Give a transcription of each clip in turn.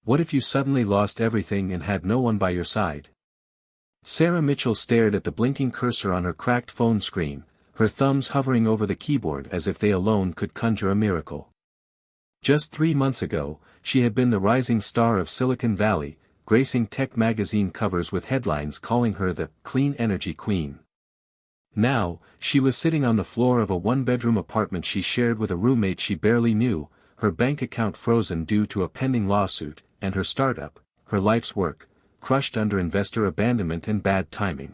What if you suddenly lost everything and had no one by your side? Sarah Mitchell stared at the blinking cursor on her cracked phone screen, her thumbs hovering over the keyboard as if they alone could conjure a miracle. Just 3 months ago, she had been the rising star of Silicon Valley, gracing tech magazine covers with headlines calling her the clean energy queen. Now, she was sitting on the floor of a one-bedroom apartment she shared with a roommate she barely knew, her bank account frozen due to a pending lawsuit, and her startup, her life's work, crushed under investor abandonment and bad timing.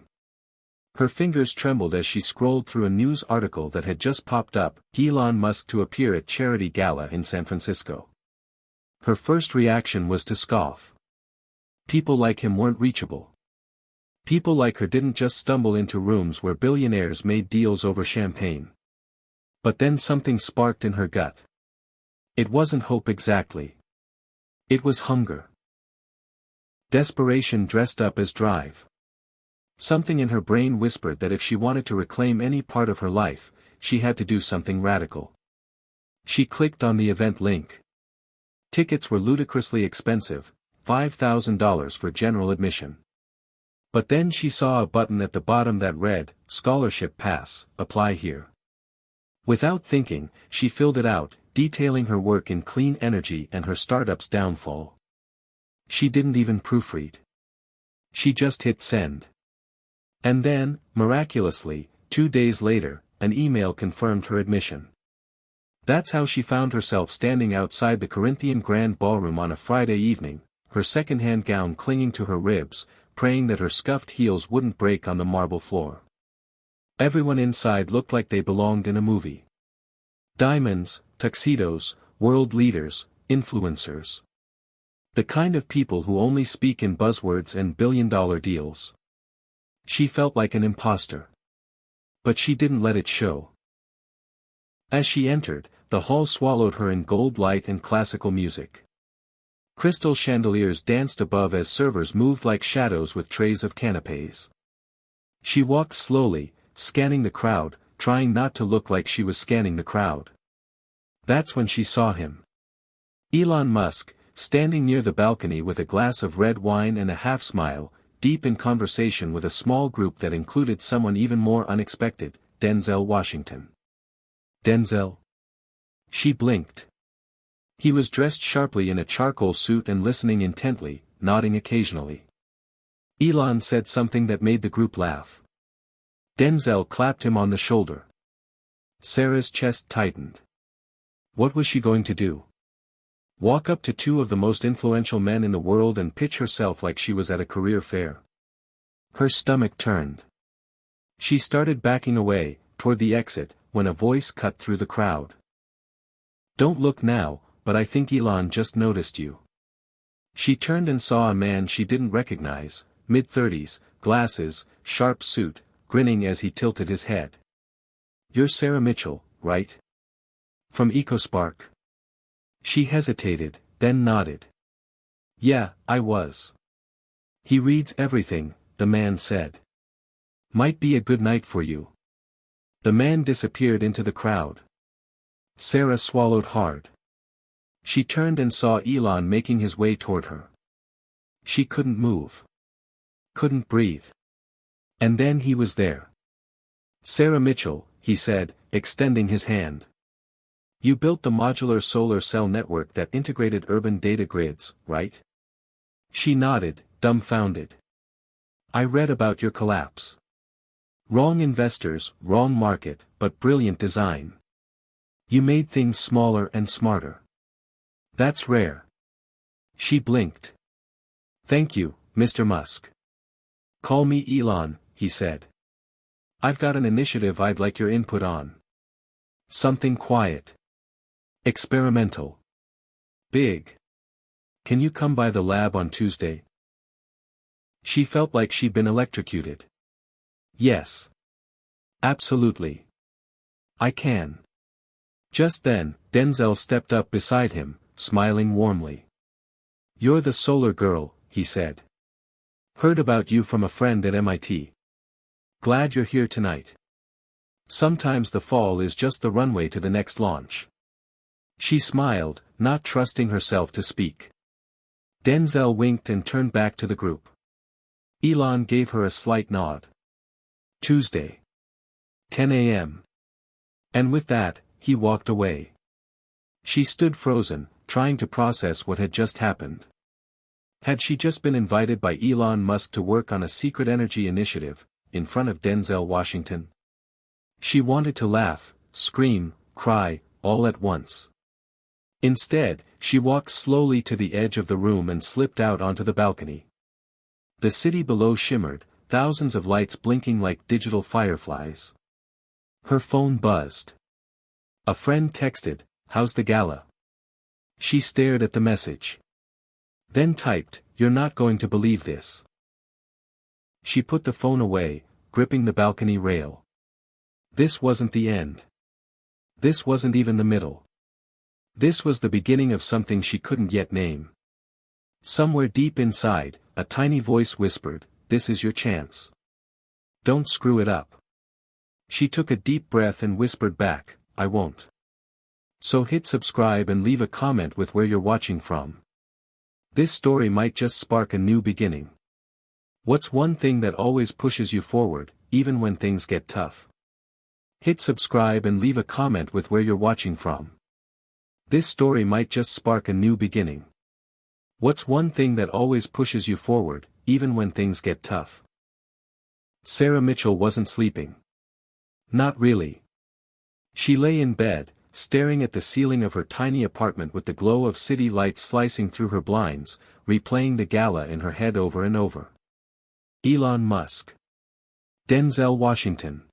Her fingers trembled as she scrolled through a news article that had just popped up, Elon Musk to appear at charity gala in San Francisco. Her first reaction was to scoff. People like him weren't reachable. People like her didn't just stumble into rooms where billionaires made deals over champagne. But then something sparked in her gut. It wasn't hope exactly. It was hunger. Desperation dressed up as drive. Something in her brain whispered that if she wanted to reclaim any part of her life, she had to do something radical. She clicked on the event link. Tickets were ludicrously expensive, $5,000 for general admission. But then she saw a button at the bottom that read, Scholarship Pass, apply here. Without thinking, she filled it out, detailing her work in clean energy and her startup's downfall. She didn't even proofread. She just hit send. And then, miraculously, 2 days later, an email confirmed her admission. That's how she found herself standing outside the Corinthian Grand Ballroom on a Friday evening, her second-hand gown clinging to her ribs, praying that her scuffed heels wouldn't break on the marble floor. Everyone inside looked like they belonged in a movie. Diamonds, tuxedos, world leaders, influencers. The kind of people who only speak in buzzwords and billion-dollar deals. She felt like an imposter. But she didn't let it show. As she entered, the hall swallowed her in gold light and classical music. Crystal chandeliers danced above as servers moved like shadows with trays of canapés. She walked slowly, scanning the crowd, trying not to look like she was scanning the crowd. That's when she saw him. Elon Musk, standing near the balcony with a glass of red wine and a half-smile, deep in conversation with a small group that included someone even more unexpected, Denzel Washington. Denzel? She blinked. He was dressed sharply in a charcoal suit and listening intently, nodding occasionally. Elon said something that made the group laugh. Denzel clapped him on the shoulder. Sarah's chest tightened. What was she going to do? Walk up to 2 of the most influential men in the world and pitch herself like she was at a career fair? Her stomach turned. She started backing away, toward the exit, when a voice cut through the crowd. Don't look now, but I think Elon just noticed you. She turned and saw a man she didn't recognize, mid-30s, glasses, sharp suit, grinning as he tilted his head. You're Sarah Mitchell, right? From EcoSpark? She hesitated, then nodded. Yeah, I was. He reads everything, the man said. Might be a good night for you. The man disappeared into the crowd. Sarah swallowed hard. She turned and saw Elon making his way toward her. She couldn't move. Couldn't breathe. And then he was there. Sarah Mitchell, he said, extending his hand. You built the modular solar cell network that integrated urban data grids, right? She nodded, dumbfounded. I read about your collapse. Wrong investors, wrong market, but brilliant design. You made things smaller and smarter. That's rare. She blinked. Thank you, Mr. Musk. Call me Elon, he said. I've got an initiative I'd like your input on. Something quiet. Experimental. Big. Can you come by the lab on Tuesday? She felt like she'd been electrocuted. Yes. Absolutely. I can. Just then, Denzel stepped up beside him, smiling warmly. You're the solar girl, he said. Heard about you from a friend at MIT. Glad you're here tonight. Sometimes the fall is just the runway to the next launch. She smiled, not trusting herself to speak. Denzel winked and turned back to the group. Elon gave her a slight nod. Tuesday. 10 a.m. And with that, he walked away. She stood frozen, trying to process what had just happened. Had she just been invited by Elon Musk to work on a secret energy initiative, in front of Denzel Washington? She wanted to laugh, scream, cry, all at once. Instead, she walked slowly to the edge of the room and slipped out onto the balcony. The city below shimmered, thousands of lights blinking like digital fireflies. Her phone buzzed. A friend texted, "How's the gala?" She stared at the message. Then typed, "You're not going to believe this." She put the phone away, gripping the balcony rail. This wasn't the end. This wasn't even the middle. This was the beginning of something she couldn't yet name. Somewhere deep inside, a tiny voice whispered, "This is your chance. Don't screw it up." She took a deep breath and whispered back, "I won't." So hit subscribe and leave a comment with where you're watching from. This story might just spark a new beginning. What's one thing that always pushes you forward, even when things get tough? Hit subscribe and leave a comment with where you're watching from. This story might just spark a new beginning. What's one thing that always pushes you forward, even when things get tough? Sarah Mitchell wasn't sleeping. Not really. She lay in bed, staring at the ceiling of her tiny apartment with the glow of city lights slicing through her blinds, replaying the gala in her head over and over. Elon Musk. Denzel Washington.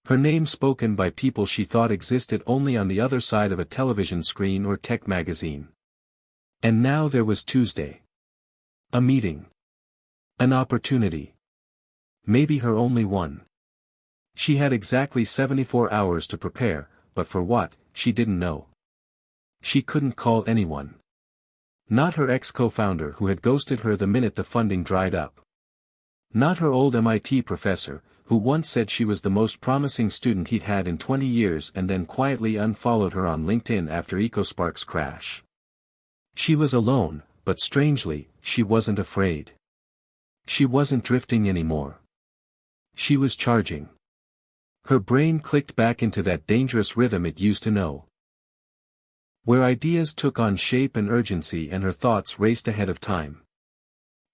Her name spoken by people she thought existed only on the other side of a television screen or tech magazine. And now there was Tuesday. A meeting. An opportunity. Maybe her only one. She had exactly 74 hours to prepare, but for what, she didn't know. She couldn't call anyone. Not her ex-co-founder who had ghosted her the minute the funding dried up. Not her old MIT professor, who once said she was the most promising student he'd had in 20 years and then quietly unfollowed her on LinkedIn after EcoSpark's crash. She was alone, but strangely, she wasn't afraid. She wasn't drifting anymore. She was charging. Her brain clicked back into that dangerous rhythm it used to know. Where ideas took on shape and urgency and her thoughts raced ahead of time.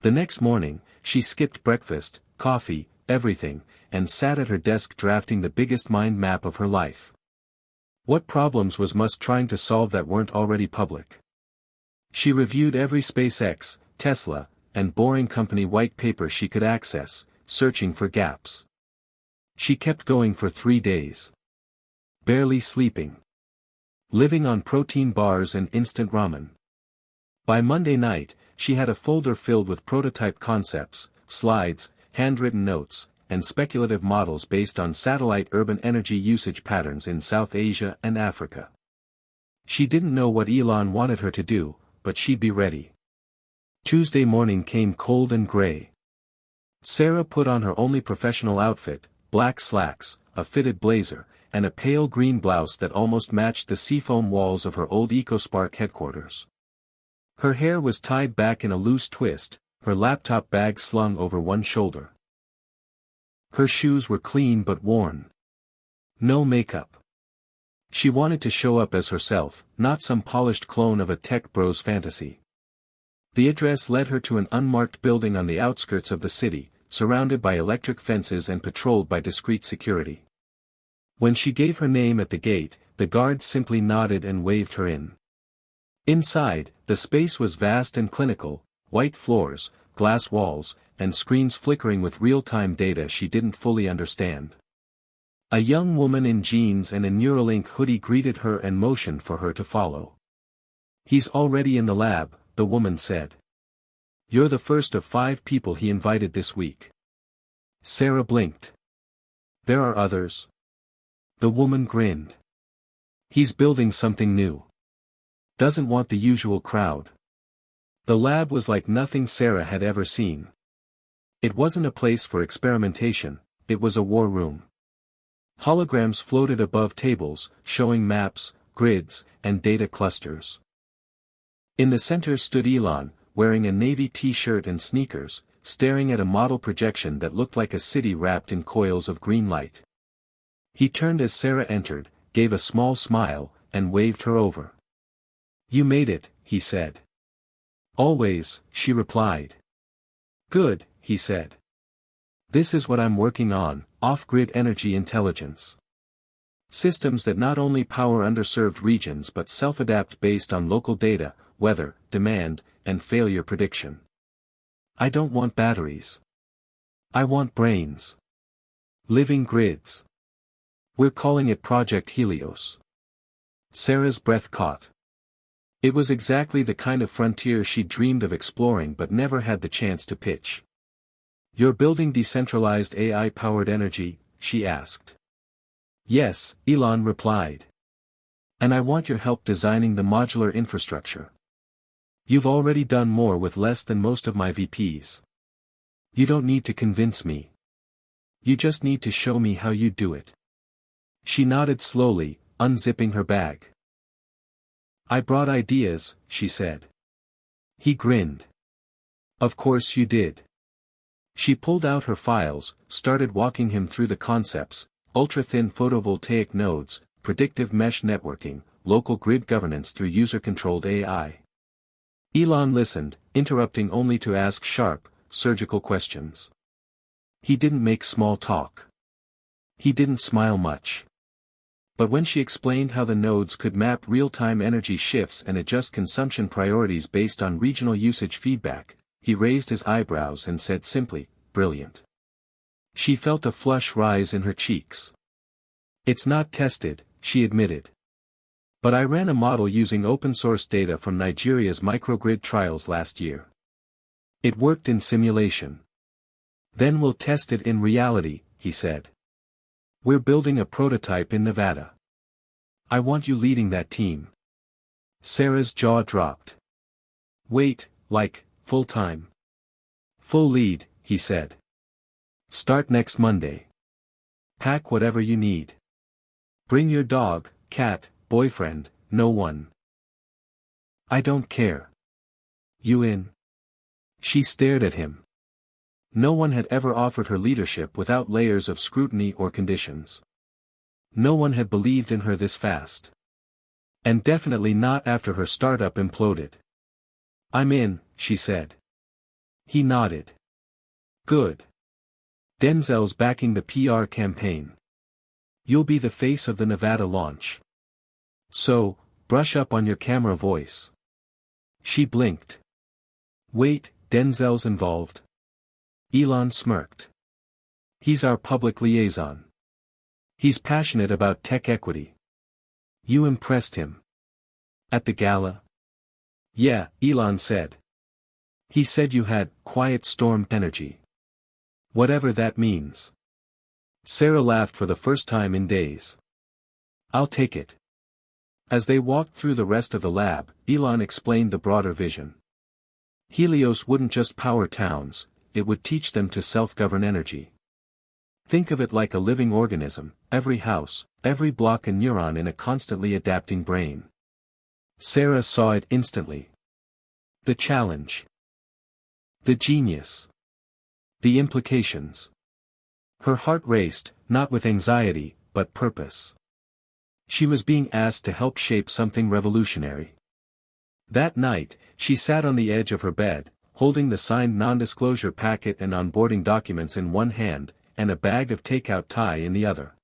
The next morning, she skipped breakfast, coffee, everything, and sat at her desk drafting the biggest mind map of her life. What problems was Musk trying to solve that weren't already public? She reviewed every SpaceX, Tesla, and Boring Company white paper she could access, searching for gaps. She kept going for 3 days. Barely sleeping. Living on protein bars and instant ramen. By Monday night, she had a folder filled with prototype concepts, slides, handwritten notes, and speculative models based on satellite urban energy usage patterns in South Asia and Africa. She didn't know what Elon wanted her to do, but she'd be ready. Tuesday morning came cold and gray. Sarah put on her only professional outfit, black slacks, a fitted blazer, and a pale green blouse that almost matched the seafoam walls of her old EcoSpark headquarters. Her hair was tied back in a loose twist, her laptop bag slung over one shoulder. Her shoes were clean but worn. No makeup. She wanted to show up as herself, not some polished clone of a tech bro's fantasy. The address led her to an unmarked building on the outskirts of the city, surrounded by electric fences and patrolled by discreet security. When she gave her name at the gate, the guard simply nodded and waved her in. Inside, the space was vast and clinical, white floors, glass walls, and screens flickering with real-time data she didn't fully understand. A young woman in jeans and a Neuralink hoodie greeted her and motioned for her to follow. "He's already in the lab," the woman said. "You're the first of 5 people he invited this week." Sarah blinked. "There are others?" The woman grinned. "He's building something new. Doesn't want the usual crowd." The lab was like nothing Sarah had ever seen. It wasn't a place for experimentation, it was a war room. Holograms floated above tables, showing maps, grids, and data clusters. In the center stood Elon, wearing a navy t-shirt and sneakers, staring at a model projection that looked like a city wrapped in coils of green light. He turned as Sarah entered, gave a small smile, and waved her over. "You made it," he said. "Always," she replied. "Good," he said. "This is what I'm working on, off-grid energy intelligence. Systems that not only power underserved regions but self-adapt based on local data, weather, demand, and failure prediction. I don't want batteries. I want brains. Living grids. We're calling it Project Helios." Sarah's breath caught. It was exactly the kind of frontier she'd dreamed of exploring but never had the chance to pitch. "You're building decentralized AI-powered energy?" she asked. "Yes," Elon replied. "And I want your help designing the modular infrastructure. You've already done more with less than most of my VPs. You don't need to convince me. You just need to show me how you do it." She nodded slowly, unzipping her bag. "I brought ideas," she said. He grinned. "Of course you did." She pulled out her files, started walking him through the concepts: ultra-thin photovoltaic nodes, predictive mesh networking, local grid governance through user-controlled AI. Elon listened, interrupting only to ask sharp, surgical questions. He didn't make small talk. He didn't smile much. But when she explained how the nodes could map real-time energy shifts and adjust consumption priorities based on regional usage feedback, he raised his eyebrows and said simply, "Brilliant." She felt a flush rise in her cheeks. "It's not tested," she admitted. "But I ran a model using open-source data from Nigeria's microgrid trials last year. It worked in simulation. Then we'll test it in reality," he said. "We're building a prototype in Nevada. I want you leading that team." Sarah's jaw dropped. "Wait, like, full-time?" "Full lead," he said. "Start next Monday. Pack whatever you need. Bring your dog, cat, boyfriend, no one. I don't care. You in?" She stared at him. No one had ever offered her leadership without layers of scrutiny or conditions. No one had believed in her this fast. And definitely not after her startup imploded. "I'm in," she said. He nodded. "Good. Denzel's backing the PR campaign. You'll be the face of the Nevada launch. So, brush up on your camera voice." She blinked. "Wait, Denzel's involved?" Elon smirked. "He's our public liaison. He's passionate about tech equity. You impressed him. At the gala?" "Yeah," Elon said. "He said you had quiet storm energy. Whatever that means." Sarah laughed for the first time in days. "I'll take it." As they walked through the rest of the lab, Elon explained the broader vision. Helios wouldn't just power towns, it would teach them to self-govern energy. Think of it like a living organism, every house, every block a neuron in a constantly adapting brain. Sarah saw it instantly. The challenge. The genius. The implications. Her heart raced, not with anxiety, but purpose. She was being asked to help shape something revolutionary. That night, she sat on the edge of her bed, holding the signed non-disclosure packet and onboarding documents in one hand, and a bag of takeout Thai in the other.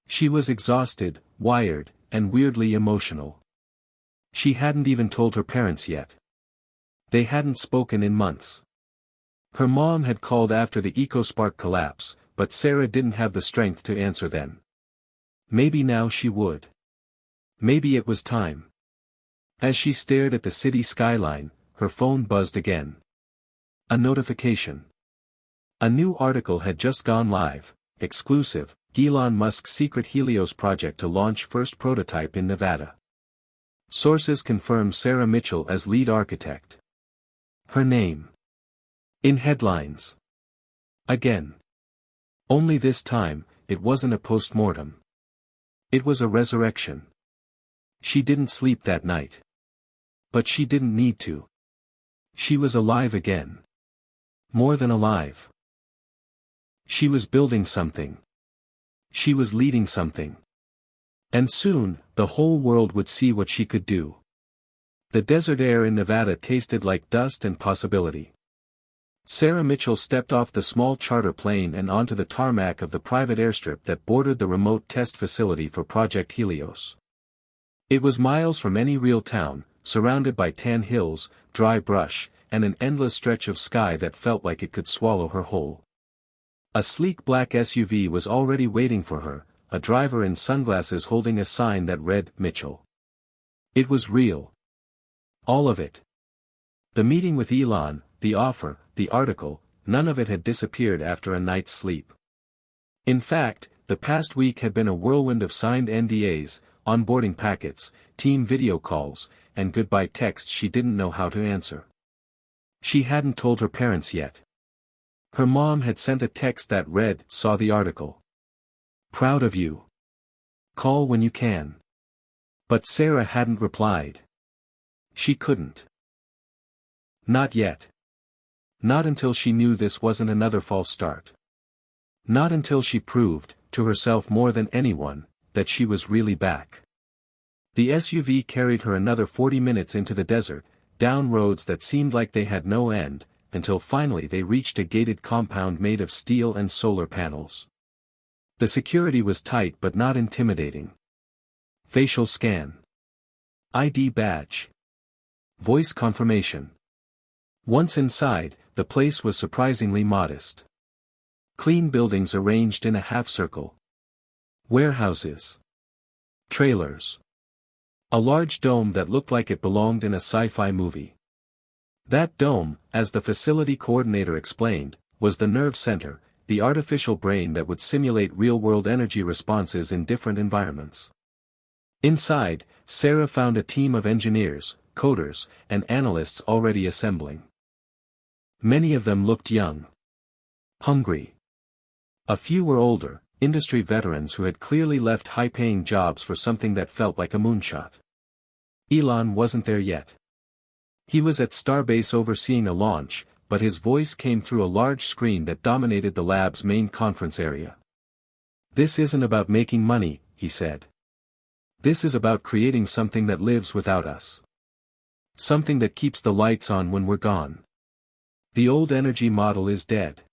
She was exhausted, wired, and weirdly emotional. She hadn't even told her parents yet. They hadn't spoken in months. Her mom had called after the EcoSpark collapse, but Sarah didn't have the strength to answer then. Maybe now she would. Maybe it was time. As she stared at the city skyline, her phone buzzed again. A notification. A new article had just gone live, exclusive, Elon Musk's secret Helios project to launch first prototype in Nevada. Sources confirm Sarah Mitchell as lead architect. Her name. In headlines. Again. Only this time, it wasn't a post-mortem. It was a resurrection. She didn't sleep that night. But she didn't need to. She was alive again. More than alive. She was building something. She was leading something. And soon, the whole world would see what she could do. The desert air in Nevada tasted like dust and possibility. Sarah Mitchell stepped off the small charter plane and onto the tarmac of the private airstrip that bordered the remote test facility for Project Helios. It was miles from any real town, surrounded by tan hills, dry brush, and an endless stretch of sky that felt like it could swallow her whole. A sleek black SUV was already waiting for her, a driver in sunglasses holding a sign that read, Mitchell. It was real. All of it. The meeting with Elon, the offer, the article, none of it had disappeared after a night's sleep. In fact, the past week had been a whirlwind of signed NDAs, onboarding packets, team video calls, and goodbye texts she didn't know how to answer. She hadn't told her parents yet. Her mom had sent a text that read, "Saw the article. Proud of you. Call when you can." But Sarah hadn't replied. She couldn't. Not yet. Not until she knew this wasn't another false start. Not until she proved, to herself more than anyone, that she was really back. The SUV carried her another 40 minutes into the desert, down roads that seemed like they had no end, until finally they reached a gated compound made of steel and solar panels. The security was tight but not intimidating. Facial scan. ID badge. Voice confirmation. Once inside, the place was surprisingly modest. Clean buildings arranged in a half-circle. Warehouses. Trailers. A large dome that looked like it belonged in a sci-fi movie. That dome, as the facility coordinator explained, was the nerve center, the artificial brain that would simulate real-world energy responses in different environments. Inside, Sarah found a team of engineers, coders, and analysts already assembling. Many of them looked young. Hungry. A few were older, industry veterans who had clearly left high-paying jobs for something that felt like a moonshot. Elon wasn't there yet. He was at Starbase overseeing a launch, but his voice came through a large screen that dominated the lab's main conference area. "This isn't about making money," he said. "This is about creating something that lives without us. Something that keeps the lights on when we're gone. The old energy model is dead.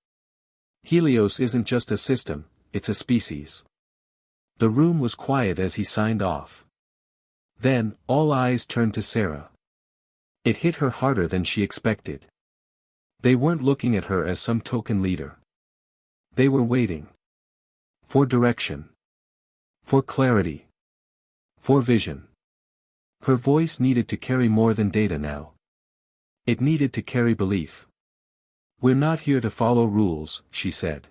Helios isn't just a system, it's a species." The room was quiet as he signed off. Then, all eyes turned to Sarah. It hit her harder than she expected. They weren't looking at her as some token leader. They were waiting. For direction. For clarity. For vision. Her voice needed to carry more than data now. It needed to carry belief. "We're not here to follow rules," she said.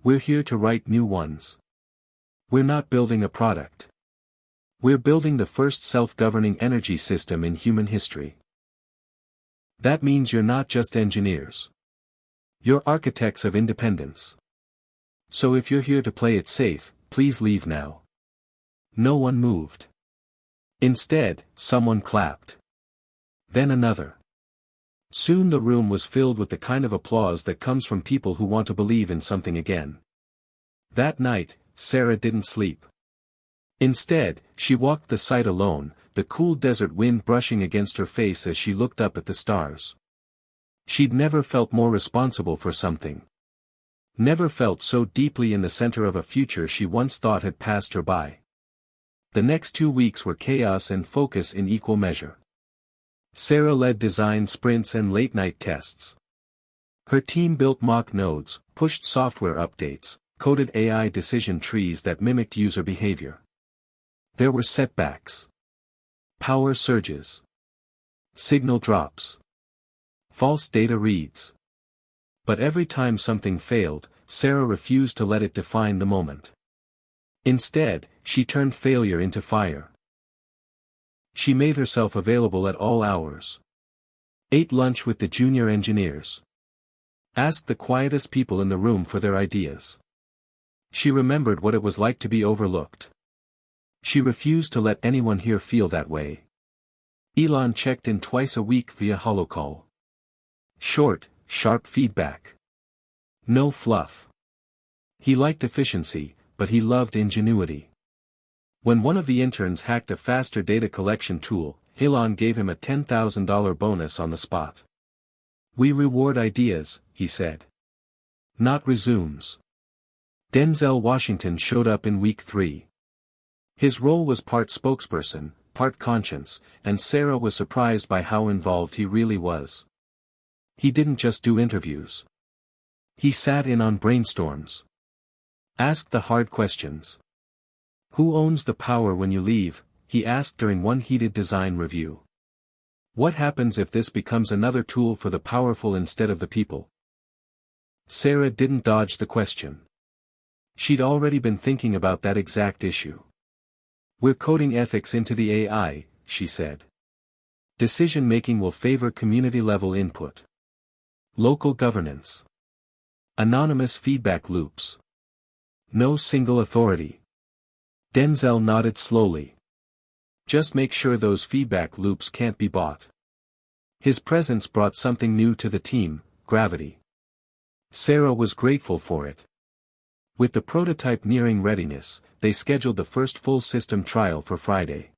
"We're here to write new ones. We're not building a product. We're building the first self-governing energy system in human history. That means you're not just engineers. You're architects of independence. So if you're here to play it safe, please leave now." No one moved. Instead, someone clapped. Then another. Soon the room was filled with the kind of applause that comes from people who want to believe in something again. That night, Sarah didn't sleep. Instead, she walked the site alone, the cool desert wind brushing against her face as she looked up at the stars. She'd never felt more responsible for something. Never felt so deeply in the center of a future she once thought had passed her by. The next 2 weeks were chaos and focus in equal measure. Sarah led design sprints and late-night tests. Her team built mock nodes, pushed software updates, coded AI decision trees that mimicked user behavior. There were setbacks. Power surges. Signal drops. False data reads. But every time something failed, Sarah refused to let it define the moment. Instead, she turned failure into fire. She made herself available at all hours. Ate lunch with the junior engineers. Asked the quietest people in the room for their ideas. She remembered what it was like to be overlooked. She refused to let anyone here feel that way. Elon checked in twice a week via holocall. Short, sharp feedback. No fluff. He liked efficiency, but he loved ingenuity. When one of the interns hacked a faster data collection tool, Elon gave him a $10,000 bonus on the spot. "We reward ideas," he said. "Not resumes." Denzel Washington showed up in week 3. His role was part spokesperson, part conscience, and Sarah was surprised by how involved he really was. He didn't just do interviews. He sat in on brainstorms. Asked the hard questions. "Who owns the power when you leave?" he asked during one heated design review. "What happens if this becomes another tool for the powerful instead of the people?" Sarah didn't dodge the question. She'd already been thinking about that exact issue. "We're coding ethics into the AI," she said. "Decision-making will favor community-level input. Local governance. Anonymous feedback loops. No single authority." Denzel nodded slowly. "Just make sure those feedback loops can't be bought." His presence brought something new to the team, gravity. Sarah was grateful for it. With the prototype nearing readiness, they scheduled the first full system trial for Friday.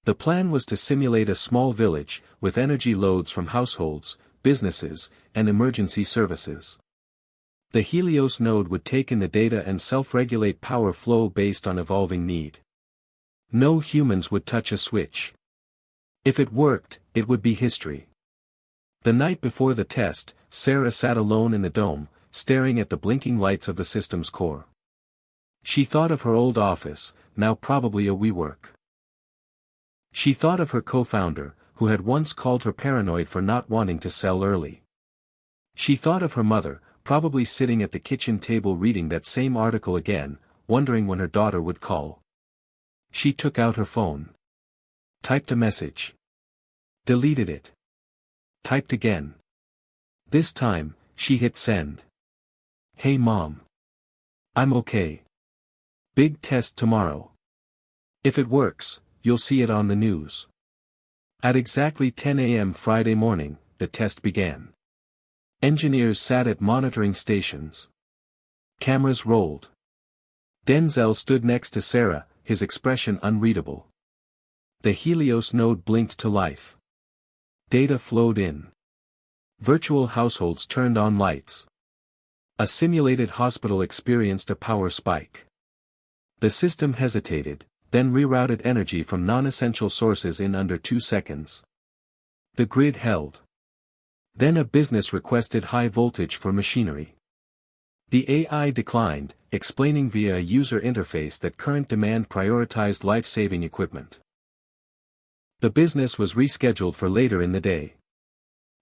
The plan was to simulate a small village, with energy loads from households, businesses, and emergency services. The Helios node would take in the data and self-regulate power flow based on evolving need. No humans would touch a switch. If it worked, it would be history. The night before the test, Sarah sat alone in the dome, staring at the blinking lights of the system's core. She thought of her old office, now probably a WeWork. She thought of her co-founder, who had once called her paranoid for not wanting to sell early. She thought of her mother, probably sitting at the kitchen table reading that same article again, wondering when her daughter would call. She took out her phone. Typed a message. Deleted it. Typed again. This time, she hit send. "Hey Mom. I'm okay. Big test tomorrow. If it works, you'll see it on the news." At exactly 10 a.m. Friday morning, the test began. Engineers sat at monitoring stations. Cameras rolled. Denzel stood next to Sarah, his expression unreadable. The Helios node blinked to life. Data flowed in. Virtual households turned on lights. A simulated hospital experienced a power spike. The system hesitated, then rerouted energy from non-essential sources in under 2 seconds. The grid held. Then a business requested high voltage for machinery. The AI declined, explaining via a user interface that current demand prioritized life-saving equipment. The business was rescheduled for later in the day.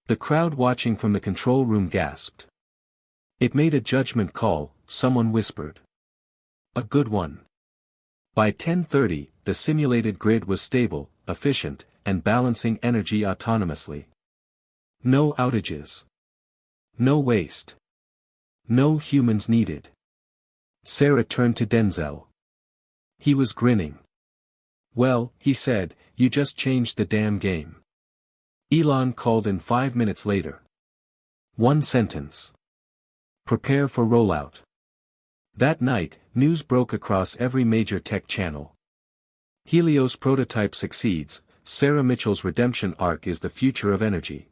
The crowd watching from the control room gasped. "It made a judgment call," someone whispered. "A good one." By 10:30, the simulated grid was stable, efficient, and balancing energy autonomously. No outages. No waste. No humans needed. Sarah turned to Denzel. He was grinning. "Well," he said, "you just changed the damn game." Elon called in 5 minutes later. One sentence. "Prepare for rollout." That night, news broke across every major tech channel. Helios prototype succeeds, Sarah Mitchell's redemption arc is the future of energy.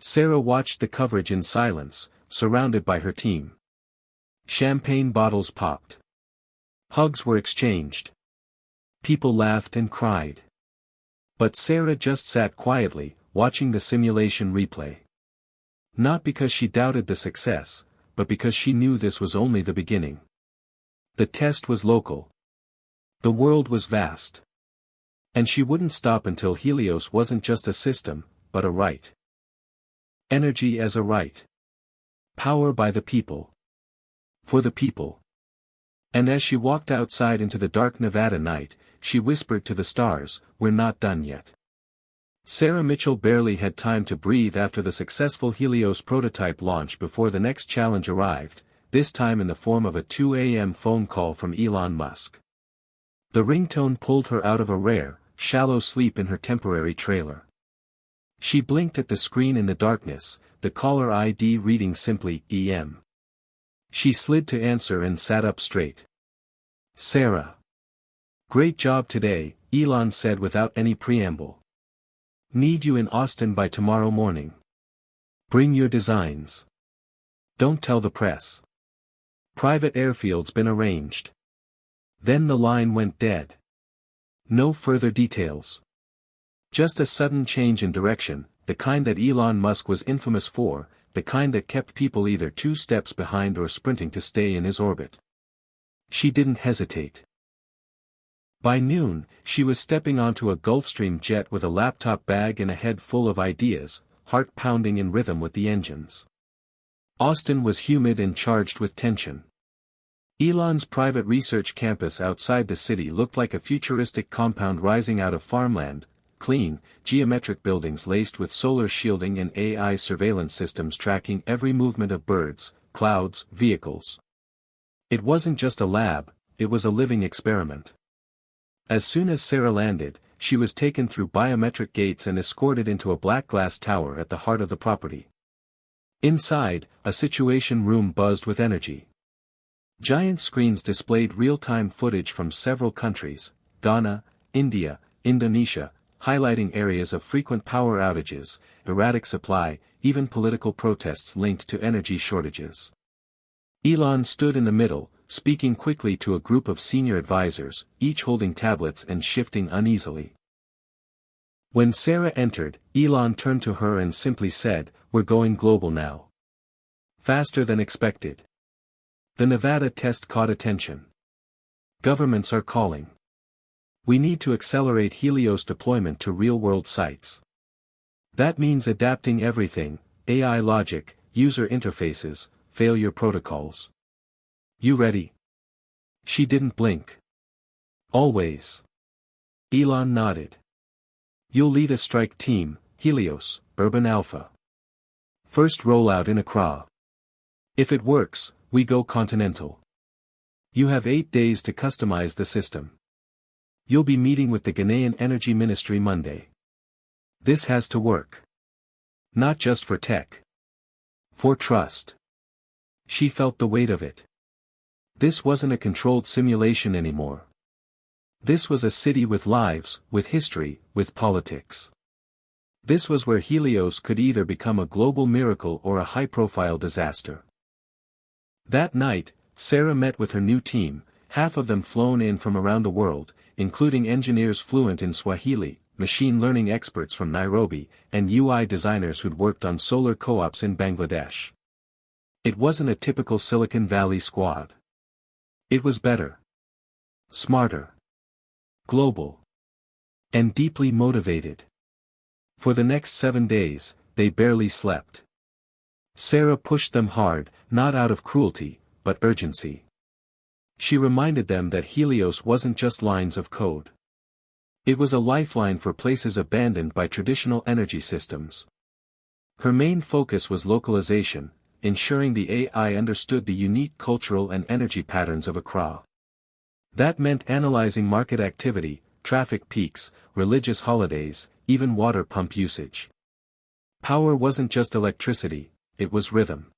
Sarah watched the coverage in silence, surrounded by her team. Champagne bottles popped. Hugs were exchanged. People laughed and cried. But Sarah just sat quietly, watching the simulation replay. Not because she doubted the success, but because she knew this was only the beginning. The test was local. The world was vast. And she wouldn't stop until Helios wasn't just a system, but a right. Energy as a right. Power by the people. For the people. And as she walked outside into the dark Nevada night, she whispered to the stars, "We're not done yet." Sarah Mitchell barely had time to breathe after the successful Helios prototype launch before the next challenge arrived, this time in the form of a 2 a.m. phone call from Elon Musk. The ringtone pulled her out of a rare, shallow sleep in her temporary trailer. She blinked at the screen in the darkness, the caller ID reading simply EM. She slid to answer and sat up straight. Sarah. Great job today, Elon said without any preamble. Need you in Austin by tomorrow morning. Bring your designs. Don't tell the press. Private airfield's been arranged. Then the line went dead. No further details. Just a sudden change in direction, the kind that Elon Musk was infamous for, the kind that kept people either 2 steps behind or sprinting to stay in his orbit. She didn't hesitate. By noon, she was stepping onto a Gulfstream jet with a laptop bag and a head full of ideas, heart pounding in rhythm with the engines. Austin was humid and charged with tension. Elon's private research campus outside the city looked like a futuristic compound rising out of farmland, clean, geometric buildings laced with solar shielding and AI surveillance systems tracking every movement of birds, clouds, vehicles. It wasn't just a lab, it was a living experiment. As soon as Sarah landed, she was taken through biometric gates and escorted into a black glass tower at the heart of the property. Inside, a situation room buzzed with energy. Giant screens displayed real-time footage from several countries, Ghana, India, Indonesia, highlighting areas of frequent power outages, erratic supply, even political protests linked to energy shortages. Elon stood in the middle, speaking quickly to a group of senior advisors, each holding tablets and shifting uneasily. When Sarah entered, Elon turned to her and simply said, "We're going global now." Faster than expected. The Nevada test caught attention. Governments are calling. We need to accelerate Helios deployment to real-world sites. That means adapting everything, AI logic, user interfaces, failure protocols. You ready? She didn't blink. Always. Elon nodded. You'll lead a strike team, Helios, Urban Alpha. First rollout in Accra. If it works, we go continental. You have 8 days to customize the system. You'll be meeting with the Ghanaian Energy Ministry Monday. This has to work. Not just for tech. For trust. She felt the weight of it. This wasn't a controlled simulation anymore. This was a city with lives, with history, with politics. This was where Helios could either become a global miracle or a high-profile disaster. That night, Sarah met with her new team, half of them flown in from around the world, including engineers fluent in Swahili, machine learning experts from Nairobi, and UI designers who'd worked on solar co-ops in Bangladesh. It wasn't a typical Silicon Valley squad. It was better. Smarter. Global. And deeply motivated. For the next 7 days, they barely slept. Sarah pushed them hard, not out of cruelty, but urgency. She reminded them that Helios wasn't just lines of code. It was a lifeline for places abandoned by traditional energy systems. Her main focus was localization, ensuring the AI understood the unique cultural and energy patterns of Accra. That meant analyzing market activity, traffic peaks, religious holidays, even water pump usage. Power wasn't just electricity, it was rhythm.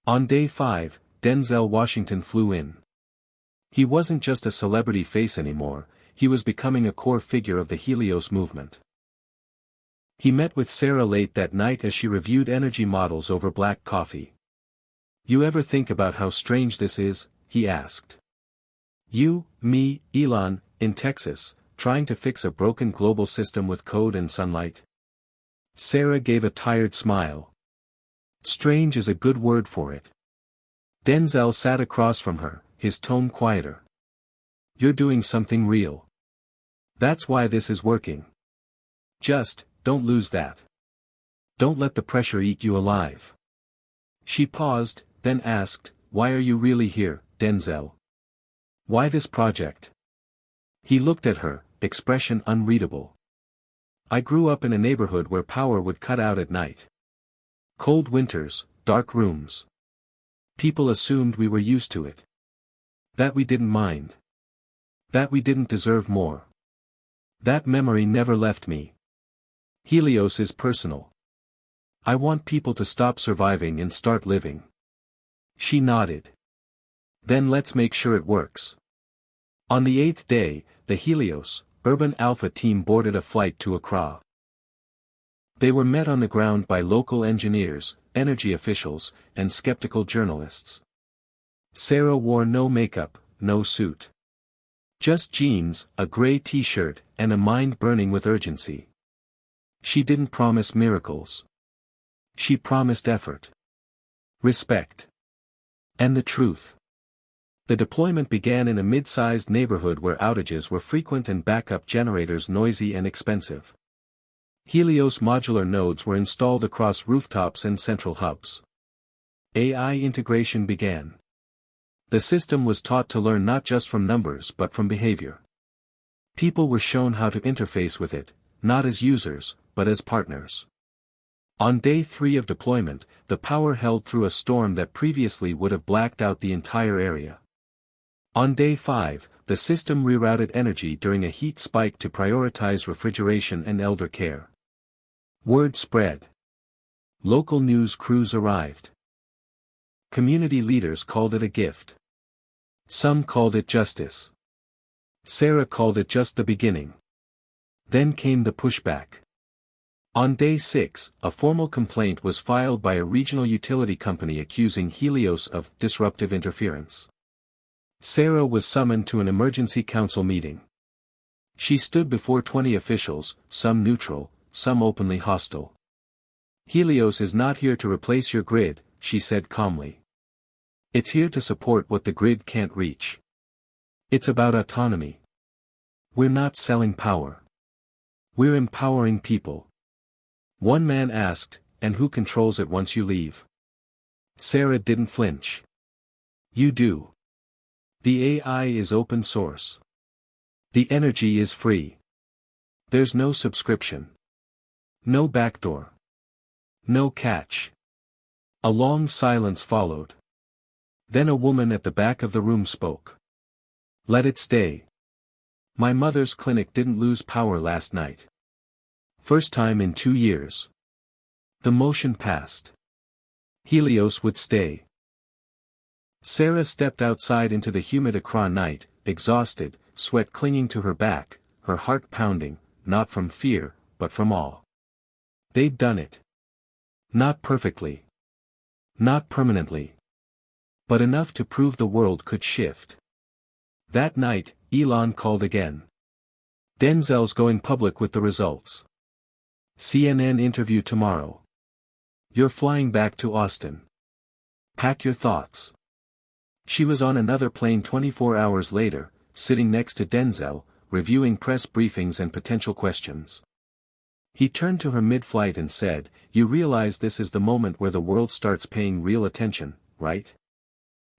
On day 5, Denzel Washington flew in. He wasn't just a celebrity face anymore, he was becoming a core figure of the Helios movement. He met with Sarah late that night as she reviewed energy models over black coffee. You ever think about how strange this is? He asked. You, me, Elon, in Texas, trying to fix a broken global system with code and sunlight? Sarah gave a tired smile. Strange is a good word for it. Denzel sat across from her, his tone quieter. You're doing something real. That's why this is working. Just, don't lose that. Don't let the pressure eat you alive. She paused, then asked, why are you really here, Denzel? Why this project? He looked at her, expression unreadable. I grew up in a neighborhood where power would cut out at night. Cold winters, dark rooms. People assumed we were used to it. That we didn't mind. That we didn't deserve more. That memory never left me. Helios is personal. I want people to stop surviving and start living. She nodded. Then let's make sure it works. On the 8th day, the Helios, Urban Alpha team boarded a flight to Accra. They were met on the ground by local engineers, energy officials, and skeptical journalists. Sarah wore no makeup, no suit. Just jeans, a gray t-shirt, and a mind burning with urgency. She didn't promise miracles. She promised effort. Respect. And the truth. The deployment began in a mid-sized neighborhood where outages were frequent and backup generators noisy and expensive. Helios modular nodes were installed across rooftops and central hubs. AI integration began. The system was taught to learn not just from numbers but from behavior. People were shown how to interface with it, not as users, but as partners. On day 3 of deployment, the power held through a storm that previously would have blacked out the entire area. On day 5, the system rerouted energy during a heat spike to prioritize refrigeration and elder care. Word spread. Local news crews arrived. Community leaders called it a gift. Some called it justice. Sarah called it just the beginning. Then came the pushback. On day 6, a formal complaint was filed by a regional utility company accusing Helios of disruptive interference. Sarah was summoned to an emergency council meeting. She stood before 20 officials, some neutral, some openly hostile. Helios is not here to replace your grid, she said calmly. It's here to support what the grid can't reach. It's about autonomy. We're not selling power. We're empowering people. One man asked, and who controls it once you leave? Sarah didn't flinch. You do. The AI is open source. The energy is free. There's no subscription. No backdoor. No catch. A long silence followed. Then a woman at the back of the room spoke. Let it stay. My mother's clinic didn't lose power last night. First time in 2 years. The motion passed. Helios would stay. Sarah stepped outside into the humid Accra night, exhausted, sweat clinging to her back, her heart pounding, not from fear, but from awe. They'd done it. Not perfectly. Not permanently. But enough to prove the world could shift. That night, Elon called again. Denzel's going public with the results. CNN interview tomorrow. You're flying back to Austin. Pack your thoughts. She was on another plane 24 hours later, sitting next to Denzel, reviewing press briefings and potential questions. He turned to her mid-flight and said, "You realize this is the moment where the world starts paying real attention, right?"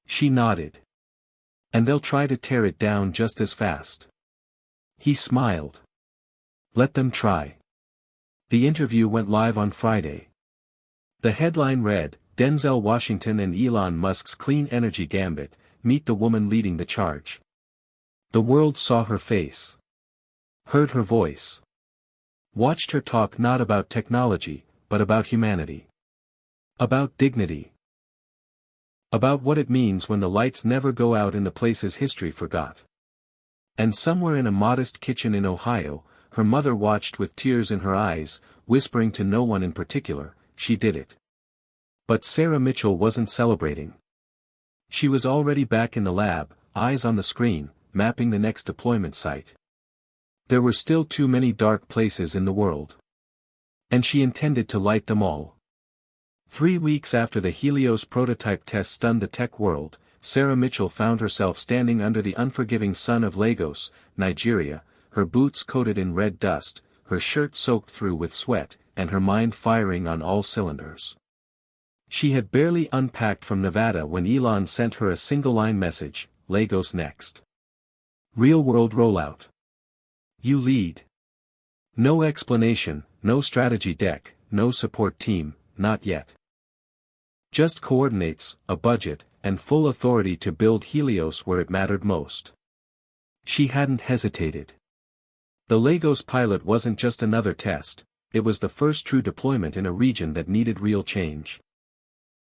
She nodded. And they'll try to tear it down just as fast. He smiled. Let them try. The interview went live on Friday. The headline read, Denzel Washington and Elon Musk's clean energy gambit, meet the woman leading the charge. The world saw her face. Heard her voice. Watched her talk not about technology, but about humanity. About dignity. About what it means when the lights never go out in the places history forgot. And somewhere in a modest kitchen in Ohio, her mother watched with tears in her eyes, whispering to no one in particular, she did it. But Sarah Mitchell wasn't celebrating. She was already back in the lab, eyes on the screen, mapping the next deployment site. There were still too many dark places in the world. And she intended to light them all. 3 weeks after the Helios prototype test stunned the tech world, Sarah Mitchell found herself standing under the unforgiving sun of Lagos, Nigeria, her boots coated in red dust, her shirt soaked through with sweat, and her mind firing on all cylinders. She had barely unpacked from Nevada when Elon sent her a single-line message, Lagos next. Real-world rollout. You lead. No explanation, no strategy deck, no support team, not yet. Just coordinates, a budget, and full authority to build Helios where it mattered most. She hadn't hesitated. The Lagos pilot wasn't just another test, it was the first true deployment in a region that needed real change.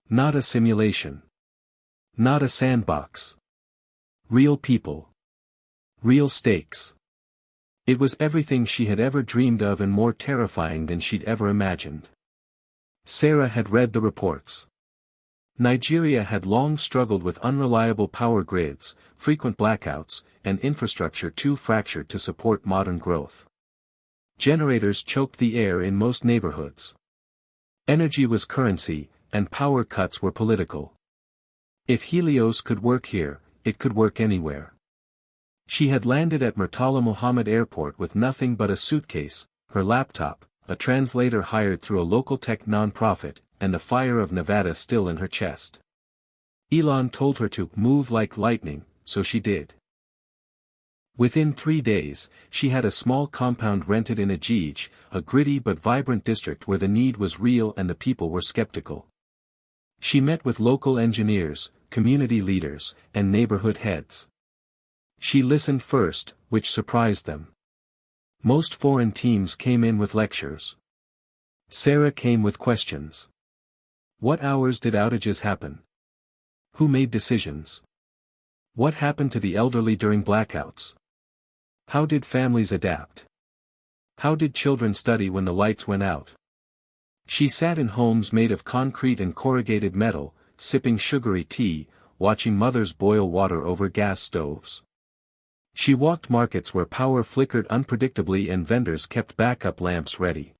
Not a simulation. Not a sandbox. Real people. Real stakes. It was everything she had ever dreamed of and more terrifying than she'd ever imagined. Sarah had read the reports. Nigeria had long struggled with unreliable power grids, frequent blackouts, and infrastructure too fractured to support modern growth. Generators choked the air in most neighborhoods. Energy was currency, and power cuts were political. If Helios could work here, it could work anywhere. She had landed at Murtala Muhammad Airport with nothing but a suitcase, her laptop, a translator hired through a local tech non-profit, and the fire of Nevada still in her chest. Elon told her to move like lightning, so she did. Within 3 days, she had a small compound rented in Ajij, a gritty but vibrant district where the need was real and the people were skeptical. She met with local engineers, community leaders, and neighborhood heads. She listened first, which surprised them. Most foreign teams came in with lectures. Sarah came with questions. What hours did outages happen? Who made decisions? What happened to the elderly during blackouts? How did families adapt? How did children study when the lights went out? She sat in homes made of concrete and corrugated metal, sipping sugary tea, watching mothers boil water over gas stoves. She walked markets where power flickered unpredictably and vendors kept backup lamps ready.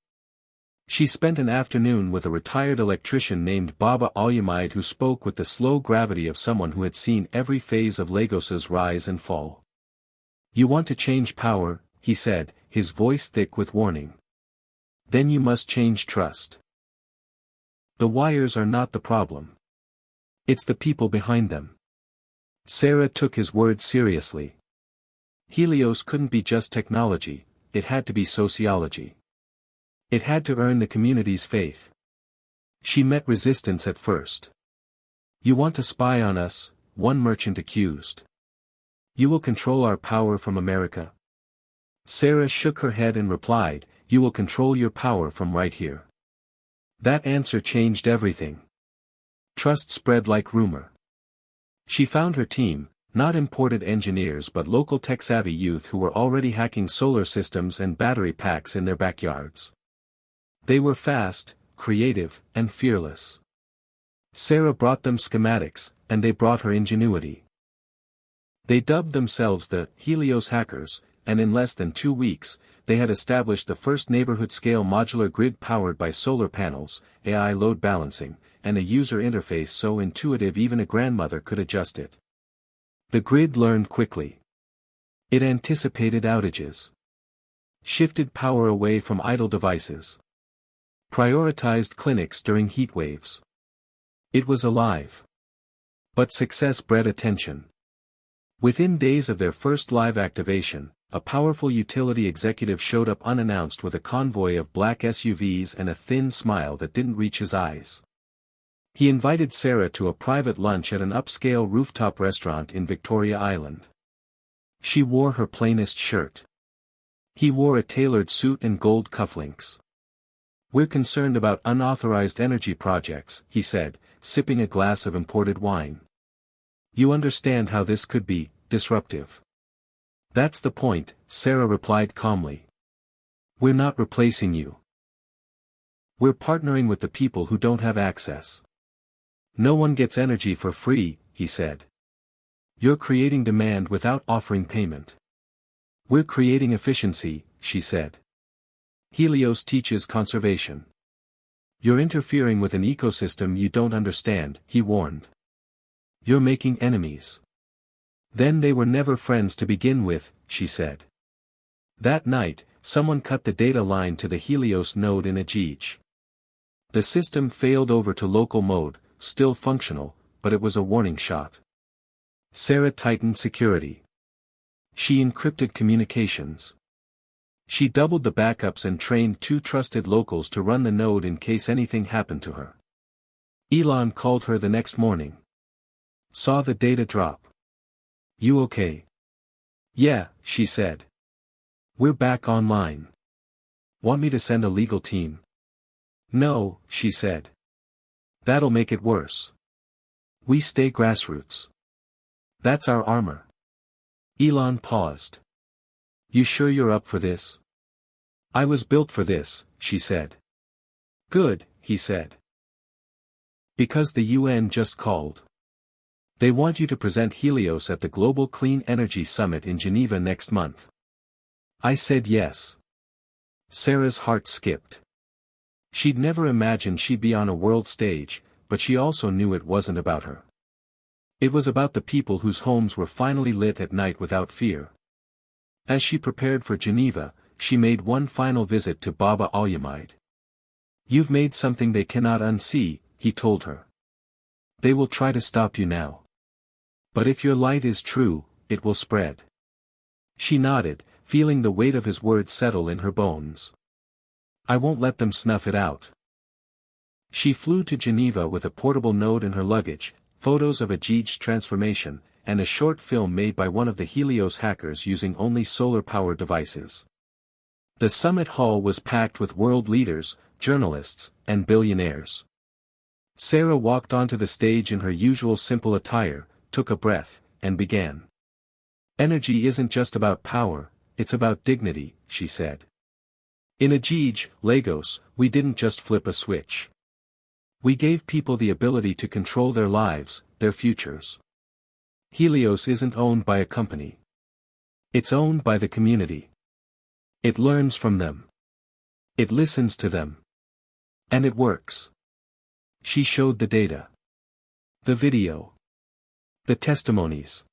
She spent an afternoon with a retired electrician named Baba Alyamide who spoke with the slow gravity of someone who had seen every phase of Lagos's rise and fall. "You want to change power," he said, his voice thick with warning. "Then you must change trust. The wires are not the problem. It's the people behind them." Sarah took his words seriously. Helios couldn't be just technology, it had to be sociology. It had to earn the community's faith. She met resistance at first. "You want to spy on us," one merchant accused. "You will control our power from America?" Sarah shook her head and replied, "You will control your power from right here." That answer changed everything. Trust spread like rumor. She found her team, not imported engineers but local tech-savvy youth who were already hacking solar systems and battery packs in their backyards. They were fast, creative, and fearless. Sarah brought them schematics, and they brought her ingenuity. They dubbed themselves the Helios Hackers, and in less than 2 weeks, they had established the first neighborhood-scale modular grid powered by solar panels, AI load balancing, and a user interface so intuitive even a grandmother could adjust it. The grid learned quickly. It anticipated outages. Shifted power away from idle devices. Prioritized clinics during heat waves. It was alive. But success bred attention. Within days of their first live activation, a powerful utility executive showed up unannounced with a convoy of black SUVs and a thin smile that didn't reach his eyes. He invited Sarah to a private lunch at an upscale rooftop restaurant in Victoria Island. She wore her plainest shirt. He wore a tailored suit and gold cufflinks. "We're concerned about unauthorized energy projects," he said, sipping a glass of imported wine. "You understand how this could be disruptive." "That's the point," Sarah replied calmly. "We're not replacing you. We're partnering with the people who don't have access." "No one gets energy for free," he said. "You're creating demand without offering payment." "We're creating efficiency," she said. "Helios teaches conservation. You're interfering with an ecosystem you don't understand," he warned. "You're making enemies." "Then they were never friends to begin with," she said. That night, someone cut the data line to the Helios node in Ajij. The system failed over to local mode, still functional, but it was a warning shot. Sarah tightened security. She encrypted communications. She doubled the backups and trained 2 trusted locals to run the node in case anything happened to her. Elon called her the next morning. "Saw the data drop. You okay?" "Yeah," she said. "We're back online." Want me to send a legal team? No, she said. That'll make it worse. We stay grassroots. That's our armor. Elon paused. You sure you're up for this? I was built for this, she said. Good, he said. Because the UN just called. They want you to present Helios at the Global Clean Energy Summit in Geneva next month. I said yes. Sarah's heart skipped. She'd never imagined she'd be on a world stage, but she also knew it wasn't about her. It was about the people whose homes were finally lit at night without fear. As she prepared for Geneva, she made one final visit to Baba Al-Yamid. You've made something they cannot unsee, he told her. They will try to stop you now. But if your light is true, it will spread. She nodded, feeling the weight of his words settle in her bones. I won't let them snuff it out. She flew to Geneva with a portable node in her luggage, photos of Ajij's transformation, and a short film made by one of the Helios hackers using only solar-powered devices. The summit hall was packed with world leaders, journalists, and billionaires. Sarah walked onto the stage in her usual simple attire, took a breath, and began. Energy isn't just about power, it's about dignity, she said. In Ajij, Lagos, we didn't just flip a switch. We gave people the ability to control their lives, their futures. Helios isn't owned by a company. It's owned by the community. It learns from them. It listens to them. And it works. She showed the data. The video. The testimonies.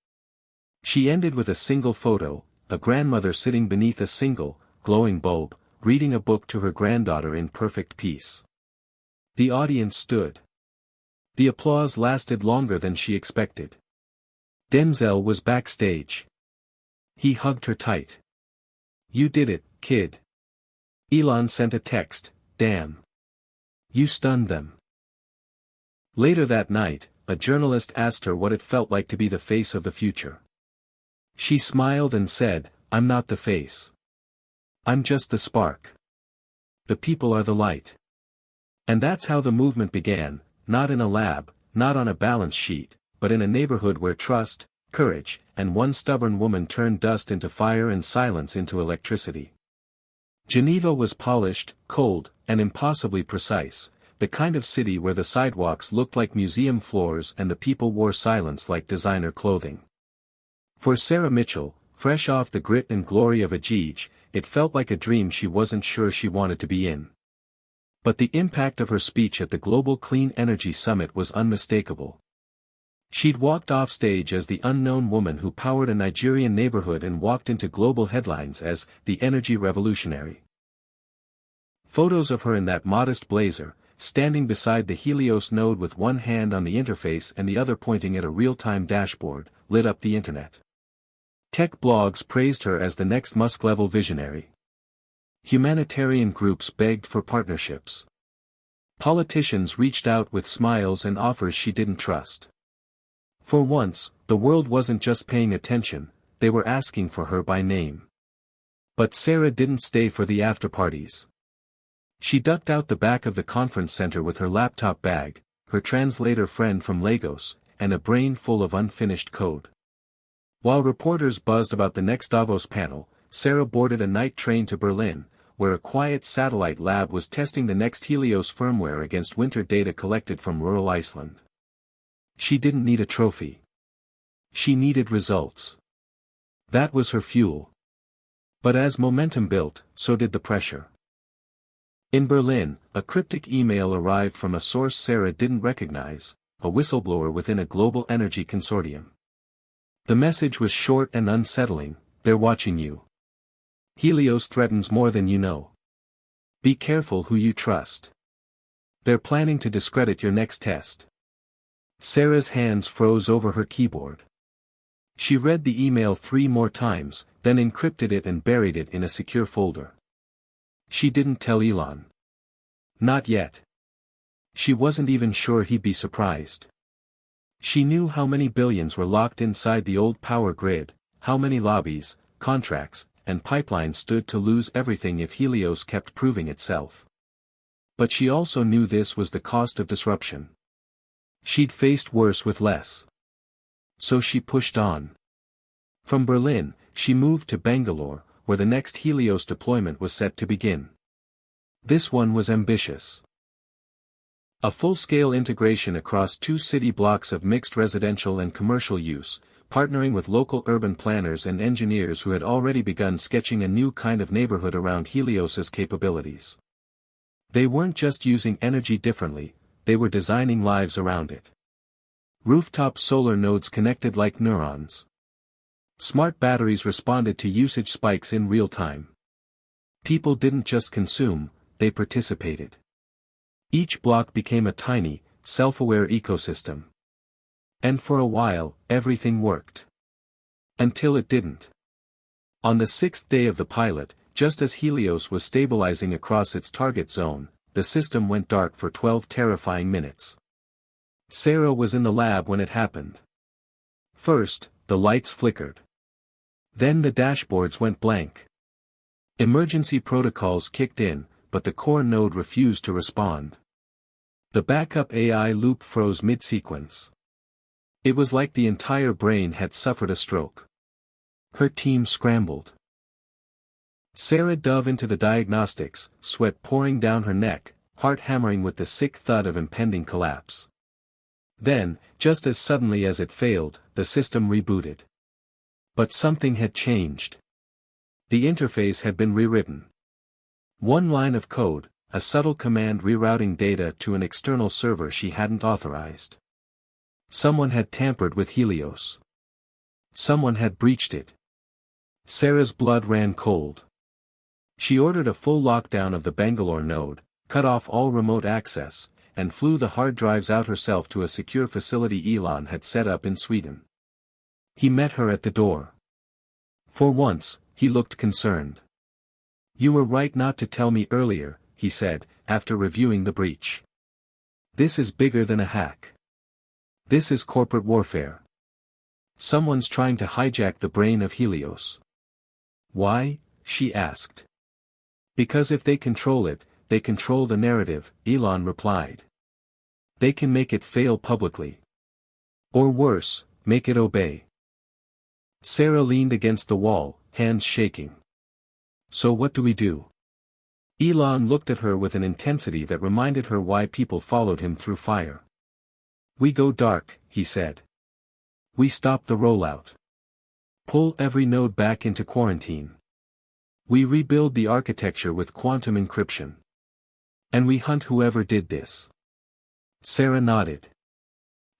She ended with a single photo, a grandmother sitting beneath a single, glowing bulb, reading a book to her granddaughter in perfect peace. The audience stood. The applause lasted longer than she expected. Denzel was backstage. He hugged her tight. You did it, kid. Elon sent a text, damn. You stunned them. Later that night, a journalist asked her what it felt like to be the face of the future. She smiled and said, I'm not the face. I'm just the spark. The people are the light. And that's how the movement began, not in a lab, not on a balance sheet, but in a neighborhood where trust, courage, and one stubborn woman turned dust into fire and silence into electricity. Geneva was polished, cold, and impossibly precise, the kind of city where the sidewalks looked like museum floors and the people wore silence like designer clothing. For Sarah Mitchell, fresh off the grit and glory of Ajij, it felt like a dream she wasn't sure she wanted to be in. But the impact of her speech at the Global Clean Energy Summit was unmistakable. She'd walked off stage as the unknown woman who powered a Nigerian neighborhood and walked into global headlines as the energy revolutionary. Photos of her in that modest blazer, standing beside the Helios node with one hand on the interface and the other pointing at a real-time dashboard, lit up the internet. Tech blogs praised her as the next Musk-level visionary. Humanitarian groups begged for partnerships. Politicians reached out with smiles and offers she didn't trust. For once, the world wasn't just paying attention, they were asking for her by name. But Sarah didn't stay for the after-parties. She ducked out the back of the conference center with her laptop bag, her translator friend from Lagos, and a brain full of unfinished code. While reporters buzzed about the next Davos panel, Sarah boarded a night train to Berlin, where a quiet satellite lab was testing the next Helios firmware against winter data collected from rural Iceland. She didn't need a trophy. She needed results. That was her fuel. But as momentum built, so did the pressure. In Berlin, a cryptic email arrived from a source Sarah didn't recognize, a whistleblower within a global energy consortium. The message was short and unsettling, they're watching you. Helios threatens more than you know. Be careful who you trust. They're planning to discredit your next test. Sarah's hands froze over her keyboard. She read the email 3 more times, then encrypted it and buried it in a secure folder. She didn't tell Elon. Not yet. She wasn't even sure he'd be surprised. She knew how many billions were locked inside the old power grid, how many lobbies, contracts, and pipelines stood to lose everything if Helios kept proving itself. But she also knew this was the cost of disruption. She'd faced worse with less. So she pushed on. From Berlin, she moved to Bangalore, where the next Helios deployment was set to begin. This one was ambitious. A full-scale integration across 2 city blocks of mixed residential and commercial use, partnering with local urban planners and engineers who had already begun sketching a new kind of neighborhood around Helios's capabilities. They weren't just using energy differently, they were designing lives around it. Rooftop solar nodes connected like neurons. Smart batteries responded to usage spikes in real time. People didn't just consume, they participated. Each block became a tiny, self-aware ecosystem. And for a while, everything worked. Until it didn't. On the 6th day of the pilot, just as Helios was stabilizing across its target zone, the system went dark for 12 terrifying minutes. Sarah was in the lab when it happened. First, the lights flickered. Then the dashboards went blank. Emergency protocols kicked in, but the core node refused to respond. The backup AI loop froze mid-sequence. It was like the entire brain had suffered a stroke. Her team scrambled. Sarah dove into the diagnostics, sweat pouring down her neck, heart hammering with the sick thud of impending collapse. Then, just as suddenly as it failed, the system rebooted. But something had changed. The interface had been rewritten. One line of code, a subtle command rerouting data to an external server she hadn't authorized. Someone had tampered with Helios. Someone had breached it. Sarah's blood ran cold. She ordered a full lockdown of the Bangalore node, cut off all remote access, and flew the hard drives out herself to a secure facility Elon had set up in Sweden. He met her at the door. For once, he looked concerned. "You were right not to tell me earlier," he said, after reviewing the breach. "This is bigger than a hack. This is corporate warfare. Someone's trying to hijack the brain of Helios." "Why?" she asked. "Because if they control it, they control the narrative," Elon replied. "They can make it fail publicly. Or worse, make it obey." Sarah leaned against the wall, hands shaking. "So what do we do?" Elon looked at her with an intensity that reminded her why people followed him through fire. "We go dark," he said. "We stop the rollout. Pull every node back into quarantine. We rebuild the architecture with quantum encryption. And we hunt whoever did this." Sarah nodded.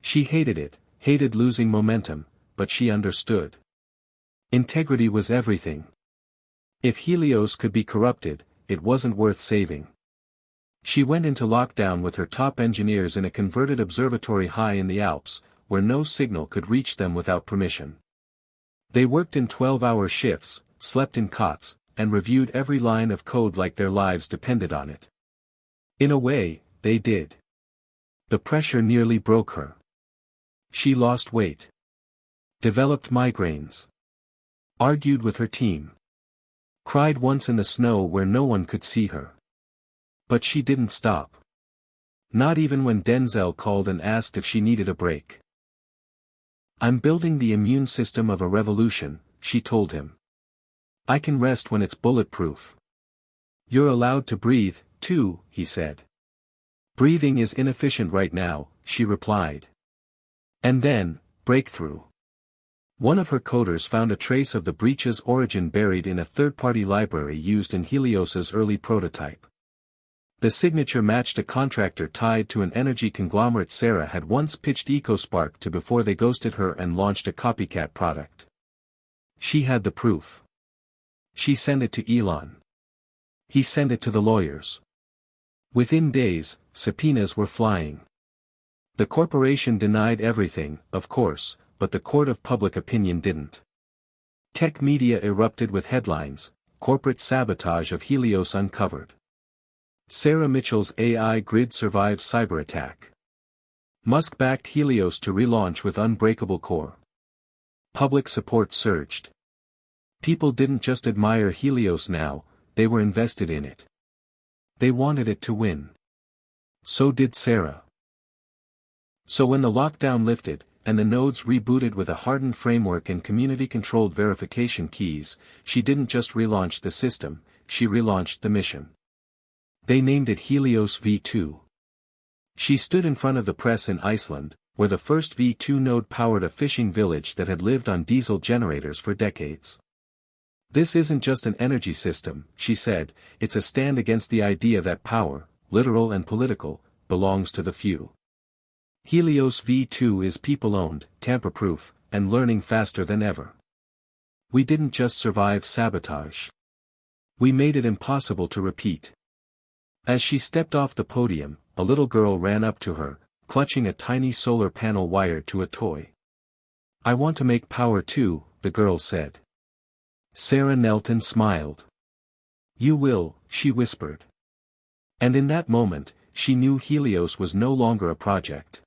She hated it, hated losing momentum, but she understood. Integrity was everything. If Helios could be corrupted, it wasn't worth saving. She went into lockdown with her top engineers in a converted observatory high in the Alps, where no signal could reach them without permission. They worked in 12-hour shifts, slept in cots, and reviewed every line of code like their lives depended on it. In a way, they did. The pressure nearly broke her. She lost weight. Developed migraines. Argued with her team. Cried once in the snow where no one could see her. But she didn't stop. Not even when Denzel called and asked if she needed a break. "I'm building the immune system of a revolution," she told him. "I can rest when it's bulletproof." "You're allowed to breathe, too," he said. "Breathing is inefficient right now," she replied. And then, breakthrough. One of her coders found a trace of the breach's origin buried in a third-party library used in Helios's early prototype. The signature matched a contractor tied to an energy conglomerate Sarah had once pitched EcoSpark to before they ghosted her and launched a copycat product. She had the proof. She sent it to Elon. He sent it to the lawyers. Within days, subpoenas were flying. The corporation denied everything, of course, but the court of public opinion didn't. Tech media erupted with headlines, "Corporate sabotage of Helios uncovered." Sarah Mitchell's AI grid survives cyber attack. Musk backed Helios to relaunch with unbreakable core. Public support surged. People didn't just admire Helios now, they were invested in it. They wanted it to win. So did Sarah. So when the lockdown lifted, and the nodes rebooted with a hardened framework and community-controlled verification keys, she didn't just relaunch the system, she relaunched the mission. They named it Helios V2. She stood in front of the press in Iceland, where the first V2 node powered a fishing village that had lived on diesel generators for decades. This isn't just an energy system, she said, it's a stand against the idea that power, literal and political, belongs to the few. Helios V2 is people-owned, tamper-proof, and learning faster than ever. We didn't just survive sabotage. We made it impossible to repeat. As she stepped off the podium, a little girl ran up to her, clutching a tiny solar panel wired to a toy. "I want to make power too," the girl said. Sarah knelt and smiled. "You will," she whispered. And in that moment, she knew Helios was no longer a project.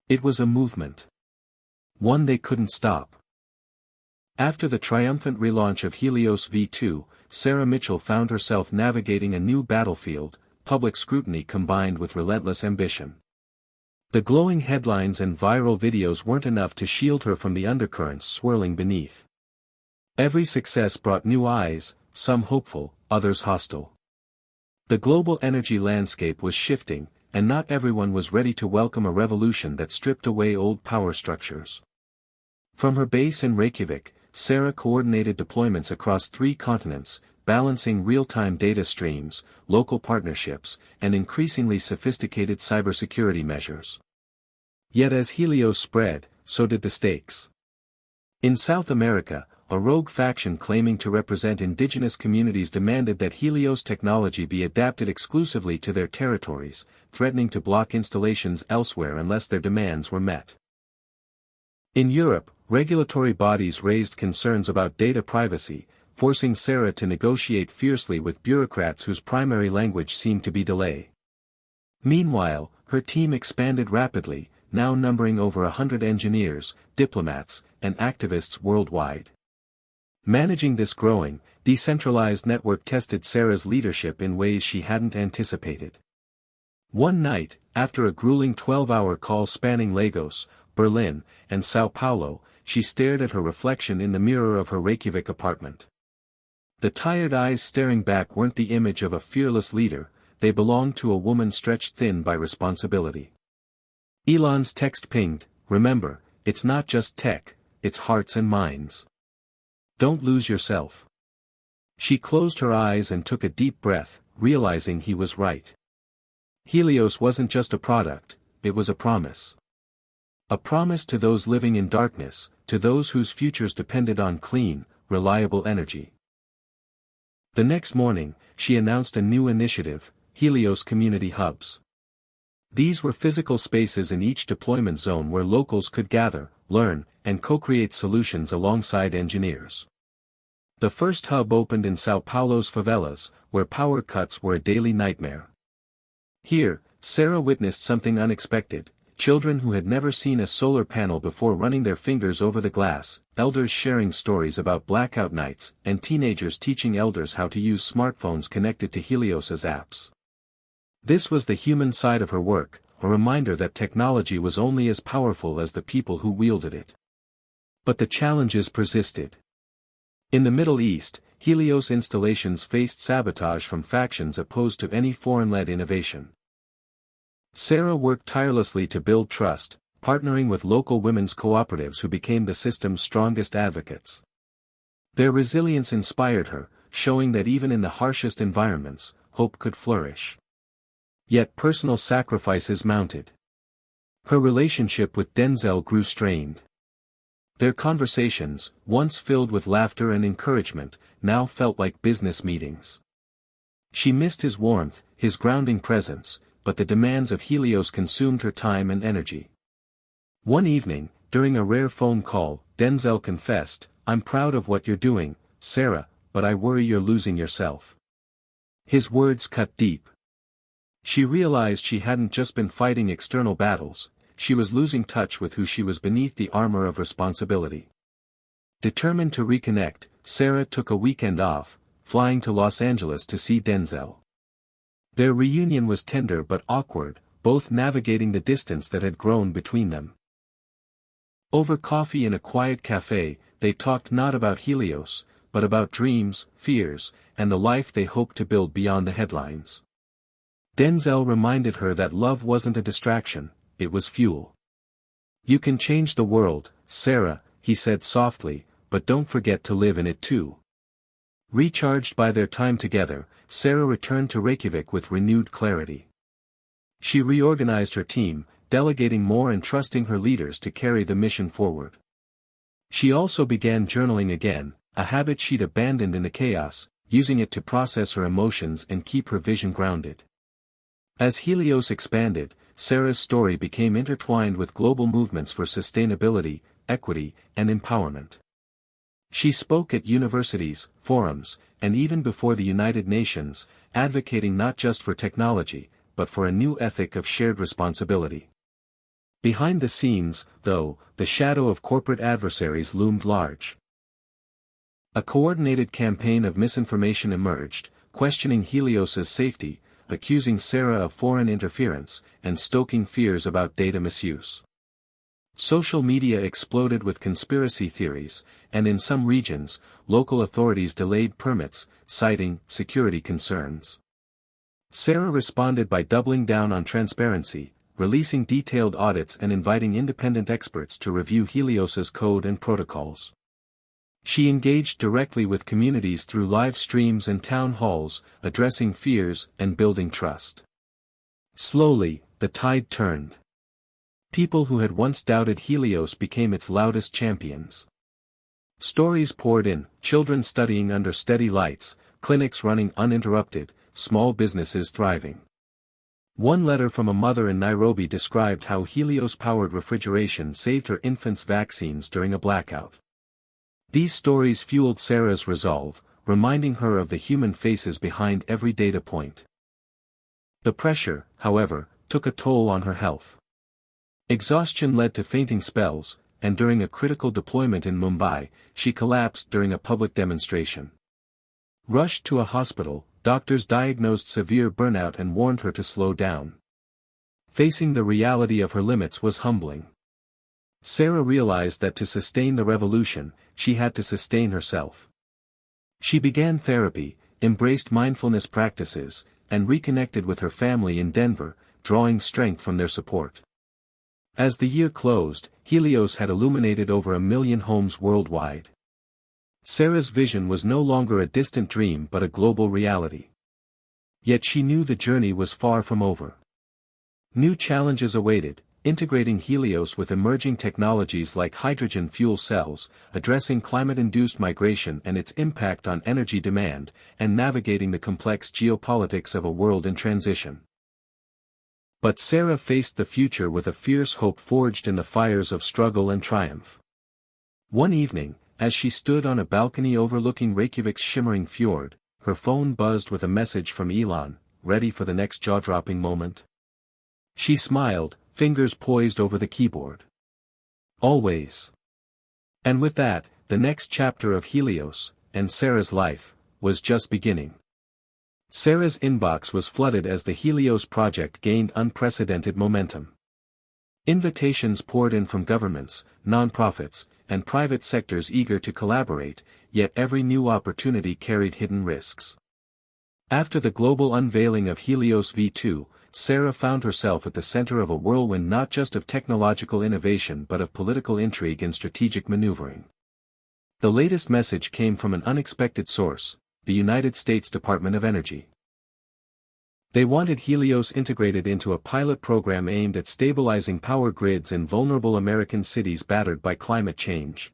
It was a movement. One they couldn't stop. After the triumphant relaunch of Helios V2, Sarah Mitchell found herself navigating a new battlefield, public scrutiny combined with relentless ambition. The glowing headlines and viral videos weren't enough to shield her from the undercurrents swirling beneath. Every success brought new eyes, some hopeful, others hostile. The global energy landscape was shifting, and not everyone was ready to welcome a revolution that stripped away old power structures. From her base in Reykjavik, Sarah coordinated deployments across 3 continents, balancing real-time data streams, local partnerships, and increasingly sophisticated cybersecurity measures. Yet as Helios spread, so did the stakes. In South America, a rogue faction claiming to represent indigenous communities demanded that Helios technology be adapted exclusively to their territories, threatening to block installations elsewhere unless their demands were met. In Europe, regulatory bodies raised concerns about data privacy, forcing Sarah to negotiate fiercely with bureaucrats whose primary language seemed to be delay. Meanwhile, her team expanded rapidly, now numbering over 100 engineers, diplomats, and activists worldwide. Managing this growing, decentralized network tested Sarah's leadership in ways she hadn't anticipated. One night, after a grueling 12-hour call spanning Lagos, Berlin, and Sao Paulo, she stared at her reflection in the mirror of her Reykjavik apartment. The tired eyes staring back weren't the image of a fearless leader, they belonged to a woman stretched thin by responsibility. Elon's text pinged, "Remember, it's not just tech, it's hearts and minds. Don't lose yourself." She closed her eyes and took a deep breath, realizing he was right. Helios wasn't just a product, it was a promise. A promise to those living in darkness, to those whose futures depended on clean, reliable energy. The next morning, she announced a new initiative, Helios Community Hubs. These were physical spaces in each deployment zone where locals could gather, learn, and co-create solutions alongside engineers. The first hub opened in Sao Paulo's favelas, where power cuts were a daily nightmare. Here, Sarah witnessed something unexpected: children who had never seen a solar panel before running their fingers over the glass, elders sharing stories about blackout nights, and teenagers teaching elders how to use smartphones connected to Helios's apps. This was the human side of her work, a reminder that technology was only as powerful as the people who wielded it. But the challenges persisted. In the Middle East, Helios installations faced sabotage from factions opposed to any foreign-led innovation. Sarah worked tirelessly to build trust, partnering with local women's cooperatives who became the system's strongest advocates. Their resilience inspired her, showing that even in the harshest environments, hope could flourish. Yet personal sacrifices mounted. Her relationship with Denzel grew strained. Their conversations, once filled with laughter and encouragement, now felt like business meetings. She missed his warmth, his grounding presence, but the demands of Helios consumed her time and energy. One evening, during a rare phone call, Denzel confessed, "I'm proud of what you're doing, Sarah, but I worry you're losing yourself." His words cut deep. She realized she hadn't just been fighting external battles, she was losing touch with who she was beneath the armor of responsibility. Determined to reconnect, Sarah took a weekend off, flying to Los Angeles to see Denzel. Their reunion was tender but awkward, both navigating the distance that had grown between them. Over coffee in a quiet cafe, they talked not about Helios, but about dreams, fears, and the life they hoped to build beyond the headlines. Denzel reminded her that love wasn't a distraction, it was fuel. "You can change the world, Sarah," he said softly, "but don't forget to live in it too." Recharged by their time together, Sarah returned to Reykjavik with renewed clarity. She reorganized her team, delegating more and trusting her leaders to carry the mission forward. She also began journaling again, a habit she'd abandoned in the chaos, using it to process her emotions and keep her vision grounded. As Helios expanded, Sarah's story became intertwined with global movements for sustainability, equity, and empowerment. She spoke at universities, forums, and even before the United Nations, advocating not just for technology, but for a new ethic of shared responsibility. Behind the scenes, though, the shadow of corporate adversaries loomed large. A coordinated campaign of misinformation emerged, questioning Helios's safety, accusing Sarah of foreign interference, and stoking fears about data misuse. Social media exploded with conspiracy theories, and in some regions, local authorities delayed permits, citing security concerns. Sarah responded by doubling down on transparency, releasing detailed audits and inviting independent experts to review Helios's code and protocols. She engaged directly with communities through live streams and town halls, addressing fears and building trust. Slowly, the tide turned. People who had once doubted Helios became its loudest champions. Stories poured in, children studying under steady lights, clinics running uninterrupted, small businesses thriving. One letter from a mother in Nairobi described how Helios-powered refrigeration saved her infant's vaccines during a blackout. These stories fueled Sarah's resolve, reminding her of the human faces behind every data point. The pressure, however, took a toll on her health. Exhaustion led to fainting spells, and during a critical deployment in Mumbai, she collapsed during a public demonstration. Rushed to a hospital, doctors diagnosed severe burnout and warned her to slow down. Facing the reality of her limits was humbling. Sarah realized that to sustain the revolution, she had to sustain herself. She began therapy, embraced mindfulness practices, and reconnected with her family in Denver, drawing strength from their support. As the year closed, Helios had illuminated over 1 million homes worldwide. Sarah's vision was no longer a distant dream but a global reality. Yet she knew the journey was far from over. New challenges awaited, integrating Helios with emerging technologies like hydrogen fuel cells, addressing climate-induced migration and its impact on energy demand, and navigating the complex geopolitics of a world in transition. But Sarah faced the future with a fierce hope forged in the fires of struggle and triumph. One evening, as she stood on a balcony overlooking Reykjavik's shimmering fjord, her phone buzzed with a message from Elon, ready for the next jaw-dropping moment. She smiled, fingers poised over the keyboard. Always. And with that, the next chapter of Helios, and Sarah's life, was just beginning. Sarah's inbox was flooded as the Helios project gained unprecedented momentum. Invitations poured in from governments, nonprofits, and private sectors eager to collaborate, yet every new opportunity carried hidden risks. After the global unveiling of Helios V2, Sarah found herself at the center of a whirlwind not just of technological innovation but of political intrigue and strategic maneuvering. The latest message came from an unexpected source, the United States Department of Energy. They wanted Helios integrated into a pilot program aimed at stabilizing power grids in vulnerable American cities battered by climate change.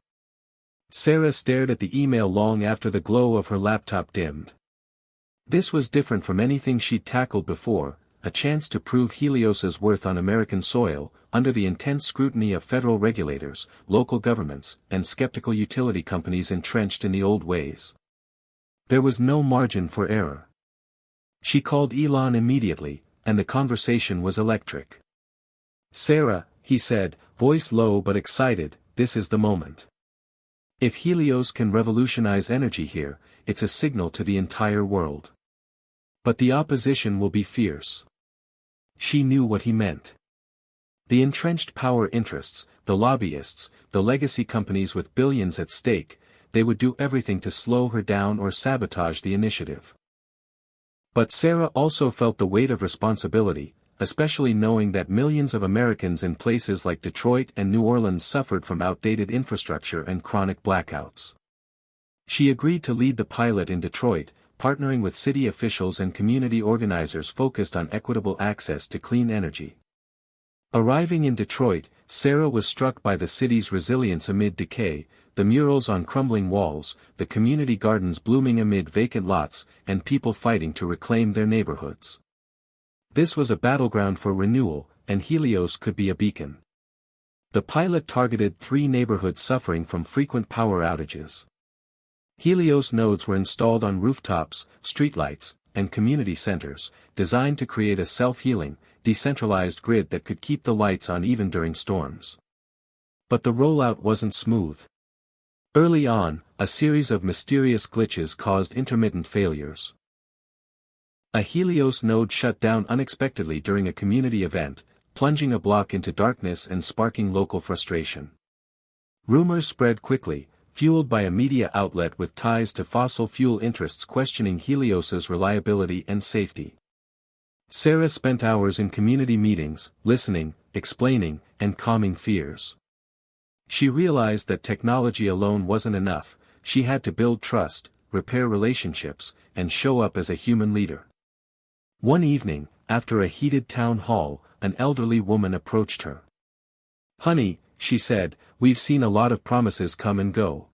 Sarah stared at the email long after the glow of her laptop dimmed. This was different from anything she'd tackled before, a chance to prove Helios's worth on American soil, under the intense scrutiny of federal regulators, local governments, and skeptical utility companies entrenched in the old ways. There was no margin for error. She called Elon immediately, and the conversation was electric. "Sarah," he said, voice low but excited, "this is the moment. If Helios can revolutionize energy here, it's a signal to the entire world. But the opposition will be fierce. She knew what he meant. The entrenched power interests, the lobbyists, the legacy companies with billions at stake, they would do everything to slow her down or sabotage the initiative. But Sarah also felt the weight of responsibility, especially knowing that millions of Americans in places like Detroit and New Orleans suffered from outdated infrastructure and chronic blackouts. She agreed to lead the pilot in Detroit, partnering with city officials and community organizers focused on equitable access to clean energy. Arriving in Detroit, Sarah was struck by the city's resilience amid decay, the murals on crumbling walls, the community gardens blooming amid vacant lots, and people fighting to reclaim their neighborhoods. This was a battleground for renewal, and Helios could be a beacon. The pilot targeted 3 neighborhoods suffering from frequent power outages. Helios nodes were installed on rooftops, streetlights, and community centers, designed to create a self-healing, decentralized grid that could keep the lights on even during storms. But the rollout wasn't smooth. Early on, a series of mysterious glitches caused intermittent failures. A Helios node shut down unexpectedly during a community event, plunging a block into darkness and sparking local frustration. Rumors spread quickly, fueled by a media outlet with ties to fossil fuel interests questioning Helios's reliability and safety. Sarah spent hours in community meetings, listening, explaining, and calming fears. She realized that technology alone wasn't enough, she had to build trust, repair relationships, and show up as a human leader. One evening, after a heated town hall, an elderly woman approached her. "Honey," she said, "we've seen a lot of promises come and go.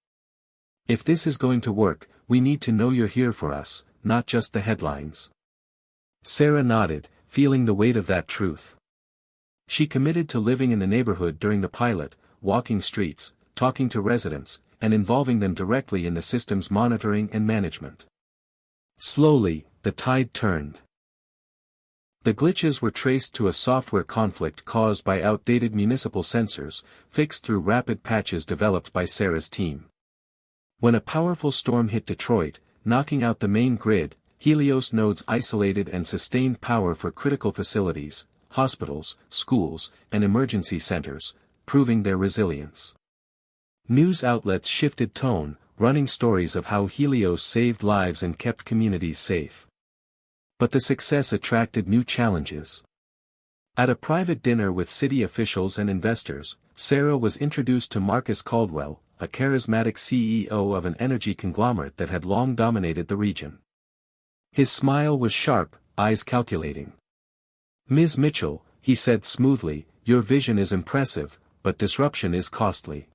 If this is going to work, we need to know you're here for us, not just the headlines." Sarah nodded, feeling the weight of that truth. She committed to living in the neighborhood during the pilot, walking streets, talking to residents, and involving them directly in the system's monitoring and management. Slowly, the tide turned. The glitches were traced to a software conflict caused by outdated municipal sensors, fixed through rapid patches developed by Sarah's team. When a powerful storm hit Detroit, knocking out the main grid, Helios nodes isolated and sustained power for critical facilities, hospitals, schools, and emergency centers, proving their resilience. News outlets shifted tone, running stories of how Helios saved lives and kept communities safe. But the success attracted new challenges. At a private dinner with city officials and investors, Sarah was introduced to Marcus Caldwell, a charismatic CEO of an energy conglomerate that had long dominated the region. His smile was sharp, eyes calculating. "Ms. Mitchell," he said smoothly, "your vision is impressive, but disruption is costly.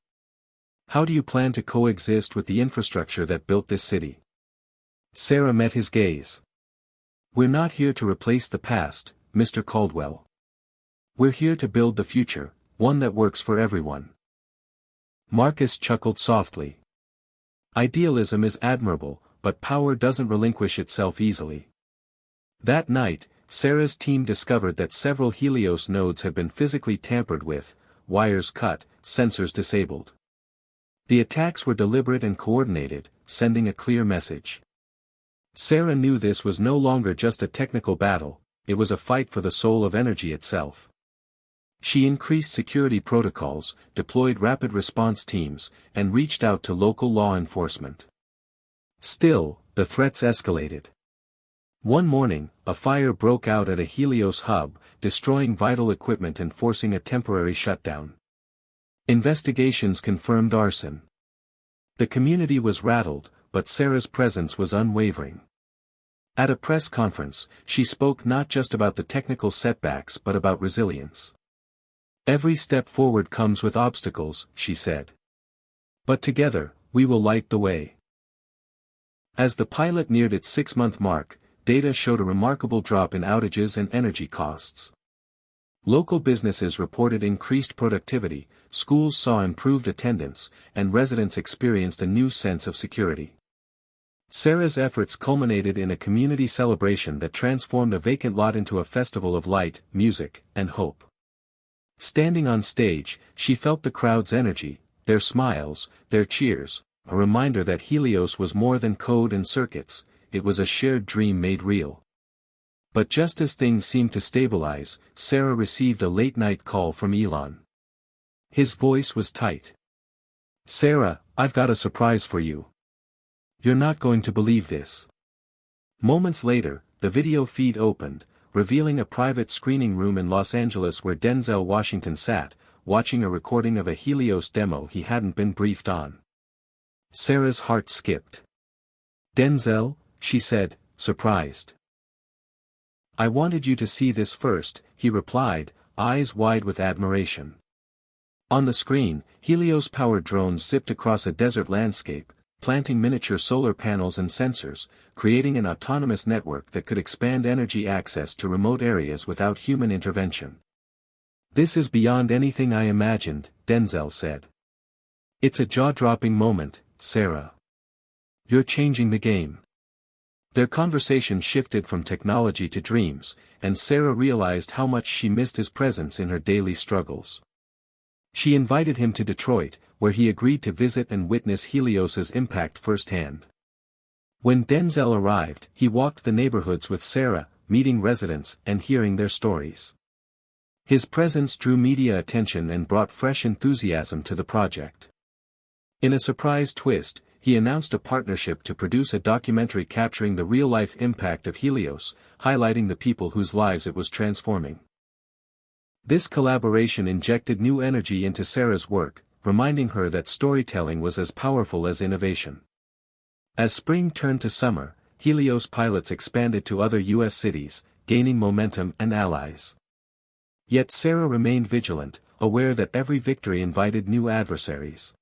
How do you plan to coexist with the infrastructure that built this city?" Sarah met his gaze. "We're not here to replace the past, Mr. Caldwell. We're here to build the future, one that works for everyone." Marcus chuckled softly. "Idealism is admirable, but power doesn't relinquish itself easily." That night, Sarah's team discovered that several Helios nodes had been physically tampered with, wires cut, sensors disabled. The attacks were deliberate and coordinated, sending a clear message. Sarah knew this was no longer just a technical battle, it was a fight for the soul of energy itself. She increased security protocols, deployed rapid response teams, and reached out to local law enforcement. Still, the threats escalated. One morning, a fire broke out at a Helios hub, destroying vital equipment and forcing a temporary shutdown. Investigations confirmed arson. The community was rattled, but Sarah's presence was unwavering. At a press conference, she spoke not just about the technical setbacks but about resilience. "Every step forward comes with obstacles," she said. "But together, we will light the way." As the pilot neared its 6-month mark, data showed a remarkable drop in outages and energy costs. Local businesses reported increased productivity, schools saw improved attendance, and residents experienced a new sense of security. Sarah's efforts culminated in a community celebration that transformed a vacant lot into a festival of light, music, and hope. Standing on stage, she felt the crowd's energy, their smiles, their cheers, a reminder that Helios was more than code and circuits, it was a shared dream made real. But just as things seemed to stabilize, Sarah received a late-night call from Elon. His voice was tight. "Sarah, I've got a surprise for you. You're not going to believe this." Moments later, the video feed opened, revealing a private screening room in Los Angeles where Denzel Washington sat, watching a recording of a Helios demo he hadn't been briefed on. Sarah's heart skipped. "Denzel," she said, surprised. "I wanted you to see this first," he replied, eyes wide with admiration. On the screen, Helios-powered drones zipped across a desert landscape, planting miniature solar panels and sensors, creating an autonomous network that could expand energy access to remote areas without human intervention. "This is beyond anything I imagined," Denzel said. "It's a jaw-dropping moment, Sarah. You're changing the game." Their conversation shifted from technology to dreams, and Sarah realized how much she missed his presence in her daily struggles. She invited him to Detroit, where he agreed to visit and witness Helios's impact firsthand. When Denzel arrived, he walked the neighborhoods with Sarah, meeting residents and hearing their stories. His presence drew media attention and brought fresh enthusiasm to the project. In a surprise twist, he announced a partnership to produce a documentary capturing the real-life impact of Helios, highlighting the people whose lives it was transforming. This collaboration injected new energy into Sarah's work, reminding her that storytelling was as powerful as innovation. As spring turned to summer, Helios pilots expanded to other U.S. cities, gaining momentum and allies. Yet Sarah remained vigilant, aware that every victory invited new adversaries.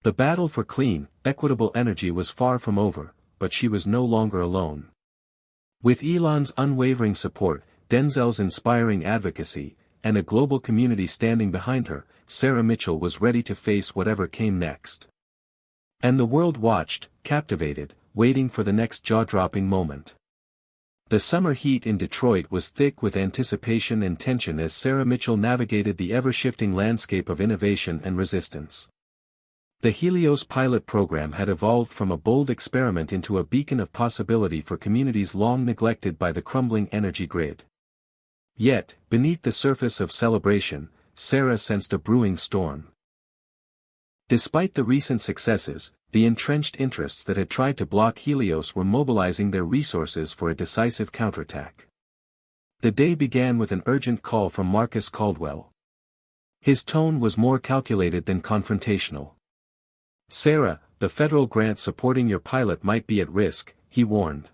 The battle for clean, equitable energy was far from over, but she was no longer alone. With Elon's unwavering support, Denzel's inspiring advocacy, and a global community standing behind her, Sarah Mitchell was ready to face whatever came next. And the world watched, captivated, waiting for the next jaw-dropping moment. The summer heat in Detroit was thick with anticipation and tension as Sarah Mitchell navigated the ever-shifting landscape of innovation and resistance. The Helios pilot program had evolved from a bold experiment into a beacon of possibility for communities long neglected by the crumbling energy grid. Yet, beneath the surface of celebration, Sarah sensed a brewing storm. Despite the recent successes, the entrenched interests that had tried to block Helios were mobilizing their resources for a decisive counterattack. The day began with an urgent call from Marcus Caldwell. His tone was more calculated than confrontational. "Sarah, the federal grant supporting your pilot might be at risk," he warned.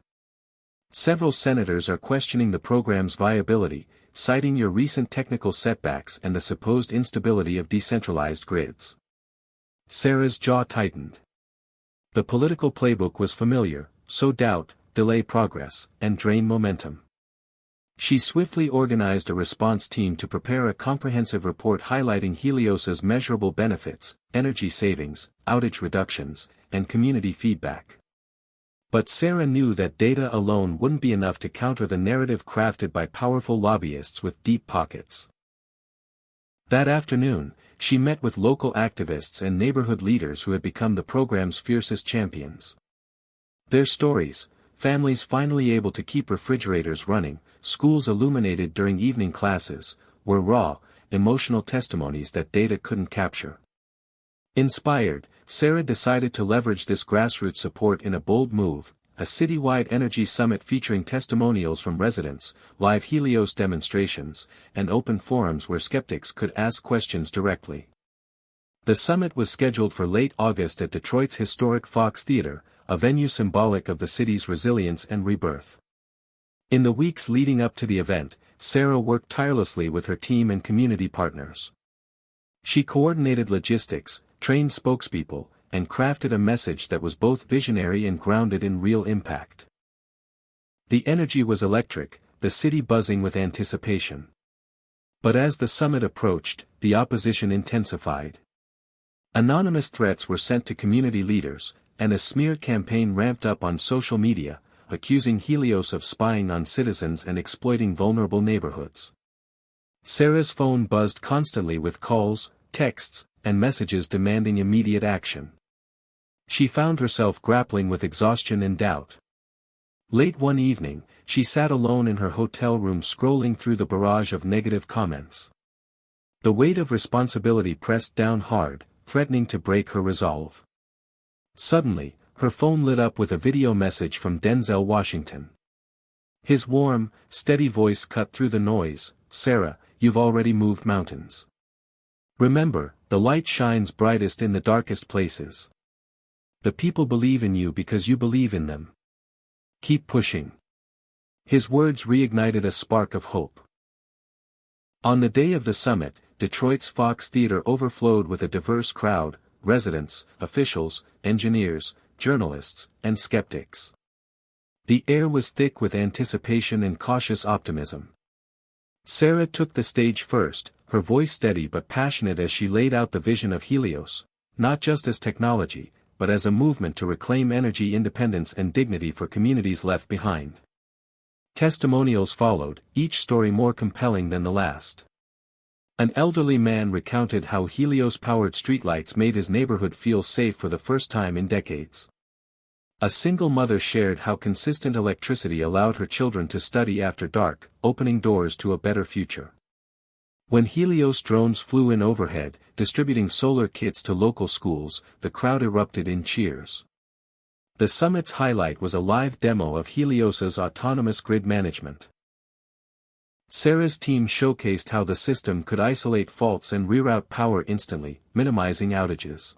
"Several senators are questioning the program's viability, citing your recent technical setbacks and the supposed instability of decentralized grids." Sarah's jaw tightened. The political playbook was familiar: sow doubt, delay progress, and drain momentum. She swiftly organized a response team to prepare a comprehensive report highlighting Helios's measurable benefits, energy savings, outage reductions, and community feedback. But Sarah knew that data alone wouldn't be enough to counter the narrative crafted by powerful lobbyists with deep pockets. That afternoon, she met with local activists and neighborhood leaders who had become the program's fiercest champions. Their stories, families finally able to keep refrigerators running, schools illuminated during evening classes, were raw, emotional testimonies that data couldn't capture. Inspired, Sarah decided to leverage this grassroots support in a bold move: a citywide energy summit featuring testimonials from residents, live Helios demonstrations, and open forums where skeptics could ask questions directly. The summit was scheduled for late August at Detroit's historic Fox Theater, a venue symbolic of the city's resilience and rebirth. In the weeks leading up to the event, Sarah worked tirelessly with her team and community partners. She coordinated logistics, trained spokespeople, and crafted a message that was both visionary and grounded in real impact. The energy was electric, the city buzzing with anticipation. But as the summit approached, the opposition intensified. Anonymous threats were sent to community leaders, and a smear campaign ramped up on social media, accusing Helios of spying on citizens and exploiting vulnerable neighborhoods. Sarah's phone buzzed constantly with calls, texts, and messages demanding immediate action. She found herself grappling with exhaustion and doubt. Late one evening, she sat alone in her hotel room scrolling through the barrage of negative comments. The weight of responsibility pressed down hard, threatening to break her resolve. Suddenly, her phone lit up with a video message from Denzel Washington. His warm, steady voice cut through the noise. "Sarah, you've already moved mountains. Remember, the light shines brightest in the darkest places. The people believe in you because you believe in them. Keep pushing." His words reignited a spark of hope. On the day of the summit, Detroit's Fox Theater overflowed with a diverse crowd: residents, officials, engineers, journalists, and skeptics. The air was thick with anticipation and cautious optimism. Sarah took the stage first, her voice steady but passionate as she laid out the vision of Helios, not just as technology, but as a movement to reclaim energy independence and dignity for communities left behind. Testimonials followed, each story more compelling than the last. An elderly man recounted how Helios-powered streetlights made his neighborhood feel safe for the first time in decades. A single mother shared how consistent electricity allowed her children to study after dark, opening doors to a better future. When Helios drones flew in overhead, distributing solar kits to local schools, the crowd erupted in cheers. The summit's highlight was a live demo of Helios's autonomous grid management. Sarah's team showcased how the system could isolate faults and reroute power instantly, minimizing outages.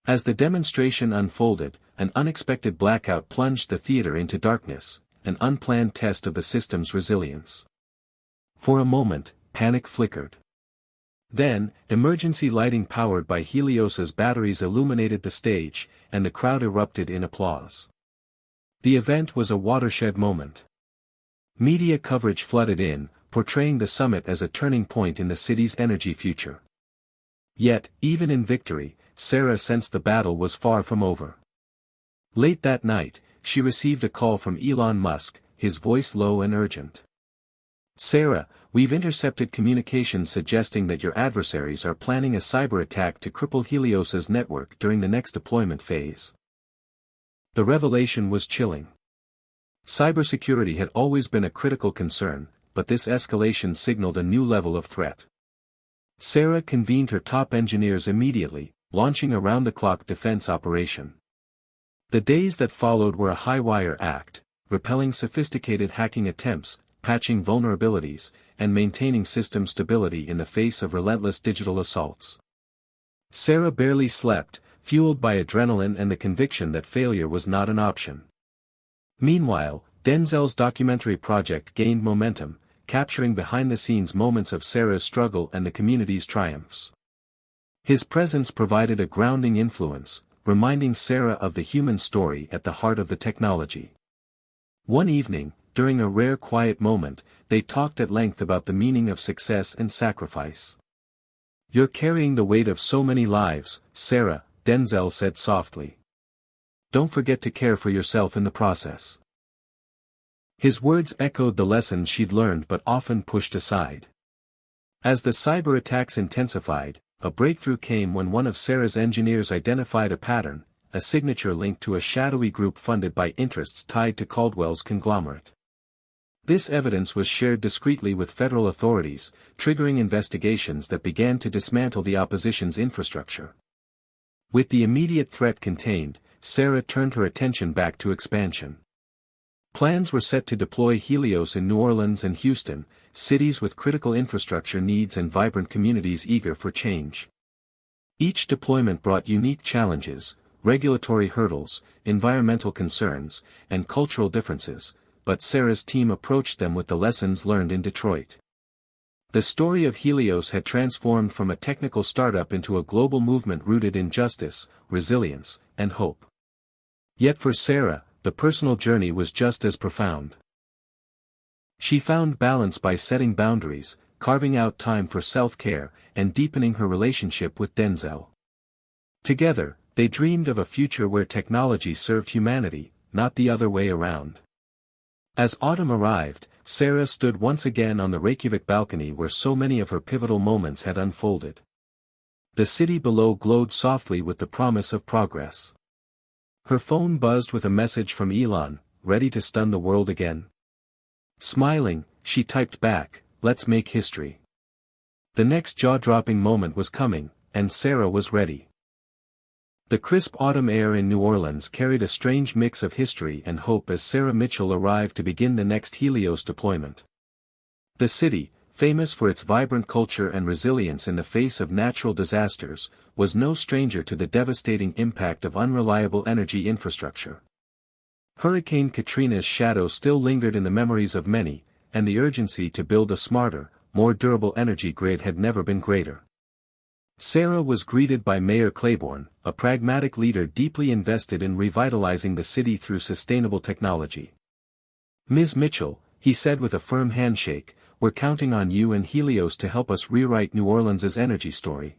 As the demonstration unfolded, an unexpected blackout plunged the theater into darkness, an unplanned test of the system's resilience. For a moment, panic flickered. Then, emergency lighting powered by Helios's batteries illuminated the stage, and the crowd erupted in applause. The event was a watershed moment. Media coverage flooded in, portraying the summit as a turning point in the city's energy future. Yet, even in victory, Sarah sensed the battle was far from over. Late that night, she received a call from Elon Musk, his voice low and urgent. "Sarah, we've intercepted communications suggesting that your adversaries are planning a cyber attack to cripple Helios's network during the next deployment phase." The revelation was chilling. Cybersecurity had always been a critical concern, but this escalation signaled a new level of threat. Sarah convened her top engineers immediately, launching a round-the-clock defense operation. The days that followed were a high-wire act, repelling sophisticated hacking attempts, patching vulnerabilities, and maintaining system stability in the face of relentless digital assaults. Sarah barely slept, fueled by adrenaline and the conviction that failure was not an option. Meanwhile, Denzel's documentary project gained momentum, capturing behind-the-scenes moments of Sarah's struggle and the community's triumphs. His presence provided a grounding influence, reminding Sarah of the human story at the heart of the technology. One evening, during a rare quiet moment, they talked at length about the meaning of success and sacrifice. "You're carrying the weight of so many lives, Sarah," Denzel said softly. "Don't forget to care for yourself in the process." His words echoed the lessons she'd learned but often pushed aside. As the cyber attacks intensified, a breakthrough came when one of Sarah's engineers identified a pattern, a signature linked to a shadowy group funded by interests tied to Caldwell's conglomerate. This evidence was shared discreetly with federal authorities, triggering investigations that began to dismantle the opposition's infrastructure. With the immediate threat contained, Sarah turned her attention back to expansion. Plans were set to deploy Helios in New Orleans and Houston, cities with critical infrastructure needs and vibrant communities eager for change. Each deployment brought unique challenges, regulatory hurdles, environmental concerns, and cultural differences, but Sarah's team approached them with the lessons learned in Detroit. The story of Helios had transformed from a technical startup into a global movement rooted in justice, resilience, and hope. Yet for Sarah, the personal journey was just as profound. She found balance by setting boundaries, carving out time for self-care, and deepening her relationship with Denzel. Together, they dreamed of a future where technology served humanity, not the other way around. As autumn arrived, Sarah stood once again on the Reykjavik balcony where so many of her pivotal moments had unfolded. The city below glowed softly with the promise of progress. Her phone buzzed with a message from Elon, ready to stun the world again. Smiling, she typed back, "Let's make history." The next jaw-dropping moment was coming, and Sarah was ready. The crisp autumn air in New Orleans carried a strange mix of history and hope as Sarah Mitchell arrived to begin the next Helios deployment. The city, famous for its vibrant culture and resilience in the face of natural disasters, was no stranger to the devastating impact of unreliable energy infrastructure. Hurricane Katrina's shadow still lingered in the memories of many, and the urgency to build a smarter, more durable energy grid had never been greater. Sarah was greeted by Mayor Claiborne, a pragmatic leader deeply invested in revitalizing the city through sustainable technology. "Ms. Mitchell," he said with a firm handshake, "we're counting on you and Helios to help us rewrite New Orleans' energy story."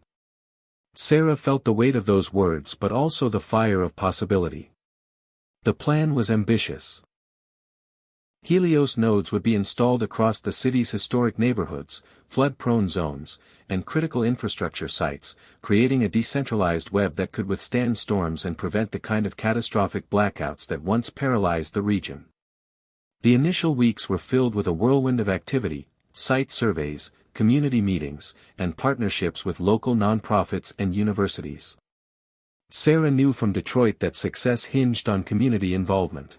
Sarah felt the weight of those words but also the fire of possibility. The plan was ambitious. Helios nodes would be installed across the city's historic neighborhoods, flood-prone zones, and critical infrastructure sites, creating a decentralized web that could withstand storms and prevent the kind of catastrophic blackouts that once paralyzed the region. The initial weeks were filled with a whirlwind of activity, site surveys, community meetings, and partnerships with local nonprofits and universities. Sarah knew from Detroit that success hinged on community involvement.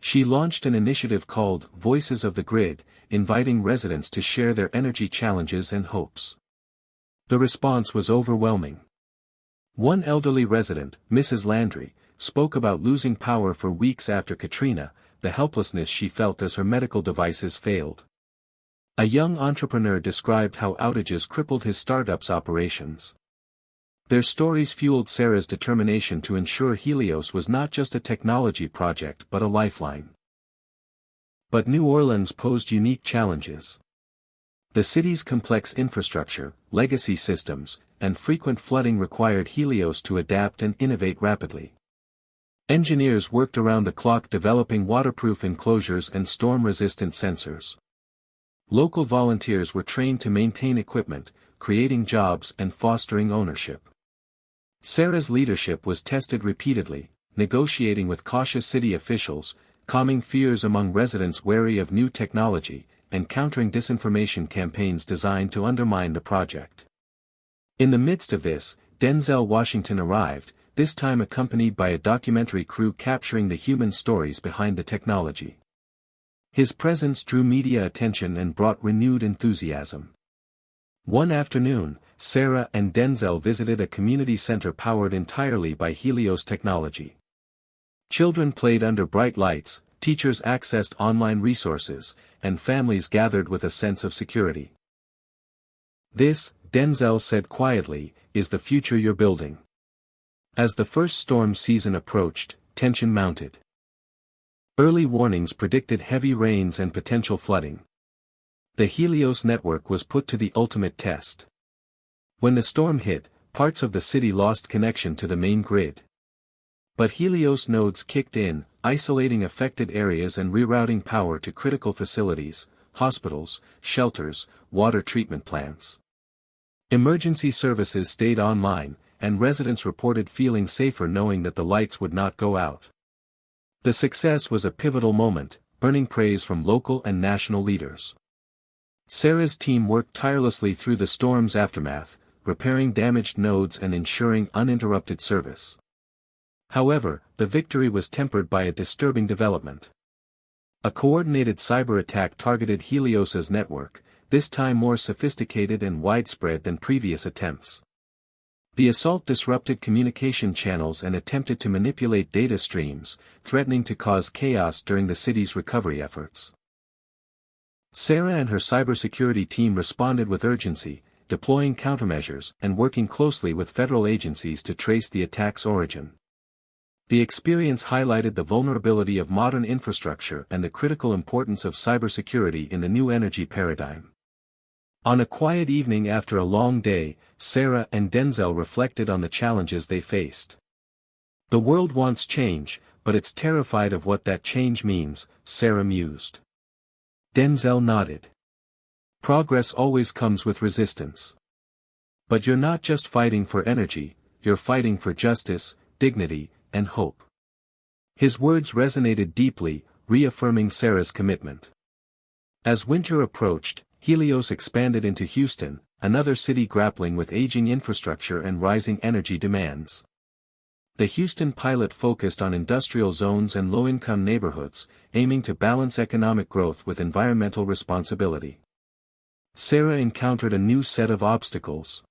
She launched an initiative called Voices of the Grid, inviting residents to share their energy challenges and hopes. The response was overwhelming. One elderly resident, Mrs. Landry, spoke about losing power for weeks after Katrina, the helplessness she felt as her medical devices failed. A young entrepreneur described how outages crippled his startup's operations. Their stories fueled Sarah's determination to ensure Helios was not just a technology project but a lifeline. But New Orleans posed unique challenges. The city's complex infrastructure, legacy systems, and frequent flooding required Helios to adapt and innovate rapidly. Engineers worked around the clock developing waterproof enclosures and storm-resistant sensors. Local volunteers were trained to maintain equipment, creating jobs and fostering ownership. Sarah's leadership was tested repeatedly, negotiating with cautious city officials, calming fears among residents wary of new technology, and countering disinformation campaigns designed to undermine the project. In the midst of this, Denzel Washington arrived, this time accompanied by a documentary crew capturing the human stories behind the technology. His presence drew media attention and brought renewed enthusiasm. One afternoon, Sarah and Denzel visited a community center powered entirely by Helios technology. Children played under bright lights, teachers accessed online resources, and families gathered with a sense of security. "This," Denzel said quietly, "is the future you're building." As the first storm season approached, tension mounted. Early warnings predicted heavy rains and potential flooding. The Helios network was put to the ultimate test. When the storm hit, parts of the city lost connection to the main grid. But Helios nodes kicked in, isolating affected areas and rerouting power to critical facilities, hospitals, shelters, water treatment plants. Emergency services stayed online, and residents reported feeling safer knowing that the lights would not go out. The success was a pivotal moment, earning praise from local and national leaders. Sarah's team worked tirelessly through the storm's aftermath, repairing damaged nodes and ensuring uninterrupted service. However, the victory was tempered by a disturbing development. A coordinated cyber attack targeted Helios's network, this time more sophisticated and widespread than previous attempts. The assault disrupted communication channels and attempted to manipulate data streams, threatening to cause chaos during the city's recovery efforts. Sarah and her cybersecurity team responded with urgency, deploying countermeasures and working closely with federal agencies to trace the attack's origin. The experience highlighted the vulnerability of modern infrastructure and the critical importance of cybersecurity in the new energy paradigm. On a quiet evening after a long day, Sarah and Denzel reflected on the challenges they faced. "The world wants change, but it's terrified of what that change means," Sarah mused. Denzel nodded. "Progress always comes with resistance. But you're not just fighting for energy, you're fighting for justice, dignity, and hope. His words resonated deeply, reaffirming Sarah's commitment. As winter approached, Helios expanded into Houston, another city grappling with aging infrastructure and rising energy demands. The Houston pilot focused on industrial zones and low-income neighborhoods, aiming to balance economic growth with environmental responsibility. Sarah encountered a new set of obstacles.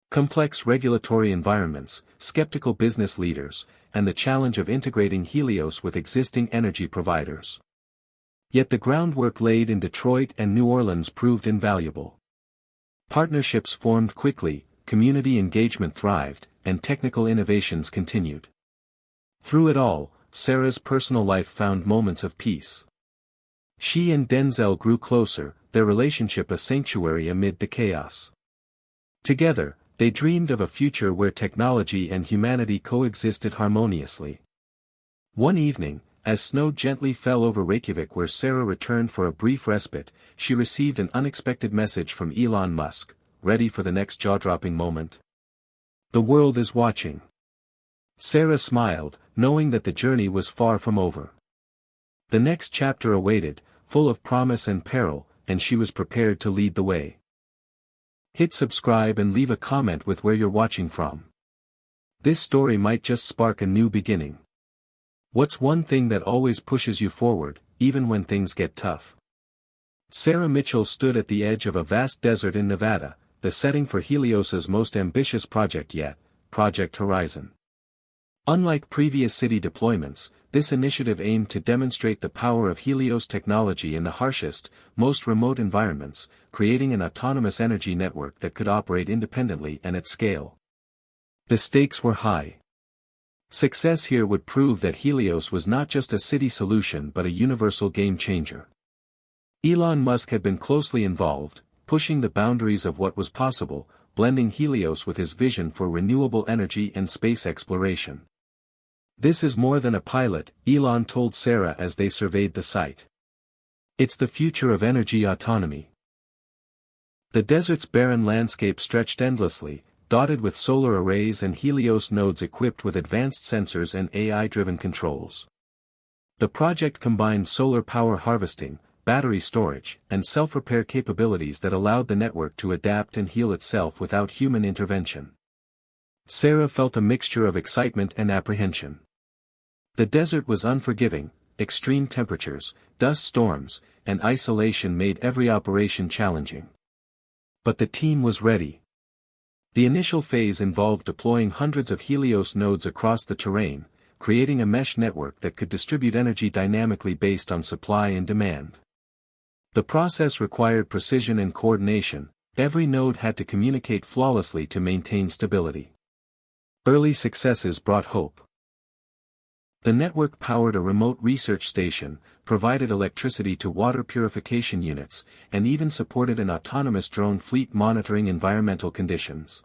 Complex regulatory environments, skeptical business leaders, and the challenge of integrating Helios with existing energy providers. Yet the groundwork laid in Detroit and New Orleans proved invaluable. Partnerships formed quickly, community engagement thrived, and technical innovations continued. Through it all, Sarah's personal life found moments of peace. She and Denzel grew closer, their relationship a sanctuary amid the chaos. Together, they dreamed of a future where technology and humanity coexisted harmoniously. One evening, as snow gently fell over Reykjavik where Sarah returned for a brief respite, she received an unexpected message from Elon Musk, ready for the next jaw-dropping moment. "The world is watching." Sarah smiled, knowing that the journey was far from over. The next chapter awaited, full of promise and peril, and she was prepared to lead the way. Hit subscribe and leave a comment with where you're watching from. This story might just spark a new beginning. What's one thing that always pushes you forward, even when things get tough? Sarah Mitchell stood at the edge of a vast desert in Nevada, the setting for Helios's most ambitious project yet, Project Horizon. Unlike previous city deployments, this initiative aimed to demonstrate the power of Helios technology in the harshest, most remote environments, creating an autonomous energy network that could operate independently and at scale. The stakes were high. Success here would prove that Helios was not just a city solution but a universal game-changer. Elon Musk had been closely involved, pushing the boundaries of what was possible, blending Helios with his vision for renewable energy and space exploration. "This is more than a pilot," Elon told Sarah as they surveyed the site. "It's the future of energy autonomy." The desert's barren landscape stretched endlessly, dotted with solar arrays and Helios nodes equipped with advanced sensors and AI-driven controls. The project combined solar power harvesting, battery storage, and self-repair capabilities that allowed the network to adapt and heal itself without human intervention. Sarah felt a mixture of excitement and apprehension. The desert was unforgiving, extreme temperatures, dust storms, and isolation made every operation challenging. But the team was ready. The initial phase involved deploying hundreds of Helios nodes across the terrain, creating a mesh network that could distribute energy dynamically based on supply and demand. The process required precision and coordination, every node had to communicate flawlessly to maintain stability. Early successes brought hope. The network powered a remote research station, provided electricity to water purification units, and even supported an autonomous drone fleet monitoring environmental conditions.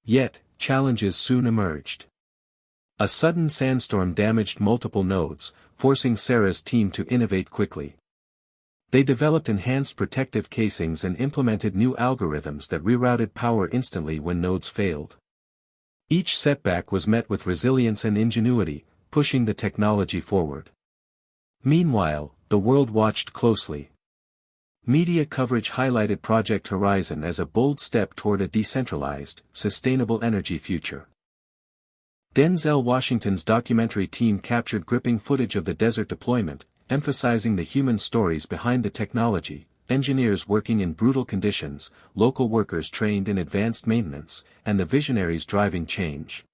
Yet, challenges soon emerged. A sudden sandstorm damaged multiple nodes, forcing Sarah's team to innovate quickly. They developed enhanced protective casings and implemented new algorithms that rerouted power instantly when nodes failed. Each setback was met with resilience and ingenuity, pushing the technology forward. Meanwhile, the world watched closely. Media coverage highlighted Project Horizon as a bold step toward a decentralized, sustainable energy future. Denzel Washington's documentary team captured gripping footage of the desert deployment, emphasizing the human stories behind the technology, engineers working in brutal conditions, local workers trained in advanced maintenance, and the visionaries driving change.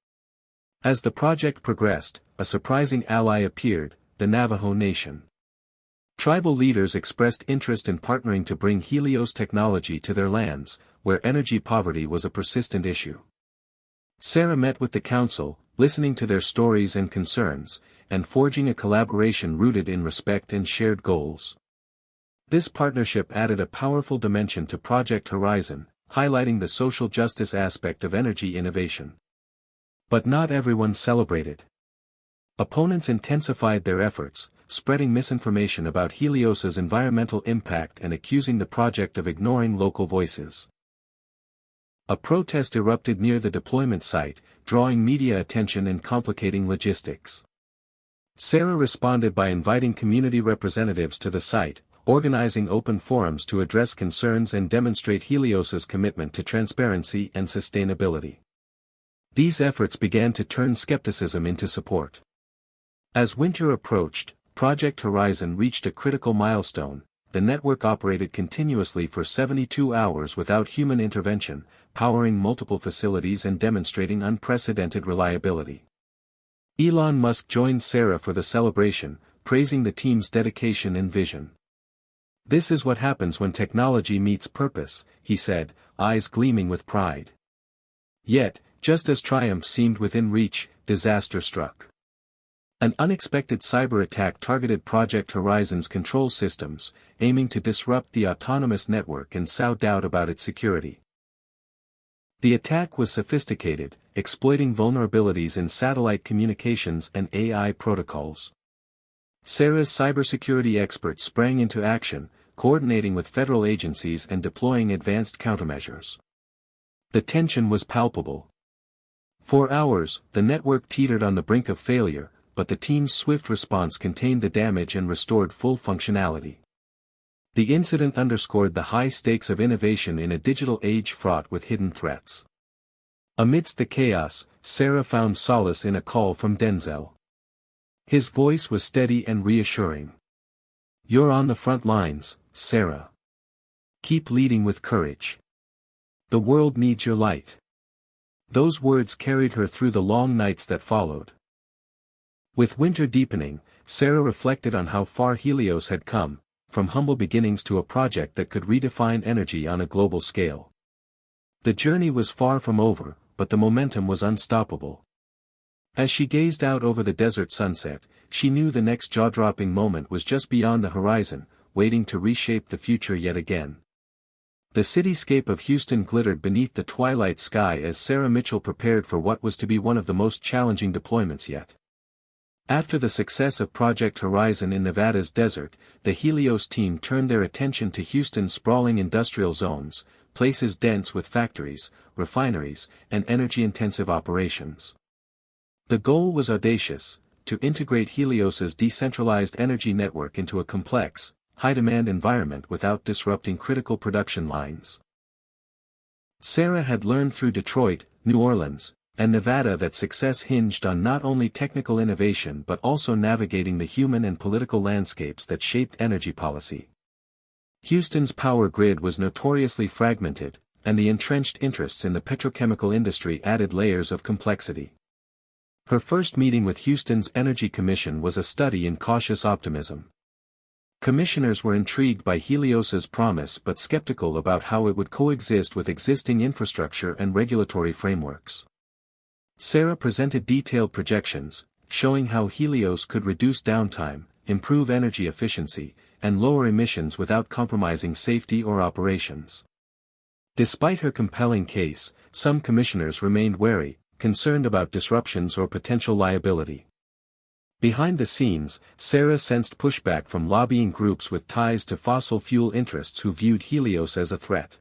As the project progressed, a surprising ally appeared, the Navajo Nation. Tribal leaders expressed interest in partnering to bring Helios technology to their lands, where energy poverty was a persistent issue. Sarah met with the council, listening to their stories and concerns, and forging a collaboration rooted in respect and shared goals. This partnership added a powerful dimension to Project Horizon, highlighting the social justice aspect of energy innovation. But not everyone celebrated. Opponents intensified their efforts, spreading misinformation about Helios's environmental impact and accusing the project of ignoring local voices. A protest erupted near the deployment site, drawing media attention and complicating logistics. Sarah responded by inviting community representatives to the site, organizing open forums to address concerns and demonstrate Helios's commitment to transparency and sustainability. These efforts began to turn skepticism into support. As winter approached, Project Horizon reached a critical milestone. The network operated continuously for 72 hours without human intervention, powering multiple facilities and demonstrating unprecedented reliability. Elon Musk joined Sarah for the celebration, praising the team's dedication and vision. "This is what happens when technology meets purpose," he said, eyes gleaming with pride. Yet, just as triumph seemed within reach, disaster struck. An unexpected cyber attack targeted Project Horizon's control systems, aiming to disrupt the autonomous network and sow doubt about its security. The attack was sophisticated, exploiting vulnerabilities in satellite communications and AI protocols. Sarah's cybersecurity experts sprang into action, coordinating with federal agencies and deploying advanced countermeasures. The tension was palpable. For hours, the network teetered on the brink of failure, but the team's swift response contained the damage and restored full functionality. The incident underscored the high stakes of innovation in a digital age fraught with hidden threats. Amidst the chaos, Sarah found solace in a call from Denzel. His voice was steady and reassuring. "You're on the front lines, Sarah. Keep leading with courage. The world needs your light." Those words carried her through the long nights that followed. With winter deepening, Sarah reflected on how far Helios had come, from humble beginnings to a project that could redefine energy on a global scale. The journey was far from over, but the momentum was unstoppable. As she gazed out over the desert sunset, she knew the next jaw-dropping moment was just beyond the horizon, waiting to reshape the future yet again. The cityscape of Houston glittered beneath the twilight sky as Sarah Mitchell prepared for what was to be one of the most challenging deployments yet. After the success of Project Horizon in Nevada's desert, the Helios team turned their attention to Houston's sprawling industrial zones, places dense with factories, refineries, and energy-intensive operations. The goal was audacious: to integrate Helios's decentralized energy network into a complex, high-demand environment without disrupting critical production lines. Sarah had learned through Detroit, New Orleans, and Nevada that success hinged on not only technical innovation but also navigating the human and political landscapes that shaped energy policy. Houston's power grid was notoriously fragmented, and the entrenched interests in the petrochemical industry added layers of complexity. Her first meeting with Houston's Energy Commission was a study in cautious optimism. Commissioners were intrigued by Helios's promise but skeptical about how it would coexist with existing infrastructure and regulatory frameworks. Sarah presented detailed projections, showing how Helios could reduce downtime, improve energy efficiency, and lower emissions without compromising safety or operations. Despite her compelling case, some commissioners remained wary, concerned about disruptions or potential liability. Behind the scenes, Sarah sensed pushback from lobbying groups with ties to fossil fuel interests who viewed Helios as a threat.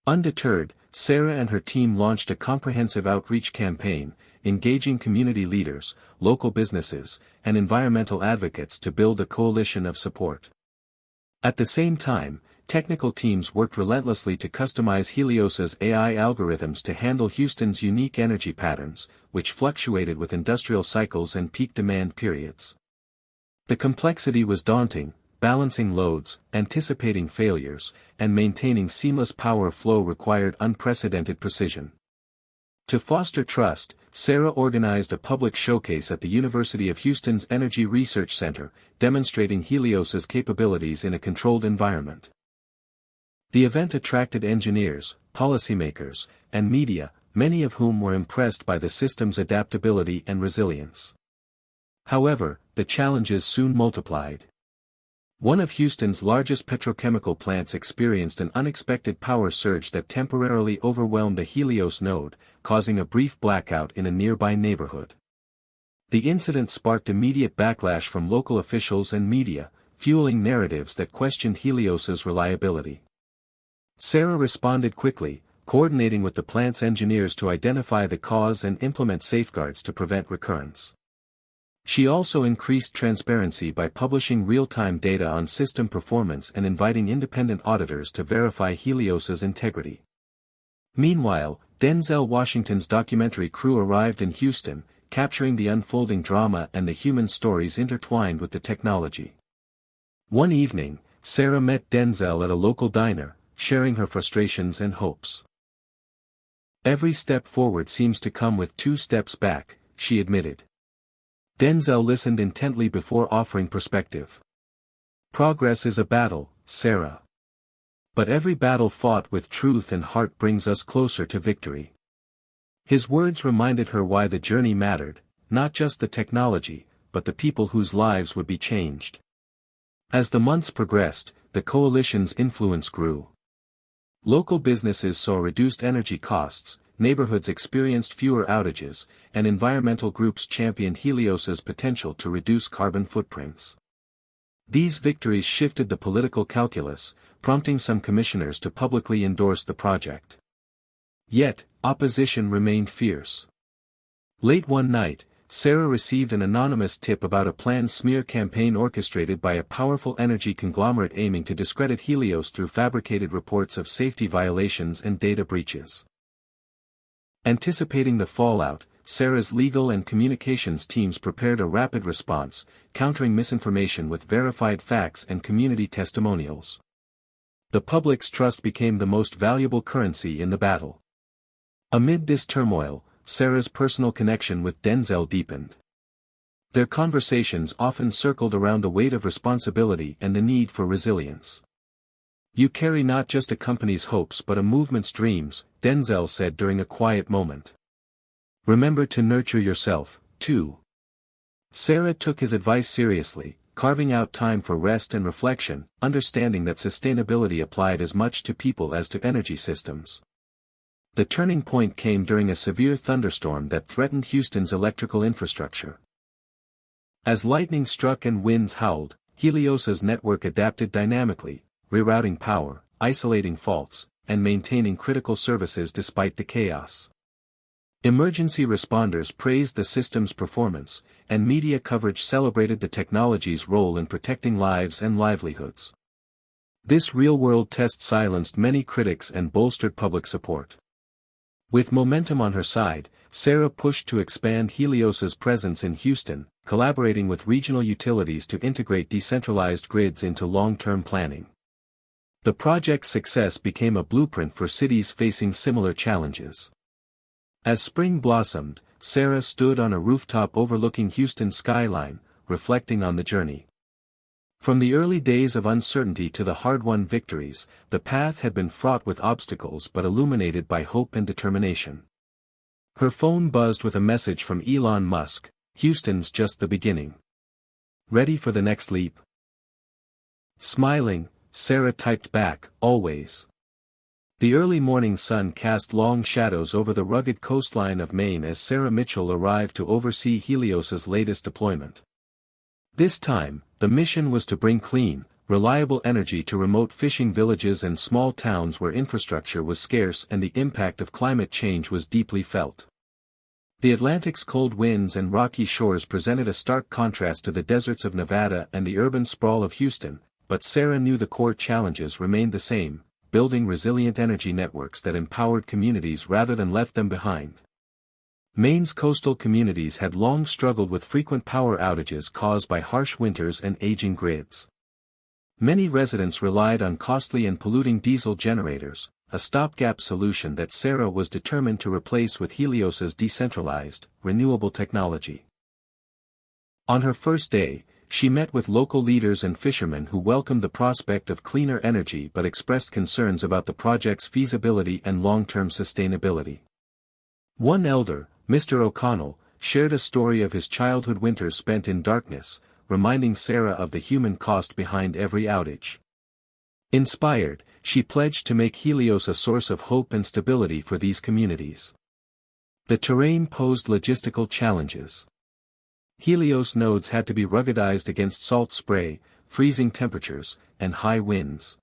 Undeterred, Sarah and her team launched a comprehensive outreach campaign, engaging community leaders, local businesses, and environmental advocates to build a coalition of support. At the same time, technical teams worked relentlessly to customize Helios's AI algorithms to handle Houston's unique energy patterns, which fluctuated with industrial cycles and peak demand periods. The complexity was daunting: balancing loads, anticipating failures, and maintaining seamless power flow required unprecedented precision. To foster trust, Sarah organized a public showcase at the University of Houston's Energy Research Center, demonstrating Helios's capabilities in a controlled environment. The event attracted engineers, policymakers, and media, many of whom were impressed by the system's adaptability and resilience. However, the challenges soon multiplied. One of Houston's largest petrochemical plants experienced an unexpected power surge that temporarily overwhelmed a Helios node, causing a brief blackout in a nearby neighborhood. The incident sparked immediate backlash from local officials and media, fueling narratives that questioned Helios's reliability. Sarah responded quickly, coordinating with the plant's engineers to identify the cause and implement safeguards to prevent recurrence. She also increased transparency by publishing real-time data on system performance and inviting independent auditors to verify Helios's integrity. Meanwhile, Denzel Washington's documentary crew arrived in Houston, capturing the unfolding drama and the human stories intertwined with the technology. One evening, Sarah met Denzel at a local diner, sharing her frustrations and hopes. "Every step forward seems to come with 2 steps back," she admitted. Denzel listened intently before offering perspective. "Progress is a battle, Sarah. But every battle fought with truth and heart brings us closer to victory." His words reminded her why the journey mattered, not just the technology, but the people whose lives would be changed. As the months progressed, the coalition's influence grew. Local businesses saw reduced energy costs, neighborhoods experienced fewer outages, and environmental groups championed Helios's potential to reduce carbon footprints. These victories shifted the political calculus, prompting some commissioners to publicly endorse the project. Yet, opposition remained fierce. Late one night, Sarah received an anonymous tip about a planned smear campaign orchestrated by a powerful energy conglomerate aiming to discredit Helios through fabricated reports of safety violations and data breaches. Anticipating the fallout, Sarah's legal and communications teams prepared a rapid response, countering misinformation with verified facts and community testimonials. The public's trust became the most valuable currency in the battle. Amid this turmoil, Sarah's personal connection with Denzel deepened. Their conversations often circled around the weight of responsibility and the need for resilience. "You carry not just a company's hopes but a movement's dreams," Denzel said during a quiet moment. "Remember to nurture yourself, too." Sarah took his advice seriously, carving out time for rest and reflection, understanding that sustainability applied as much to people as to energy systems. The turning point came during a severe thunderstorm that threatened Houston's electrical infrastructure. As lightning struck and winds howled, Helios's network adapted dynamically, rerouting power, isolating faults, and maintaining critical services despite the chaos. Emergency responders praised the system's performance, and media coverage celebrated the technology's role in protecting lives and livelihoods. This real-world test silenced many critics and bolstered public support. With momentum on her side, Sarah pushed to expand Helios's presence in Houston, collaborating with regional utilities to integrate decentralized grids into long-term planning. The project's success became a blueprint for cities facing similar challenges. As spring blossomed, Sarah stood on a rooftop overlooking Houston's skyline, reflecting on the journey. From the early days of uncertainty to the hard-won victories, the path had been fraught with obstacles but illuminated by hope and determination. Her phone buzzed with a message from Elon Musk: "Houston's just the beginning. Ready for the next leap?" Smiling, Sarah typed back, "Always." The early morning sun cast long shadows over the rugged coastline of Maine as Sarah Mitchell arrived to oversee Helios's latest deployment. This time, the mission was to bring clean, reliable energy to remote fishing villages and small towns where infrastructure was scarce and the impact of climate change was deeply felt. The Atlantic's cold winds and rocky shores presented a stark contrast to the deserts of Nevada and the urban sprawl of Houston, but Sarah knew the core challenges remained the same: building resilient energy networks that empowered communities rather than left them behind. Maine's coastal communities had long struggled with frequent power outages caused by harsh winters and aging grids. Many residents relied on costly and polluting diesel generators, a stopgap solution that Sarah was determined to replace with Helios's decentralized, renewable technology. On her first day, she met with local leaders and fishermen who welcomed the prospect of cleaner energy but expressed concerns about the project's feasibility and long-term sustainability. One elder, Mr. O'Connell, shared a story of his childhood winters spent in darkness, reminding Sarah of the human cost behind every outage. Inspired, she pledged to make Helios a source of hope and stability for these communities. The terrain posed logistical challenges. Helios nodes had to be ruggedized against salt spray, freezing temperatures, and high winds.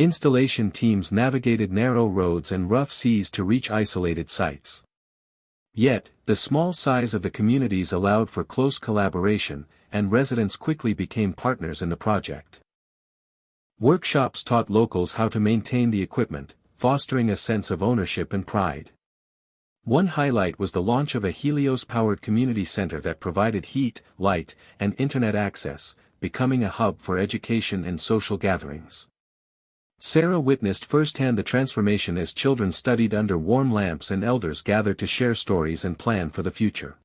Installation teams navigated narrow roads and rough seas to reach isolated sites. Yet, the small size of the communities allowed for close collaboration, and residents quickly became partners in the project. Workshops taught locals how to maintain the equipment, fostering a sense of ownership and pride. One highlight was the launch of a Helios-powered community center that provided heat, light, and internet access, becoming a hub for education and social gatherings. Sarah witnessed firsthand the transformation as children studied under warm lamps and elders gathered to share stories and plan for the future.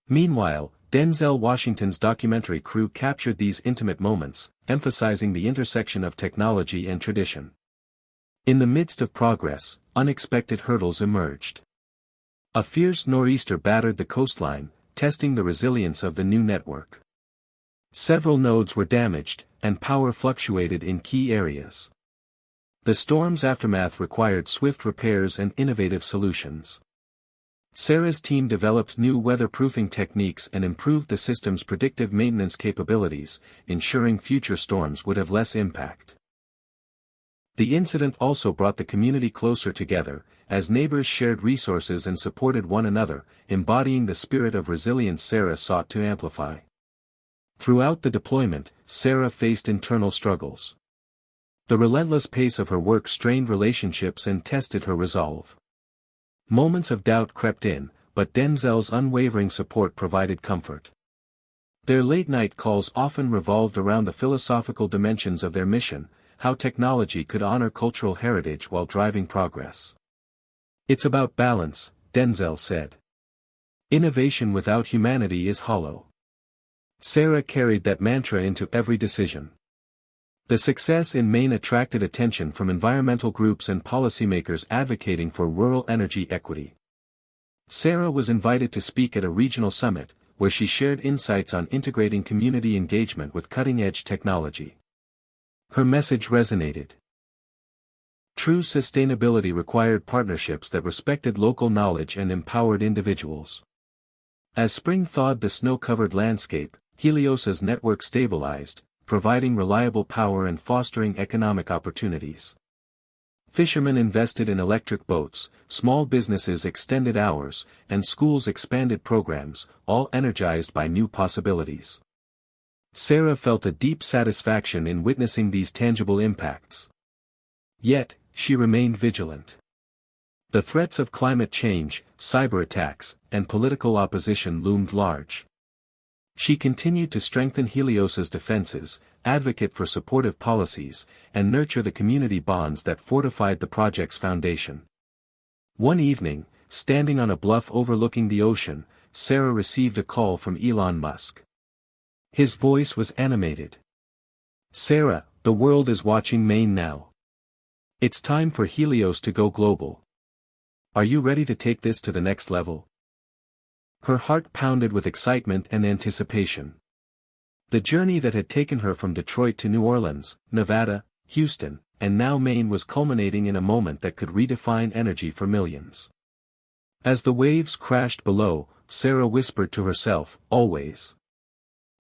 Meanwhile, Denzel Washington's documentary crew captured these intimate moments, emphasizing the intersection of technology and tradition. In the midst of progress, unexpected hurdles emerged. A fierce nor'easter battered the coastline, testing the resilience of the new network. Several nodes were damaged, and power fluctuated in key areas. The storm's aftermath required swift repairs and innovative solutions. Sarah's team developed new weatherproofing techniques and improved the system's predictive maintenance capabilities, ensuring future storms would have less impact. The incident also brought the community closer together, as neighbors shared resources and supported one another, embodying the spirit of resilience Sarah sought to amplify. Throughout the deployment, Sarah faced internal struggles. The relentless pace of her work strained relationships and tested her resolve. Moments of doubt crept in, but Denzel's unwavering support provided comfort. Their late-night calls often revolved around the philosophical dimensions of their mission, how technology could honor cultural heritage while driving progress. "It's about balance," Denzel said. "Innovation without humanity is hollow." Sarah carried that mantra into every decision. The success in Maine attracted attention from environmental groups and policymakers advocating for rural energy equity. Sarah was invited to speak at a regional summit, where she shared insights on integrating community engagement with cutting-edge technology. Her message resonated. True sustainability required partnerships that respected local knowledge and empowered individuals. As spring thawed the snow-covered landscape, Helios's network stabilized, providing reliable power and fostering economic opportunities. Fishermen invested in electric boats, small businesses extended hours, and schools expanded programs, all energized by new possibilities. Sarah felt a deep satisfaction in witnessing these tangible impacts. Yet, she remained vigilant. The threats of climate change, cyber attacks, and political opposition loomed large. She continued to strengthen Helios's defenses, advocate for supportive policies, and nurture the community bonds that fortified the project's foundation. One evening, standing on a bluff overlooking the ocean, Sarah received a call from Elon Musk. His voice was animated. "Sarah, the world is watching Maine now. It's time for Helios to go global. Are you ready to take this to the next level?" Her heart pounded with excitement and anticipation. The journey that had taken her from Detroit to New Orleans, Nevada, Houston, and now Maine was culminating in a moment that could redefine energy for millions. As the waves crashed below, Sarah whispered to herself, "Always."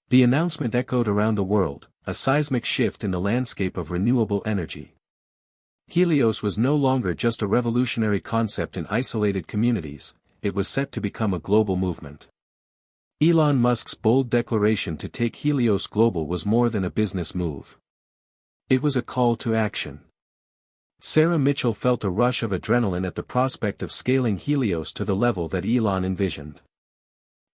The announcement echoed around the world, a seismic shift in the landscape of renewable energy. Helios was no longer just a revolutionary concept in isolated communities, it was set to become a global movement. Elon Musk's bold declaration to take Helios global was more than a business move. It was a call to action. Sarah Mitchell felt a rush of adrenaline at the prospect of scaling Helios to the level that Elon envisioned.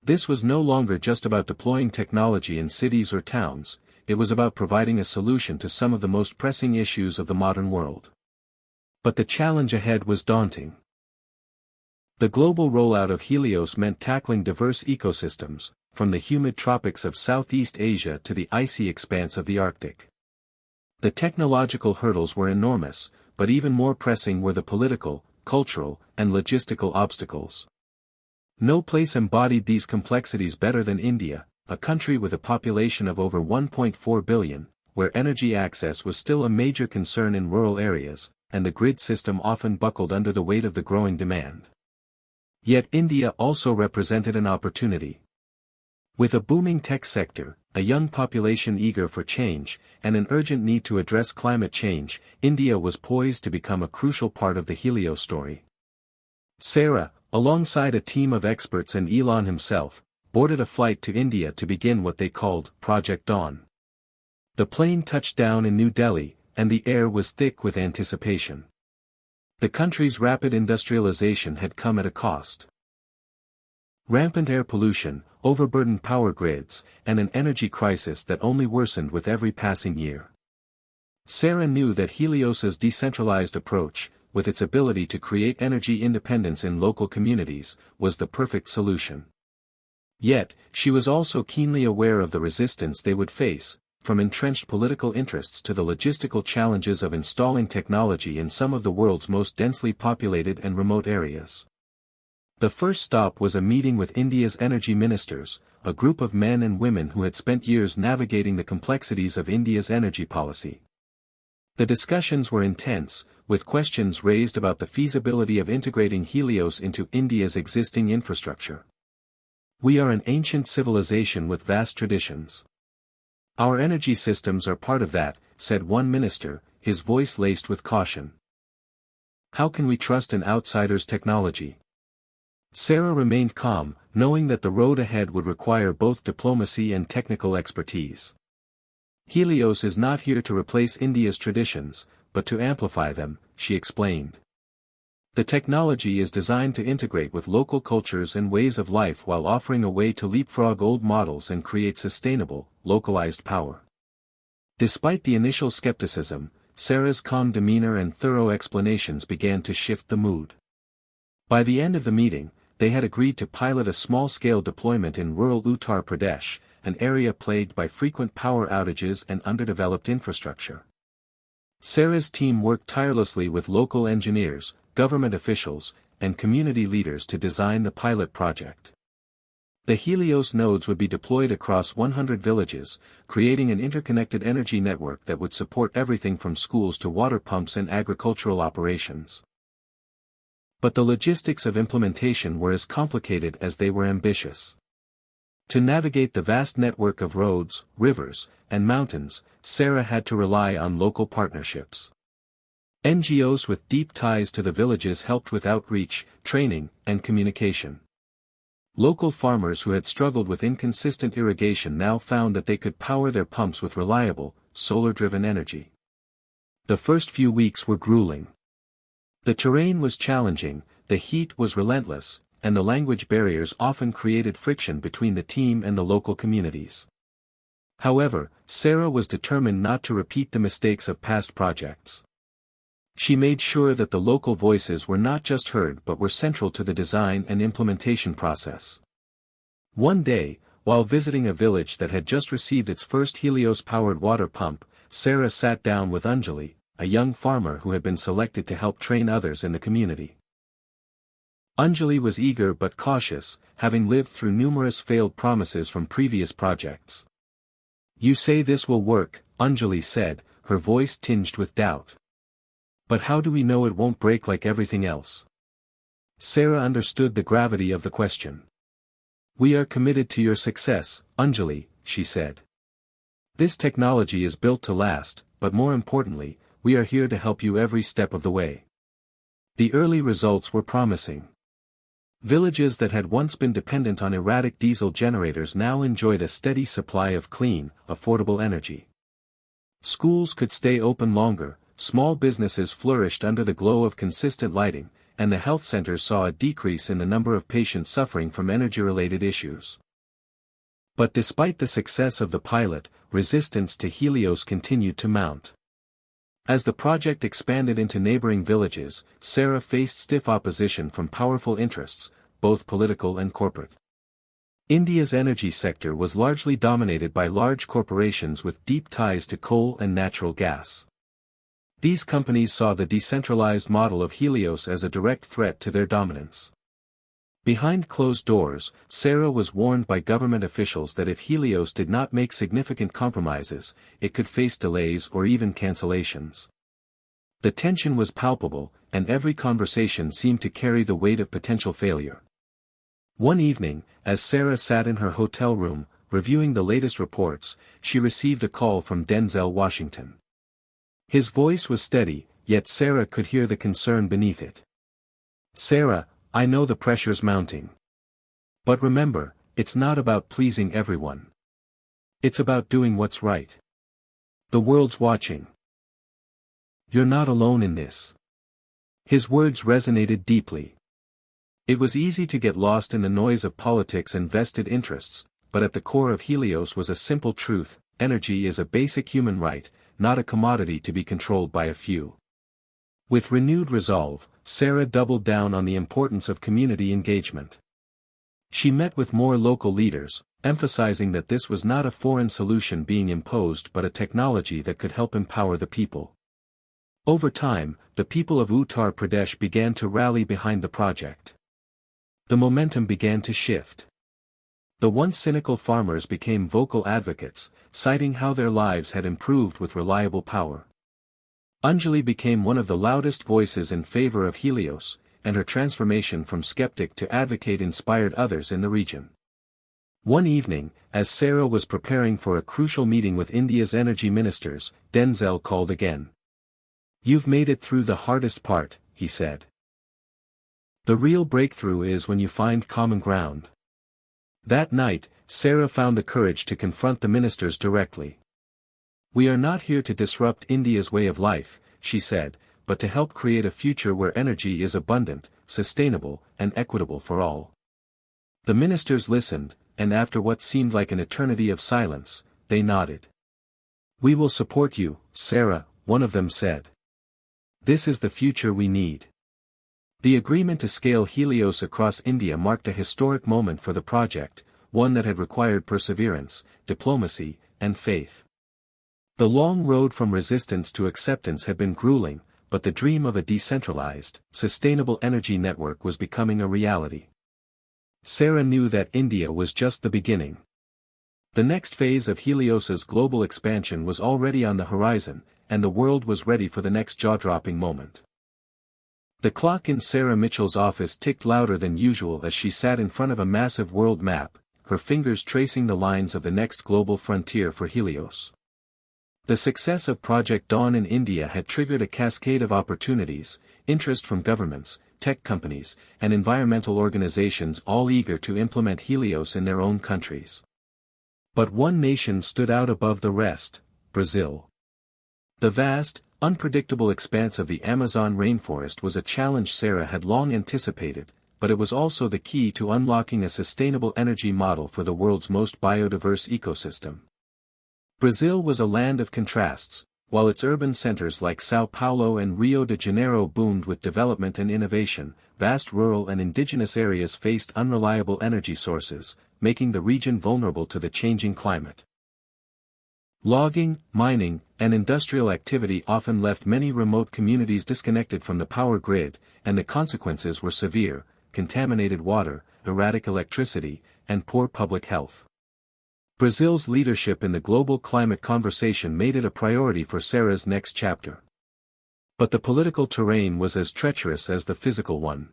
This was no longer just about deploying technology in cities or towns, it was about providing a solution to some of the most pressing issues of the modern world. But the challenge ahead was daunting. The global rollout of Helios meant tackling diverse ecosystems, from the humid tropics of Southeast Asia to the icy expanse of the Arctic. The technological hurdles were enormous, but even more pressing were the political, cultural, and logistical obstacles. No place embodied these complexities better than India, a country with a population of over 1.4 billion, where energy access was still a major concern in rural areas, and the grid system often buckled under the weight of the growing demand. Yet India also represented an opportunity. With a booming tech sector, a young population eager for change, and an urgent need to address climate change, India was poised to become a crucial part of the Helios story. Sarah, alongside a team of experts and Elon himself, boarded a flight to India to begin what they called Project Dawn. The plane touched down in New Delhi, and the air was thick with anticipation. The country's rapid industrialization had come at a cost. Rampant air pollution, overburdened power grids, and an energy crisis that only worsened with every passing year. Sarah knew that Helios's decentralized approach, with its ability to create energy independence in local communities, was the perfect solution. Yet, she was also keenly aware of the resistance they would face, from entrenched political interests to the logistical challenges of installing technology in some of the world's most densely populated and remote areas. The first stop was a meeting with India's energy ministers, a group of men and women who had spent years navigating the complexities of India's energy policy. The discussions were intense, with questions raised about the feasibility of integrating Helios into India's existing infrastructure. "We are an ancient civilization with vast traditions. Our energy systems are part of that," said one minister, his voice laced with caution. "How can we trust an outsider's technology?" Sarah remained calm, knowing that the road ahead would require both diplomacy and technical expertise. "Helios is not here to replace India's traditions, but to amplify them," she explained. "The technology is designed to integrate with local cultures and ways of life while offering a way to leapfrog old models and create sustainable, localized power." Despite the initial skepticism, Sarah's calm demeanor and thorough explanations began to shift the mood. By the end of the meeting, they had agreed to pilot a small-scale deployment in rural Uttar Pradesh, an area plagued by frequent power outages and underdeveloped infrastructure. Sarah's team worked tirelessly with local engineers, government officials, and community leaders to design the pilot project. The Helios nodes would be deployed across 100 villages, creating an interconnected energy network that would support everything from schools to water pumps and agricultural operations. But the logistics of implementation were as complicated as they were ambitious. To navigate the vast network of roads, rivers, and mountains, Sarah had to rely on local partnerships. NGOs with deep ties to the villages helped with outreach, training, and communication. Local farmers who had struggled with inconsistent irrigation now found that they could power their pumps with reliable, solar-driven energy. The first few weeks were grueling. The terrain was challenging, the heat was relentless, and the language barriers often created friction between the team and the local communities. However, Sarah was determined not to repeat the mistakes of past projects. She made sure that the local voices were not just heard but were central to the design and implementation process. One day, while visiting a village that had just received its first Helios-powered water pump, Sarah sat down with Anjali, a young farmer who had been selected to help train others in the community. Anjali was eager but cautious, having lived through numerous failed promises from previous projects. "You say this will work," Anjali said, her voice tinged with doubt. "But how do we know it won't break like everything else?" Sarah understood the gravity of the question. "We are committed to your success, Anjali," she said. "This technology is built to last, but more importantly, we are here to help you every step of the way." The early results were promising. Villages that had once been dependent on erratic diesel generators now enjoyed a steady supply of clean, affordable energy. Schools could stay open longer, small businesses flourished under the glow of consistent lighting, and the health centers saw a decrease in the number of patients suffering from energy-related issues. But despite the success of the pilot, resistance to Helios continued to mount. As the project expanded into neighboring villages, Sarah faced stiff opposition from powerful interests, both political and corporate. India's energy sector was largely dominated by large corporations with deep ties to coal and natural gas. These companies saw the decentralized model of Helios as a direct threat to their dominance. Behind closed doors, Sarah was warned by government officials that if Helios did not make significant compromises, it could face delays or even cancellations. The tension was palpable, and every conversation seemed to carry the weight of potential failure. One evening, as Sarah sat in her hotel room, reviewing the latest reports, she received a call from Denzel, Washington. His voice was steady, yet Sarah could hear the concern beneath it. "Sarah, I know the pressure's mounting. But remember, it's not about pleasing everyone. It's about doing what's right. The world's watching. You're not alone in this." His words resonated deeply. It was easy to get lost in the noise of politics and vested interests, but at the core of Helios was a simple truth: energy is a basic human right, not a commodity to be controlled by a few. With renewed resolve, Sarah doubled down on the importance of community engagement. She met with more local leaders, emphasizing that this was not a foreign solution being imposed but a technology that could help empower the people. Over time, the people of Uttar Pradesh began to rally behind the project. The momentum began to shift. The once cynical farmers became vocal advocates, citing how their lives had improved with reliable power. Anjali became one of the loudest voices in favor of Helios, and her transformation from skeptic to advocate inspired others in the region. One evening, as Sarah was preparing for a crucial meeting with India's energy ministers, Denzel called again. "You've made it through the hardest part," he said. "The real breakthrough is when you find common ground." That night, Sarah found the courage to confront the ministers directly. "We are not here to disrupt India's way of life," she said, "but to help create a future where energy is abundant, sustainable, and equitable for all." The ministers listened, and after what seemed like an eternity of silence, they nodded. "We will support you, Sarah," one of them said. "This is the future we need." The agreement to scale Helios across India marked a historic moment for the project, one that had required perseverance, diplomacy, and faith. The long road from resistance to acceptance had been grueling, but the dream of a decentralized, sustainable energy network was becoming a reality. Sarah knew that India was just the beginning. The next phase of Helios's global expansion was already on the horizon, and the world was ready for the next jaw-dropping moment. The clock in Sarah Mitchell's office ticked louder than usual as she sat in front of a massive world map, her fingers tracing the lines of the next global frontier for Helios. The success of Project Dawn in India had triggered a cascade of opportunities, interest from governments, tech companies, and environmental organizations all eager to implement Helios in their own countries. But one nation stood out above the rest: Brazil. The vast, unpredictable expanse of the Amazon rainforest was a challenge Sarah had long anticipated, but it was also the key to unlocking a sustainable energy model for the world's most biodiverse ecosystem. Brazil was a land of contrasts. While its urban centers like São Paulo and Rio de Janeiro boomed with development and innovation, vast rural and indigenous areas faced unreliable energy sources, making the region vulnerable to the changing climate. Logging, mining, and industrial activity often left many remote communities disconnected from the power grid, and the consequences were severe: contaminated water, erratic electricity, and poor public health. Brazil's leadership in the global climate conversation made it a priority for Sarah's next chapter. But the political terrain was as treacherous as the physical one.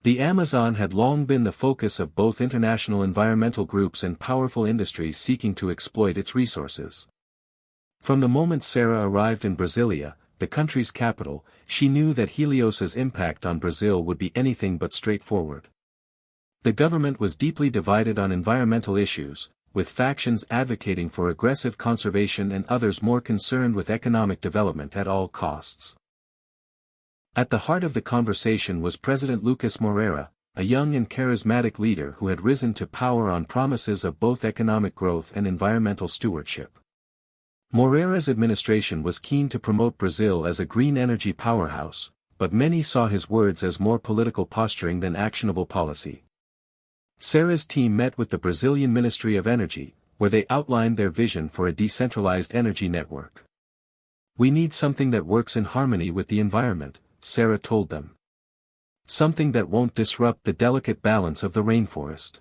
The Amazon had long been the focus of both international environmental groups and powerful industries seeking to exploit its resources. From the moment Sarah arrived in Brasilia, the country's capital, she knew that Helios's impact on Brazil would be anything but straightforward. The government was deeply divided on environmental issues, with factions advocating for aggressive conservation and others more concerned with economic development at all costs. At the heart of the conversation was President Lucas Moreira, a young and charismatic leader who had risen to power on promises of both economic growth and environmental stewardship. Moreira's administration was keen to promote Brazil as a green energy powerhouse, but many saw his words as more political posturing than actionable policy. Sarah's team met with the Brazilian Ministry of Energy, where they outlined their vision for a decentralized energy network. "We need something that works in harmony with the environment," Sarah told them. "Something that won't disrupt the delicate balance of the rainforest."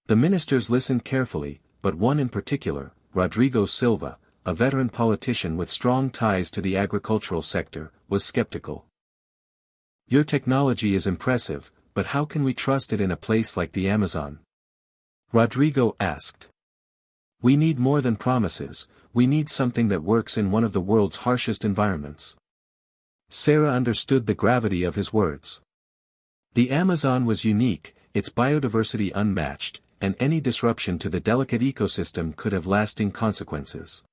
The ministers listened carefully, but one in particular, Rodrigo Silva, a veteran politician with strong ties to the agricultural sector, was skeptical. "Your technology is impressive, but how can we trust it in a place like the Amazon?" Rodrigo asked. We need more than promises, we need something that works in one of the world's harshest environments. Sarah understood the gravity of his words. The Amazon was unique, its biodiversity unmatched, and any disruption to the delicate ecosystem could have lasting consequences.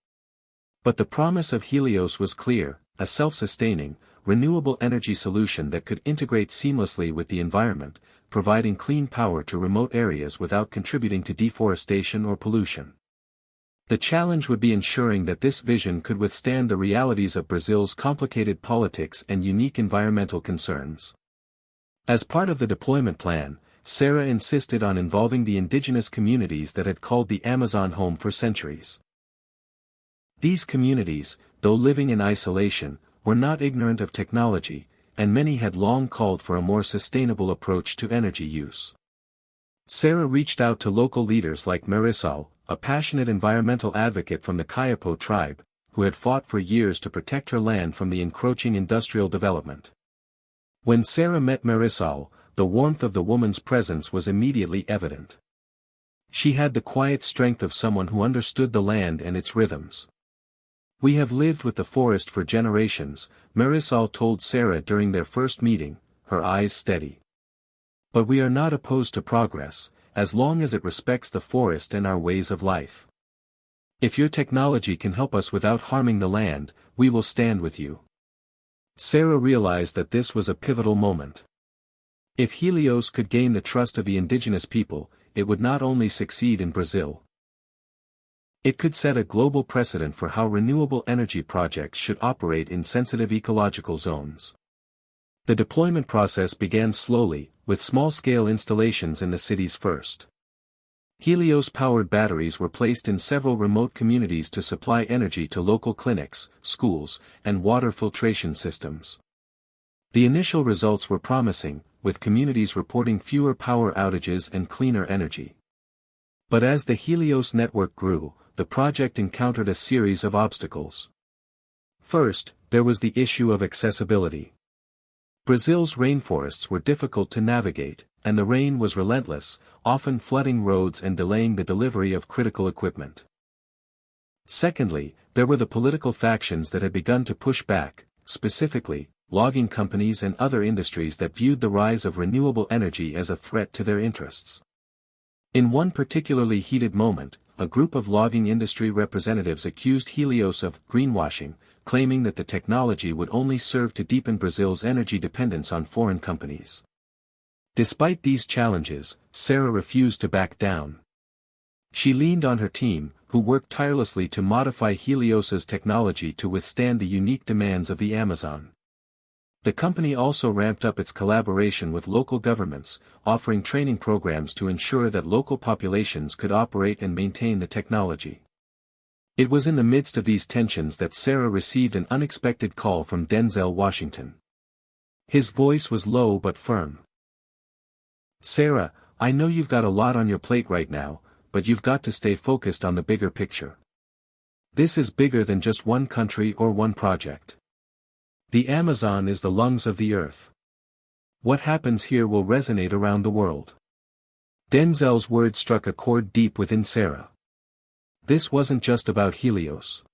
But the promise of Helios was clear, a self-sustaining, renewable energy solution that could integrate seamlessly with the environment, providing clean power to remote areas without contributing to deforestation or pollution. The challenge would be ensuring that this vision could withstand the realities of Brazil's complicated politics and unique environmental concerns. As part of the deployment plan, Sarah insisted on involving the indigenous communities that had called the Amazon home for centuries. These communities, though living in isolation, were not ignorant of technology, and many had long called for a more sustainable approach to energy use. Sarah reached out to local leaders like Marisol, a passionate environmental advocate from the Kayapo tribe, who had fought for years to protect her land from the encroaching industrial development. When Sarah met Marisol, the warmth of the woman's presence was immediately evident. She had the quiet strength of someone who understood the land and its rhythms. "We have lived with the forest for generations," Marisol told Sarah during their first meeting, her eyes steady. "But we are not opposed to progress, as long as it respects the forest and our ways of life. If your technology can help us without harming the land, we will stand with you." Sarah realized that this was a pivotal moment. If Helios could gain the trust of the indigenous people, it would not only succeed in Brazil. It could set a global precedent for how renewable energy projects should operate in sensitive ecological zones. The deployment process began slowly, with small-scale installations in the cities first. Helios-powered batteries were placed in several remote communities to supply energy to local clinics, schools, and water filtration systems. The initial results were promising, with communities reporting fewer power outages and cleaner energy. But as the Helios network grew, the project encountered a series of obstacles. First, there was the issue of accessibility. Brazil's rainforests were difficult to navigate, and the rain was relentless, often flooding roads and delaying the delivery of critical equipment. Secondly, there were the political factions that had begun to push back, specifically, logging companies and other industries that viewed the rise of renewable energy as a threat to their interests. In one particularly heated moment, a group of logging industry representatives accused Helios of greenwashing, claiming that the technology would only serve to deepen Brazil's energy dependence on foreign companies. Despite these challenges, Sarah refused to back down. She leaned on her team, who worked tirelessly to modify Helios's technology to withstand the unique demands of the Amazon. The company also ramped up its collaboration with local governments, offering training programs to ensure that local populations could operate and maintain the technology. It was in the midst of these tensions that Sarah received an unexpected call from Denzel, Washington. His voice was low but firm. "Sarah, I know you've got a lot on your plate right now, but you've got to stay focused on the bigger picture. This is bigger than just one country or one project. The Amazon is the lungs of the earth. What happens here will resonate around the world." Denzel's words struck a chord deep within Sarah. This wasn't just about Helios.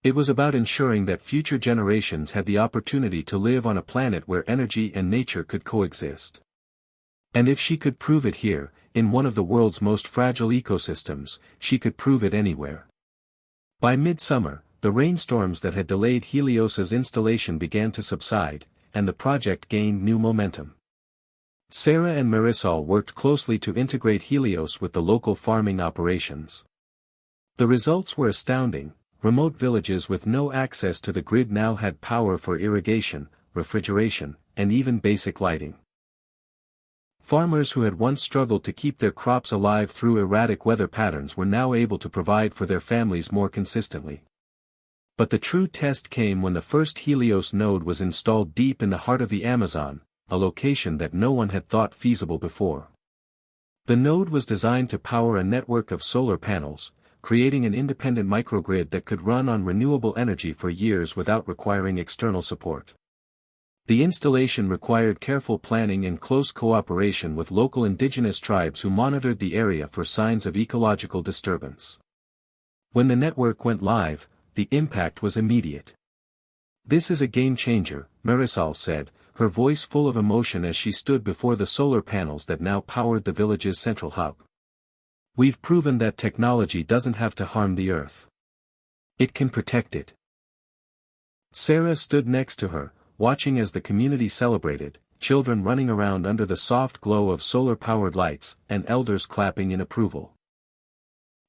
It was about ensuring that future generations had the opportunity to live on a planet where energy and nature could coexist. And if she could prove it here, in one of the world's most fragile ecosystems, she could prove it anywhere. By midsummer, the rainstorms that had delayed Helios's installation began to subside, and the project gained new momentum. Sarah and Marisol worked closely to integrate Helios with the local farming operations. The results were astounding. Remote villages with no access to the grid now had power for irrigation, refrigeration, and even basic lighting. Farmers who had once struggled to keep their crops alive through erratic weather patterns were now able to provide for their families more consistently. But the true test came when the first Helios node was installed deep in the heart of the Amazon, a location that no one had thought feasible before. The node was designed to power a network of solar panels, creating an independent microgrid that could run on renewable energy for years without requiring external support. The installation required careful planning and close cooperation with local indigenous tribes who monitored the area for signs of ecological disturbance. When the network went live, the impact was immediate. "This is a game changer," Marisol said, her voice full of emotion as she stood before the solar panels that now powered the village's central hub. "We've proven that technology doesn't have to harm the Earth. It can protect it." Sarah stood next to her, watching as the community celebrated, children running around under the soft glow of solar-powered lights, and elders clapping in approval.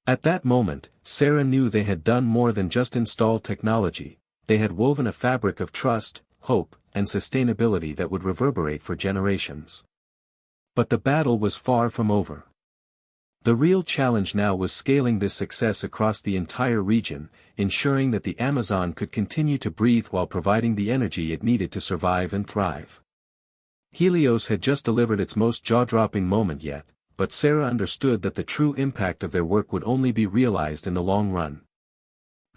At that moment, Sarah knew they had done more than just install technology. They had woven a fabric of trust, hope, and sustainability that would reverberate for generations. But the battle was far from over. The real challenge now was scaling this success across the entire region, ensuring that the Amazon could continue to breathe while providing the energy it needed to survive and thrive. Helios had just delivered its most jaw-dropping moment yet, but Sarah understood that the true impact of their work would only be realized in the long run.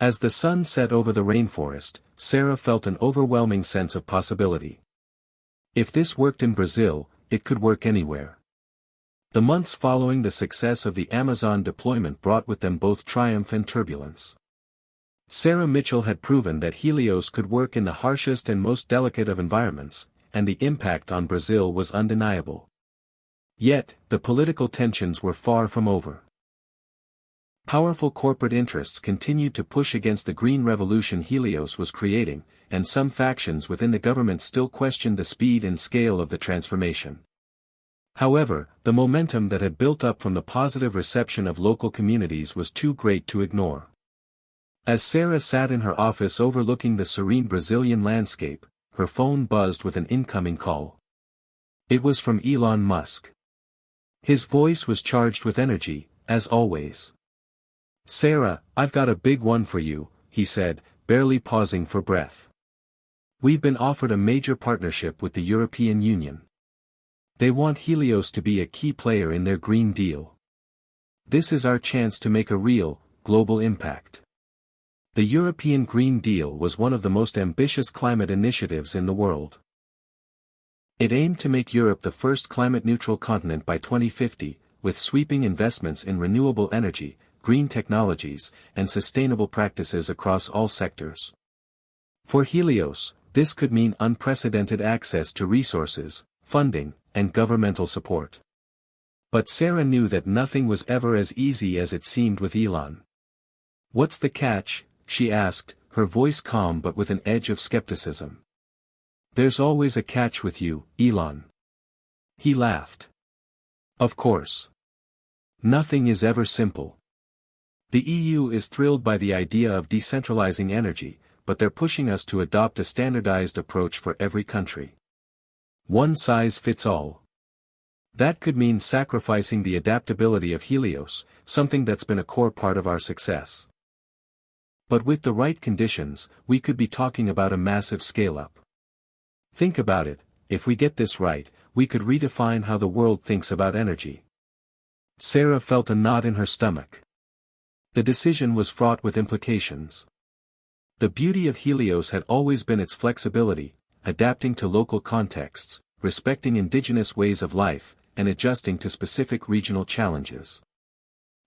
As the sun set over the rainforest, Sarah felt an overwhelming sense of possibility. If this worked in Brazil, it could work anywhere. The months following the success of the Amazon deployment brought with them both triumph and turbulence. Sarah Mitchell had proven that Helios could work in the harshest and most delicate of environments, and the impact on Brazil was undeniable. Yet, the political tensions were far from over. Powerful corporate interests continued to push against the green revolution Helios was creating, and some factions within the government still questioned the speed and scale of the transformation. However, the momentum that had built up from the positive reception of local communities was too great to ignore. As Sarah sat in her office overlooking the serene Brazilian landscape, her phone buzzed with an incoming call. It was from Elon Musk. His voice was charged with energy, as always. "Sarah, I've got a big one for you," he said, barely pausing for breath. "We've been offered a major partnership with the European Union. They want Helios to be a key player in their Green Deal. This is our chance to make a real, global impact." The European Green Deal was one of the most ambitious climate initiatives in the world. It aimed to make Europe the first climate-neutral continent by 2050, with sweeping investments in renewable energy, green technologies, and sustainable practices across all sectors. For Helios, this could mean unprecedented access to resources, funding, and governmental support. But Sarah knew that nothing was ever as easy as it seemed with Elon. "What's the catch?" she asked, her voice calm but with an edge of skepticism. "There's always a catch with you, Elon." He laughed. "Of course. Nothing is ever simple. The EU is thrilled by the idea of decentralizing energy, but they're pushing us to adopt a standardized approach for every country. One size fits all. That could mean sacrificing the adaptability of Helios, something that's been a core part of our success. But with the right conditions, we could be talking about a massive scale-up. Think about it, if we get this right, we could redefine how the world thinks about energy." Sarah felt a knot in her stomach. The decision was fraught with implications. The beauty of Helios had always been its flexibility, adapting to local contexts, respecting indigenous ways of life, and adjusting to specific regional challenges.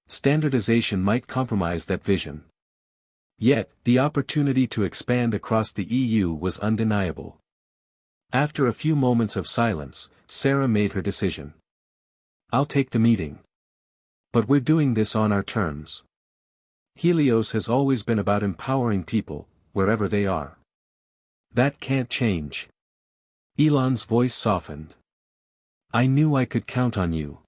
Standardization might compromise that vision. Yet, the opportunity to expand across the EU was undeniable. After a few moments of silence, Sarah made her decision. "I'll take the meeting. But we're doing this on our terms. Helios has always been about empowering people, wherever they are. That can't change." Elon's voice softened. "I knew I could count on you."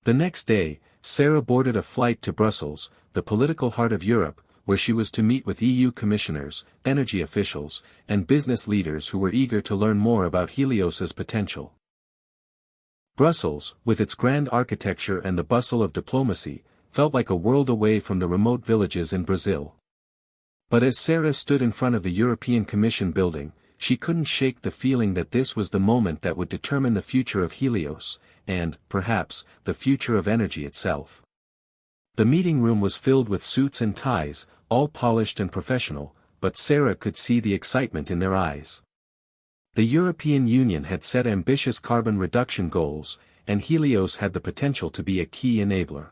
The next day, Sarah boarded a flight to Brussels, the political heart of Europe, where she was to meet with EU commissioners, energy officials, and business leaders who were eager to learn more about Helios's potential. Brussels, with its grand architecture and the bustle of diplomacy, felt like a world away from the remote villages in Brazil. But as Sarah stood in front of the European Commission building, she couldn't shake the feeling that this was the moment that would determine the future of Helios, and, perhaps, the future of energy itself. The meeting room was filled with suits and ties, all polished and professional, but Sarah could see the excitement in their eyes. The European Union had set ambitious carbon reduction goals, and Helios had the potential to be a key enabler.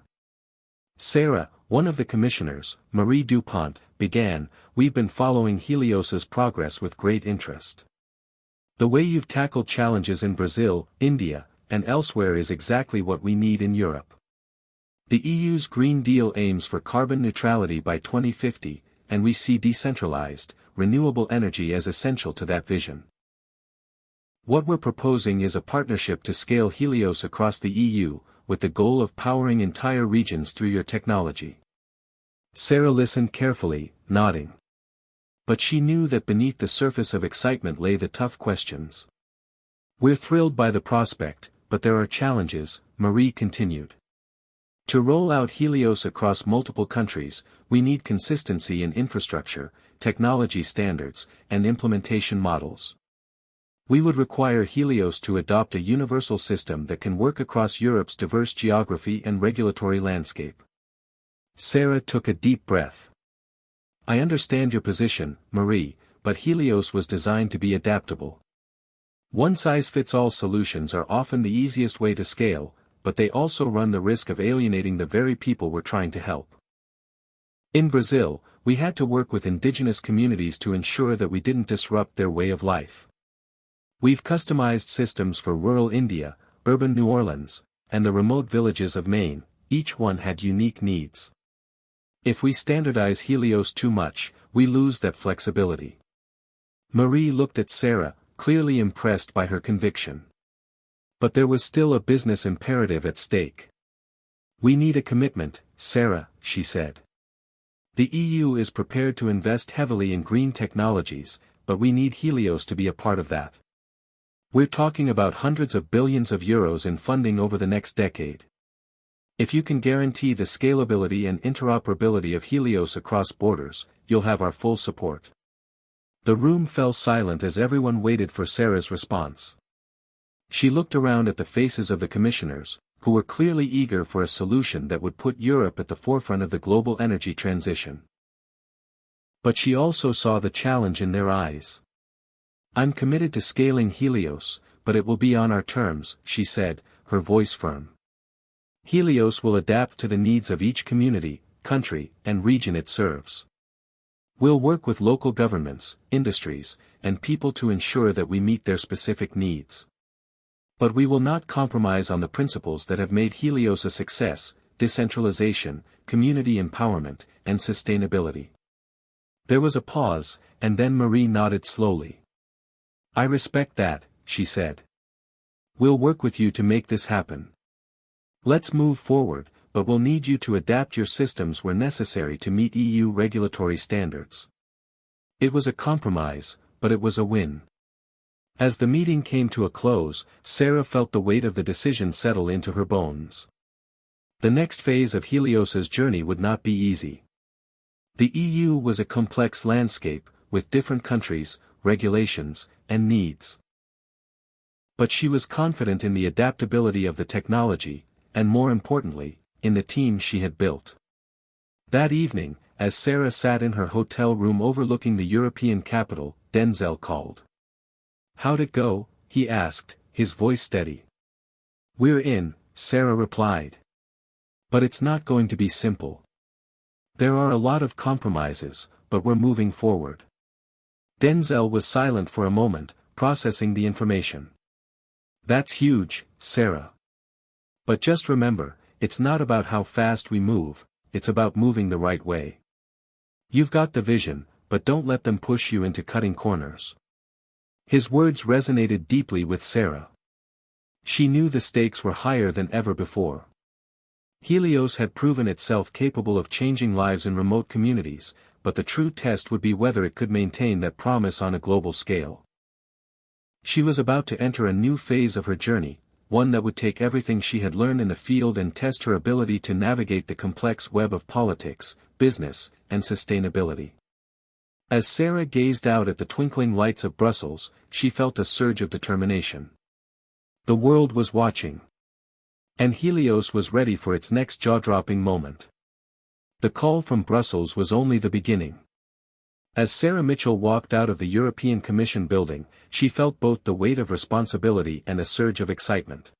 "Sarah, One of the commissioners, Marie Dupont, began, "We've been following Helios's progress with great interest. The way you've tackled challenges in Brazil, India, and elsewhere is exactly what we need in Europe. The EU's Green Deal aims for carbon neutrality by 2050, and we see decentralized, renewable energy as essential to that vision. What we're proposing is a partnership to scale Helios across the EU, with the goal of powering entire regions through your technology." Sarah listened carefully, nodding. But she knew that beneath the surface of excitement lay the tough questions. "We're thrilled by the prospect, but there are challenges," Marie continued. "To roll out Helios across multiple countries, we need consistency in infrastructure, technology standards, and implementation models. We would require Helios to adopt a universal system that can work across Europe's diverse geography and regulatory landscape." Sarah took a deep breath. "I understand your position, Marie, but Helios was designed to be adaptable. One-size-fits-all solutions are often the easiest way to scale, but they also run the risk of alienating the very people we're trying to help. In Brazil, we had to work with indigenous communities to ensure that we didn't disrupt their way of life. We've customized systems for rural India, urban New Orleans, and the remote villages of Maine. Each one had unique needs. If we standardize Helios too much, we lose that flexibility." Marie looked at Sarah, clearly impressed by her conviction. But there was still a business imperative at stake. "We need a commitment, Sarah," she said. "The EU is prepared to invest heavily in green technologies, but we need Helios to be a part of that. We're talking about hundreds of billions of euros in funding over the next decade. If you can guarantee the scalability and interoperability of Helios across borders, you'll have our full support." The room fell silent as everyone waited for Sarah's response. She looked around at the faces of the commissioners, who were clearly eager for a solution that would put Europe at the forefront of the global energy transition. But she also saw the challenge in their eyes. "I'm committed to scaling Helios, but it will be on our terms," she said, her voice firm. "Helios will adapt to the needs of each community, country, and region it serves. We'll work with local governments, industries, and people to ensure that we meet their specific needs. But we will not compromise on the principles that have made Helios a success: decentralization, community empowerment, and sustainability." There was a pause, and then Marie nodded slowly. "I respect that," she said. "We'll work with you to make this happen. Let's move forward, but we'll need you to adapt your systems where necessary to meet EU regulatory standards." It was a compromise, but it was a win. As the meeting came to a close, Sarah felt the weight of the decision settle into her bones. The next phase of Helios's journey would not be easy. The EU was a complex landscape, with different countries, regulations, and needs. But she was confident in the adaptability of the technology, and more importantly, in the team she had built. That evening, as Sarah sat in her hotel room overlooking the European capital, Denzel called. "How'd it go?" he asked, his voice steady. "We're in," Sarah replied. "But it's not going to be simple. There are a lot of compromises, but we're moving forward." Denzel was silent for a moment, processing the information. "That's huge, Sarah. But just remember, it's not about how fast we move, it's about moving the right way. You've got the vision, but don't let them push you into cutting corners." His words resonated deeply with Sarah. She knew the stakes were higher than ever before. Helios had proven itself capable of changing lives in remote communities, but the true test would be whether it could maintain that promise on a global scale. She was about to enter a new phase of her journey, one that would take everything she had learned in the field and test her ability to navigate the complex web of politics, business, and sustainability. As Sarah gazed out at the twinkling lights of Brussels, she felt a surge of determination. The world was watching. And Helios was ready for its next jaw-dropping moment. The call from Brussels was only the beginning. As Sarah Mitchell walked out of the European Commission building, she felt both the weight of responsibility and a surge of excitement.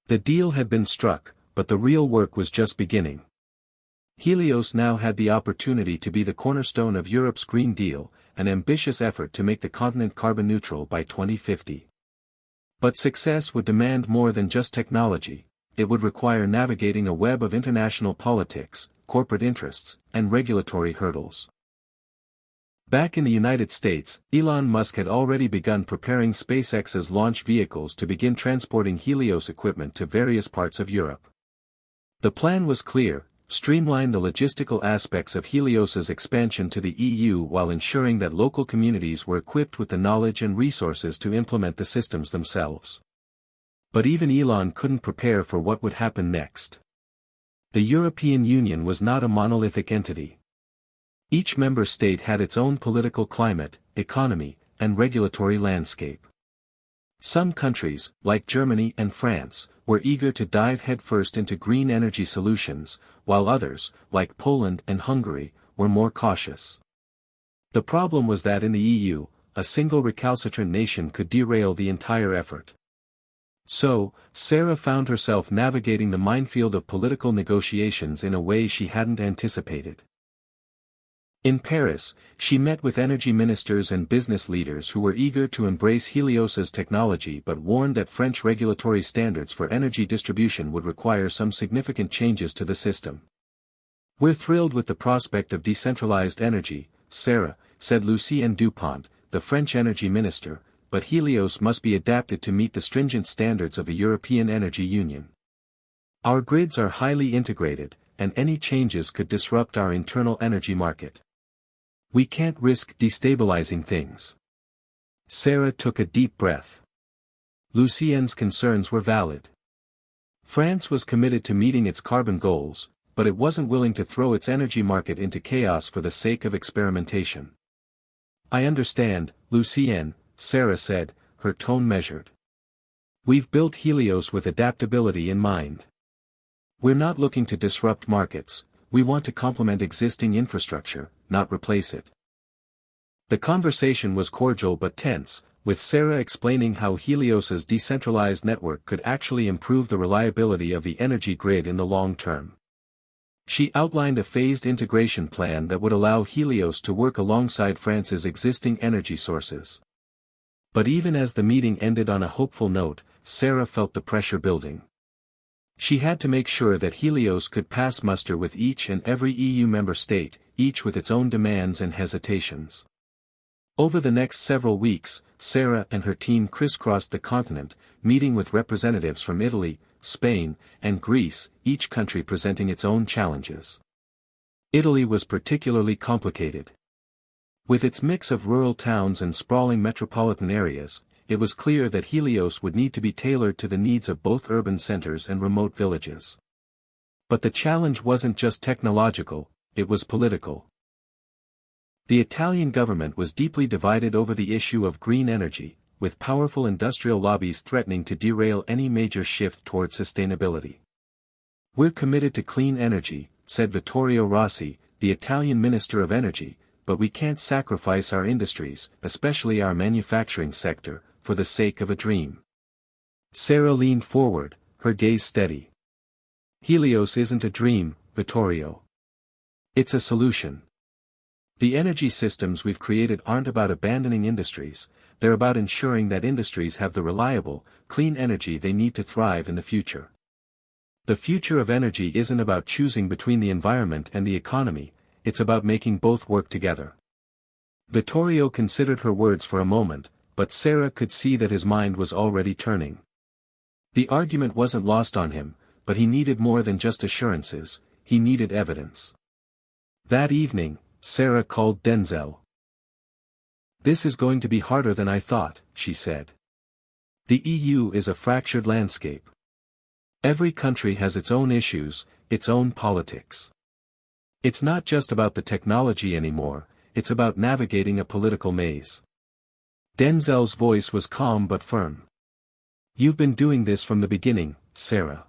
The deal had been struck, but the real work was just beginning. Helios now had the opportunity to be the cornerstone of Europe's Green Deal, an ambitious effort to make the continent carbon neutral by 2050. But success would demand more than just technology. It would require navigating a web of international politics, corporate interests, and regulatory hurdles. Back in the United States, Elon Musk had already begun preparing SpaceX's launch vehicles to begin transporting Helios equipment to various parts of Europe. The plan was clear: streamline the logistical aspects of Helios's expansion to the EU while ensuring that local communities were equipped with the knowledge and resources to implement the systems themselves. But even Elon couldn't prepare for what would happen next. The European Union was not a monolithic entity. Each member state had its own political climate, economy, and regulatory landscape. Some countries, like Germany and France, were eager to dive headfirst into green energy solutions, while others, like Poland and Hungary, were more cautious. The problem was that in the EU, a single recalcitrant nation could derail the entire effort. So, Sarah found herself navigating the minefield of political negotiations in a way she hadn't anticipated. In Paris, she met with energy ministers and business leaders who were eager to embrace Helios's technology but warned that French regulatory standards for energy distribution would require some significant changes to the system. "We're thrilled with the prospect of decentralized energy, Sarah," said Lucien Dupont, the French energy minister, "but Helios must be adapted to meet the stringent standards of a European energy union. Our grids are highly integrated, and any changes could disrupt our internal energy market. We can't risk destabilizing things." Sarah took a deep breath. Lucien's concerns were valid. France was committed to meeting its carbon goals, but it wasn't willing to throw its energy market into chaos for the sake of experimentation. "I understand, Lucien," Sarah said, her tone measured. "We've built Helios with adaptability in mind. We're not looking to disrupt markets, we want to complement existing infrastructure, not replace it." The conversation was cordial but tense, with Sarah explaining how Helios's decentralized network could actually improve the reliability of the energy grid in the long term. She outlined a phased integration plan that would allow Helios to work alongside France's existing energy sources. But even as the meeting ended on a hopeful note, Sarah felt the pressure building. She had to make sure that Helios could pass muster with each and every EU member state, each with its own demands and hesitations. Over the next several weeks, Sarah and her team crisscrossed the continent, meeting with representatives from Italy, Spain, and Greece, each country presenting its own challenges. Italy was particularly complicated. With its mix of rural towns and sprawling metropolitan areas, it was clear that Helios would need to be tailored to the needs of both urban centers and remote villages. But the challenge wasn't just technological, it was political. The Italian government was deeply divided over the issue of green energy, with powerful industrial lobbies threatening to derail any major shift toward sustainability. "We're committed to clean energy," said Vittorio Rossi, the Italian Minister of Energy, "but we can't sacrifice our industries, especially our manufacturing sector, for the sake of a dream." Sarah leaned forward, her gaze steady. "Helios isn't a dream, Vittorio. It's a solution. The energy systems we've created aren't about abandoning industries, they're about ensuring that industries have the reliable, clean energy they need to thrive in the future. The future of energy isn't about choosing between the environment and the economy, it's about making both work together." Vittorio considered her words for a moment, but Sarah could see that his mind was already turning. The argument wasn't lost on him, but he needed more than just assurances, he needed evidence. That evening, Sarah called Denzel. "This is going to be harder than I thought," she said. "The EU is a fractured landscape. Every country has its own issues, its own politics. It's not just about the technology anymore, it's about navigating a political maze." Denzel's voice was calm but firm. "You've been doing this from the beginning, Sarah.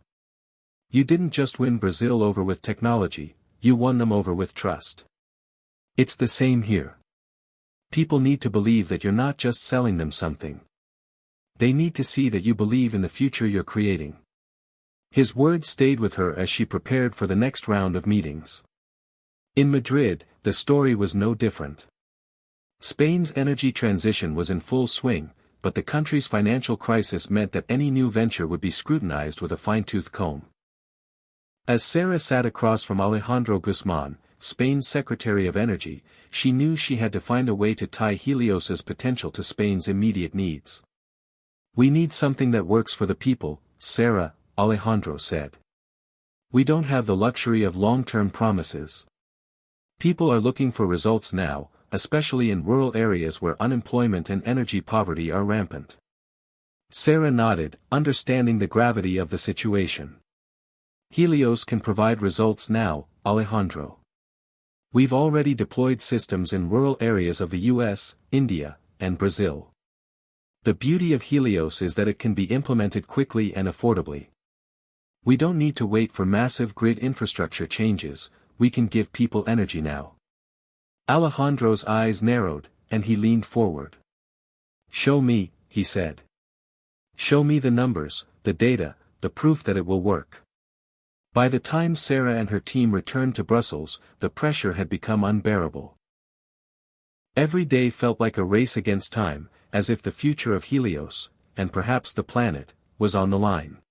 You didn't just win Brazil over with technology, you won them over with trust. It's the same here. People need to believe that you're not just selling them something. They need to see that you believe in the future you're creating." His words stayed with her as she prepared for the next round of meetings. In Madrid, the story was no different. Spain's energy transition was in full swing, but the country's financial crisis meant that any new venture would be scrutinized with a fine-tooth comb. As Sarah sat across from Alejandro Guzman, Spain's Secretary of Energy, she knew she had to find a way to tie Helios's potential to Spain's immediate needs. "We need something that works for the people, Sarah," Alejandro said. "We don't have the luxury of long-term promises. People are looking for results now, especially in rural areas where unemployment and energy poverty are rampant." Sarah nodded, understanding the gravity of the situation. "Helios can provide results now, Alejandro. We've already deployed systems in rural areas of the US, India, and Brazil. The beauty of Helios is that it can be implemented quickly and affordably. We don't need to wait for massive grid infrastructure changes, we can give people energy now." Alejandro's eyes narrowed, and he leaned forward. "Show me," he said. "Show me the numbers, the data, the proof that it will work." By the time Sarah and her team returned to Brussels, the pressure had become unbearable. Every day felt like a race against time, as if the future of Helios, and perhaps the planet, was on the line.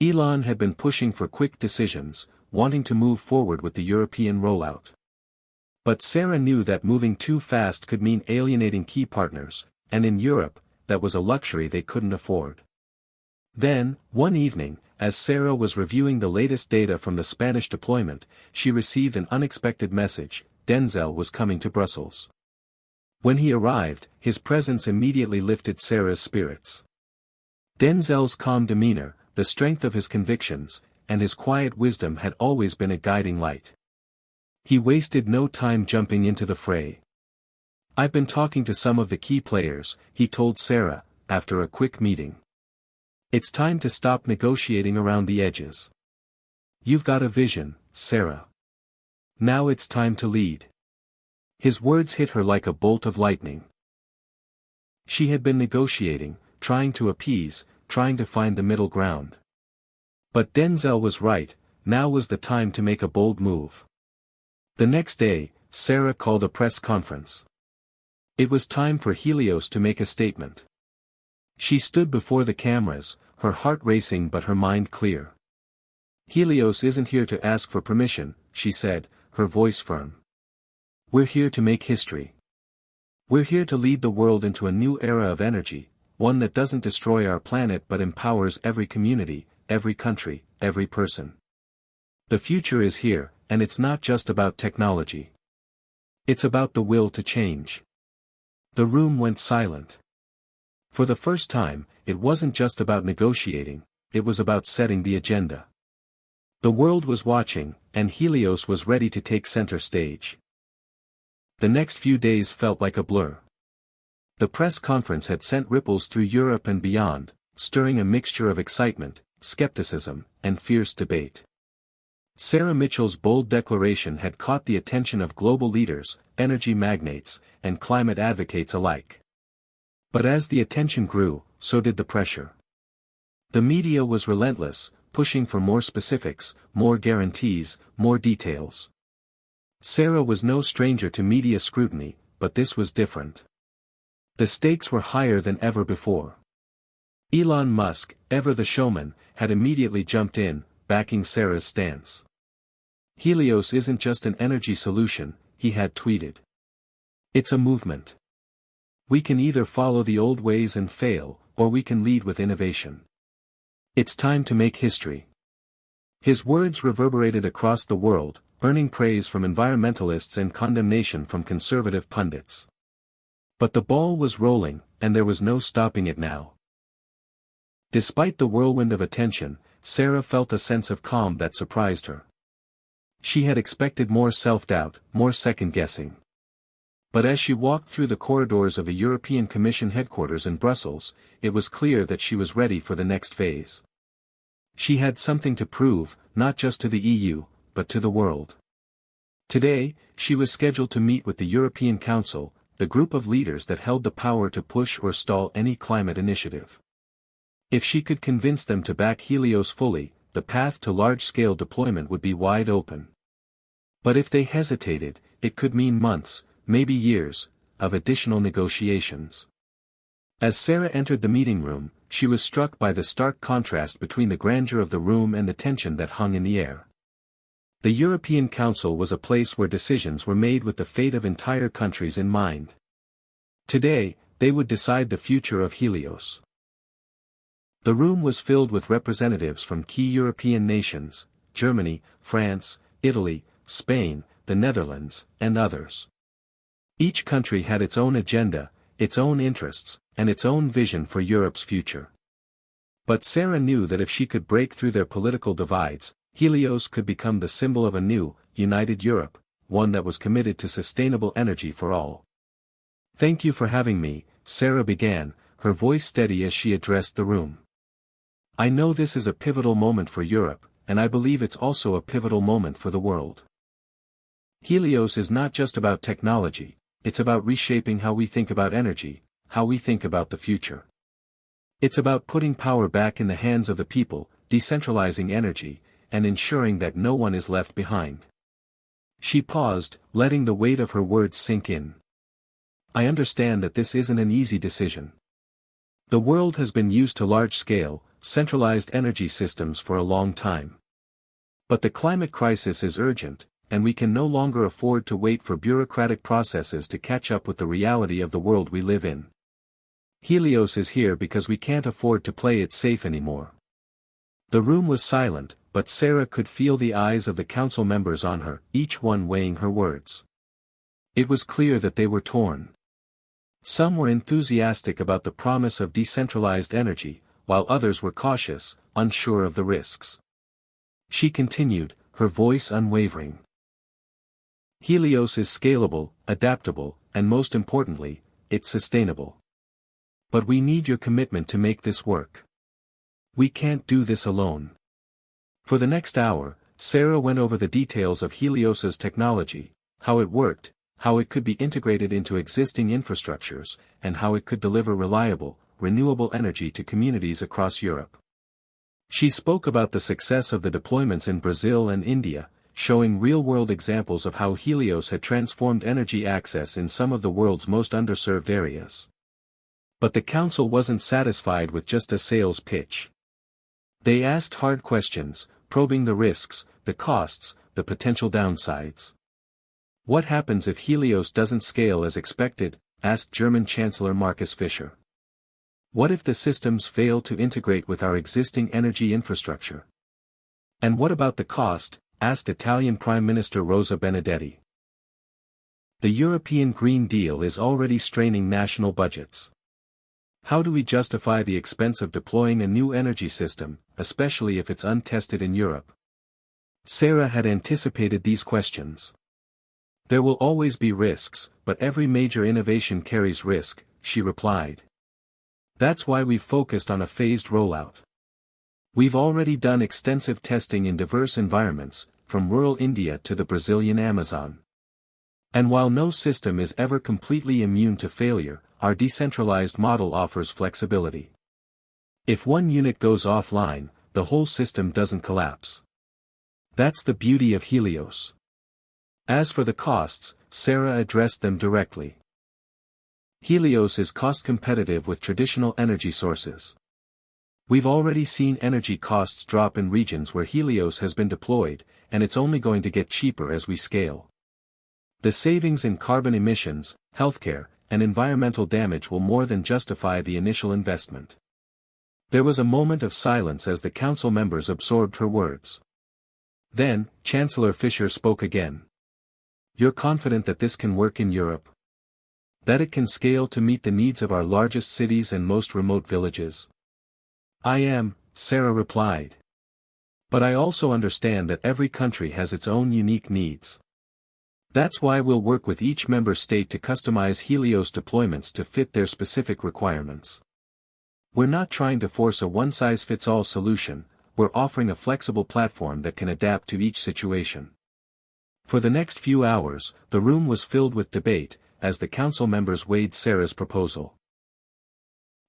Elon had been pushing for quick decisions, wanting to move forward with the European rollout. But Sarah knew that moving too fast could mean alienating key partners, and in Europe, that was a luxury they couldn't afford. Then, one evening, as Sarah was reviewing the latest data from the Spanish deployment, she received an unexpected message: Denzel was coming to Brussels. When he arrived, his presence immediately lifted Sarah's spirits. Denzel's calm demeanor, the strength of his convictions, and his quiet wisdom had always been a guiding light. He wasted no time jumping into the fray. "I've been talking to some of the key players," he told Sarah, after a quick meeting. "It's time to stop negotiating around the edges. You've got a vision, Sarah. Now it's time to lead." His words hit her like a bolt of lightning. She had been negotiating, trying to appease, trying to find the middle ground. But Denzel was right, now was the time to make a bold move. The next day, Sarah called a press conference. It was time for Helios to make a statement. She stood before the cameras, her heart racing but her mind clear. "Helios isn't here to ask for permission," she said, her voice firm. "We're here to make history. We're here to lead the world into a new era of energy, one that doesn't destroy our planet but empowers every community, every country, every person. The future is here, and it's not just about technology. It's about the will to change." The room went silent. For the first time, it wasn't just about negotiating, it was about setting the agenda. The world was watching, and Helios was ready to take center stage. The next few days felt like a blur. The press conference had sent ripples through Europe and beyond, stirring a mixture of excitement, skepticism, and fierce debate. Sarah Mitchell's bold declaration had caught the attention of global leaders, energy magnates, and climate advocates alike. But as the attention grew, so did the pressure. The media was relentless, pushing for more specifics, more guarantees, more details. Sarah was no stranger to media scrutiny, but this was different. The stakes were higher than ever before. Elon Musk, ever the showman, had immediately jumped in, backing Sarah's stance. "Helios isn't just an energy solution," he had tweeted. "It's a movement. We can either follow the old ways and fail, or we can lead with innovation. It's time to make history." His words reverberated across the world, earning praise from environmentalists and condemnation from conservative pundits. But the ball was rolling, and there was no stopping it now. Despite the whirlwind of attention, Sarah felt a sense of calm that surprised her. She had expected more self-doubt, more second-guessing. But as she walked through the corridors of the European Commission headquarters in Brussels, it was clear that she was ready for the next phase. She had something to prove, not just to the EU, but to the world. Today, she was scheduled to meet with the European Council, the group of leaders that held the power to push or stall any climate initiative. If she could convince them to back Helios fully, the path to large-scale deployment would be wide open. But if they hesitated, it could mean months, maybe years, of additional negotiations. As Sarah entered the meeting room, she was struck by the stark contrast between the grandeur of the room and the tension that hung in the air. The European Council was a place where decisions were made with the fate of entire countries in mind. Today, they would decide the future of Helios. The room was filled with representatives from key European nations, Germany, France, Italy, Spain, the Netherlands, and others. Each country had its own agenda, its own interests, and its own vision for Europe's future. But Sarah knew that if she could break through their political divides, Helios could become the symbol of a new, united Europe, one that was committed to sustainable energy for all. "Thank you for having me," Sarah began, her voice steady as she addressed the room. "I know this is a pivotal moment for Europe, and I believe it's also a pivotal moment for the world. Helios is not just about technology, it's about reshaping how we think about energy, how we think about the future. It's about putting power back in the hands of the people, decentralizing energy, and ensuring that no one is left behind." She paused, letting the weight of her words sink in. "I understand that this isn't an easy decision. The world has been used to large-scale, centralized energy systems for a long time. But the climate crisis is urgent, and we can no longer afford to wait for bureaucratic processes to catch up with the reality of the world we live in. Helios is here because we can't afford to play it safe anymore." The room was silent, but Sarah could feel the eyes of the council members on her, each one weighing her words. It was clear that they were torn. Some were enthusiastic about the promise of decentralized energy, while others were cautious, unsure of the risks. She continued, her voice unwavering. "Helios is scalable, adaptable, and most importantly, it's sustainable. But we need your commitment to make this work. We can't do this alone." For the next hour, Sarah went over the details of Helios's technology, how it worked, how it could be integrated into existing infrastructures, and how it could deliver reliable, renewable energy to communities across Europe. She spoke about the success of the deployments in Brazil and India, showing real-world examples of how Helios had transformed energy access in some of the world's most underserved areas. But the council wasn't satisfied with just a sales pitch. They asked hard questions, probing the risks, the costs, the potential downsides. "What happens if Helios doesn't scale as expected?" asked German Chancellor Markus Fischer. "What if the systems fail to integrate with our existing energy infrastructure? And what about the cost?" asked Italian Prime Minister Rosa Benedetti. "The European Green Deal is already straining national budgets. How do we justify the expense of deploying a new energy system, especially if it's untested in Europe?" Sarah had anticipated these questions. "There will always be risks, but every major innovation carries risk," she replied. "That's why we've focused on a phased rollout. We've already done extensive testing in diverse environments, from rural India to the Brazilian Amazon. And while no system is ever completely immune to failure, our decentralized model offers flexibility. If one unit goes offline, the whole system doesn't collapse. That's the beauty of Helios." As for the costs, Sarah addressed them directly. "Helios is cost competitive with traditional energy sources. We've already seen energy costs drop in regions where Helios has been deployed, and it's only going to get cheaper as we scale. The savings in carbon emissions, healthcare, and environmental damage will more than justify the initial investment." There was a moment of silence as the council members absorbed her words. Then, Chancellor Fischer spoke again. "You're confident that this can work in Europe? That it can scale to meet the needs of our largest cities and most remote villages?" "I am," Sarah replied. "But I also understand that every country has its own unique needs. That's why we'll work with each member state to customize Helios deployments to fit their specific requirements. We're not trying to force a one-size-fits-all solution, we're offering a flexible platform that can adapt to each situation." For the next few hours, the room was filled with debate, as the council members weighed Sarah's proposal.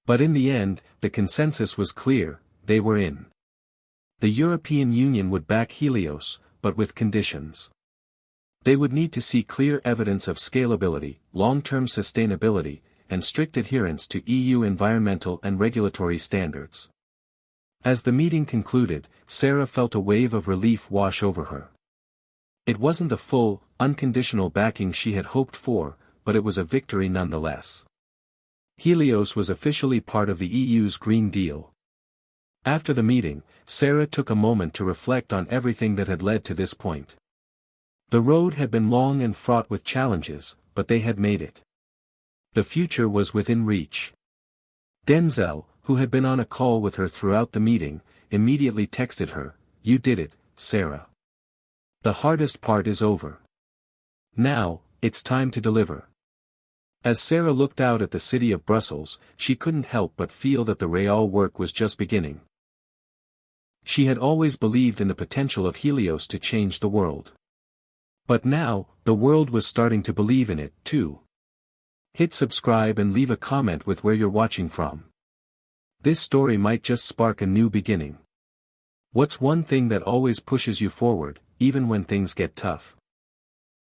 But in the end, the consensus was clear: they were in. The European Union would back Helios, but with conditions. They would need to see clear evidence of scalability, long-term sustainability, and strict adherence to EU environmental and regulatory standards. As the meeting concluded, Sarah felt a wave of relief wash over her. It wasn't the full, unconditional backing she had hoped for, but it was a victory nonetheless. Helios was officially part of the EU's Green Deal. After the meeting, Sarah took a moment to reflect on everything that had led to this point. The road had been long and fraught with challenges, but they had made it. The future was within reach. Denzel, who had been on a call with her throughout the meeting, immediately texted her, "You did it, Sarah. The hardest part is over. Now, it's time to deliver." As Sarah looked out at the city of Brussels, she couldn't help but feel that the real work was just beginning. She had always believed in the potential of Helios to change the world. But now, the world was starting to believe in it, too. Hit subscribe and leave a comment with where you're watching from. This story might just spark a new beginning. What's one thing that always pushes you forward, even when things get tough?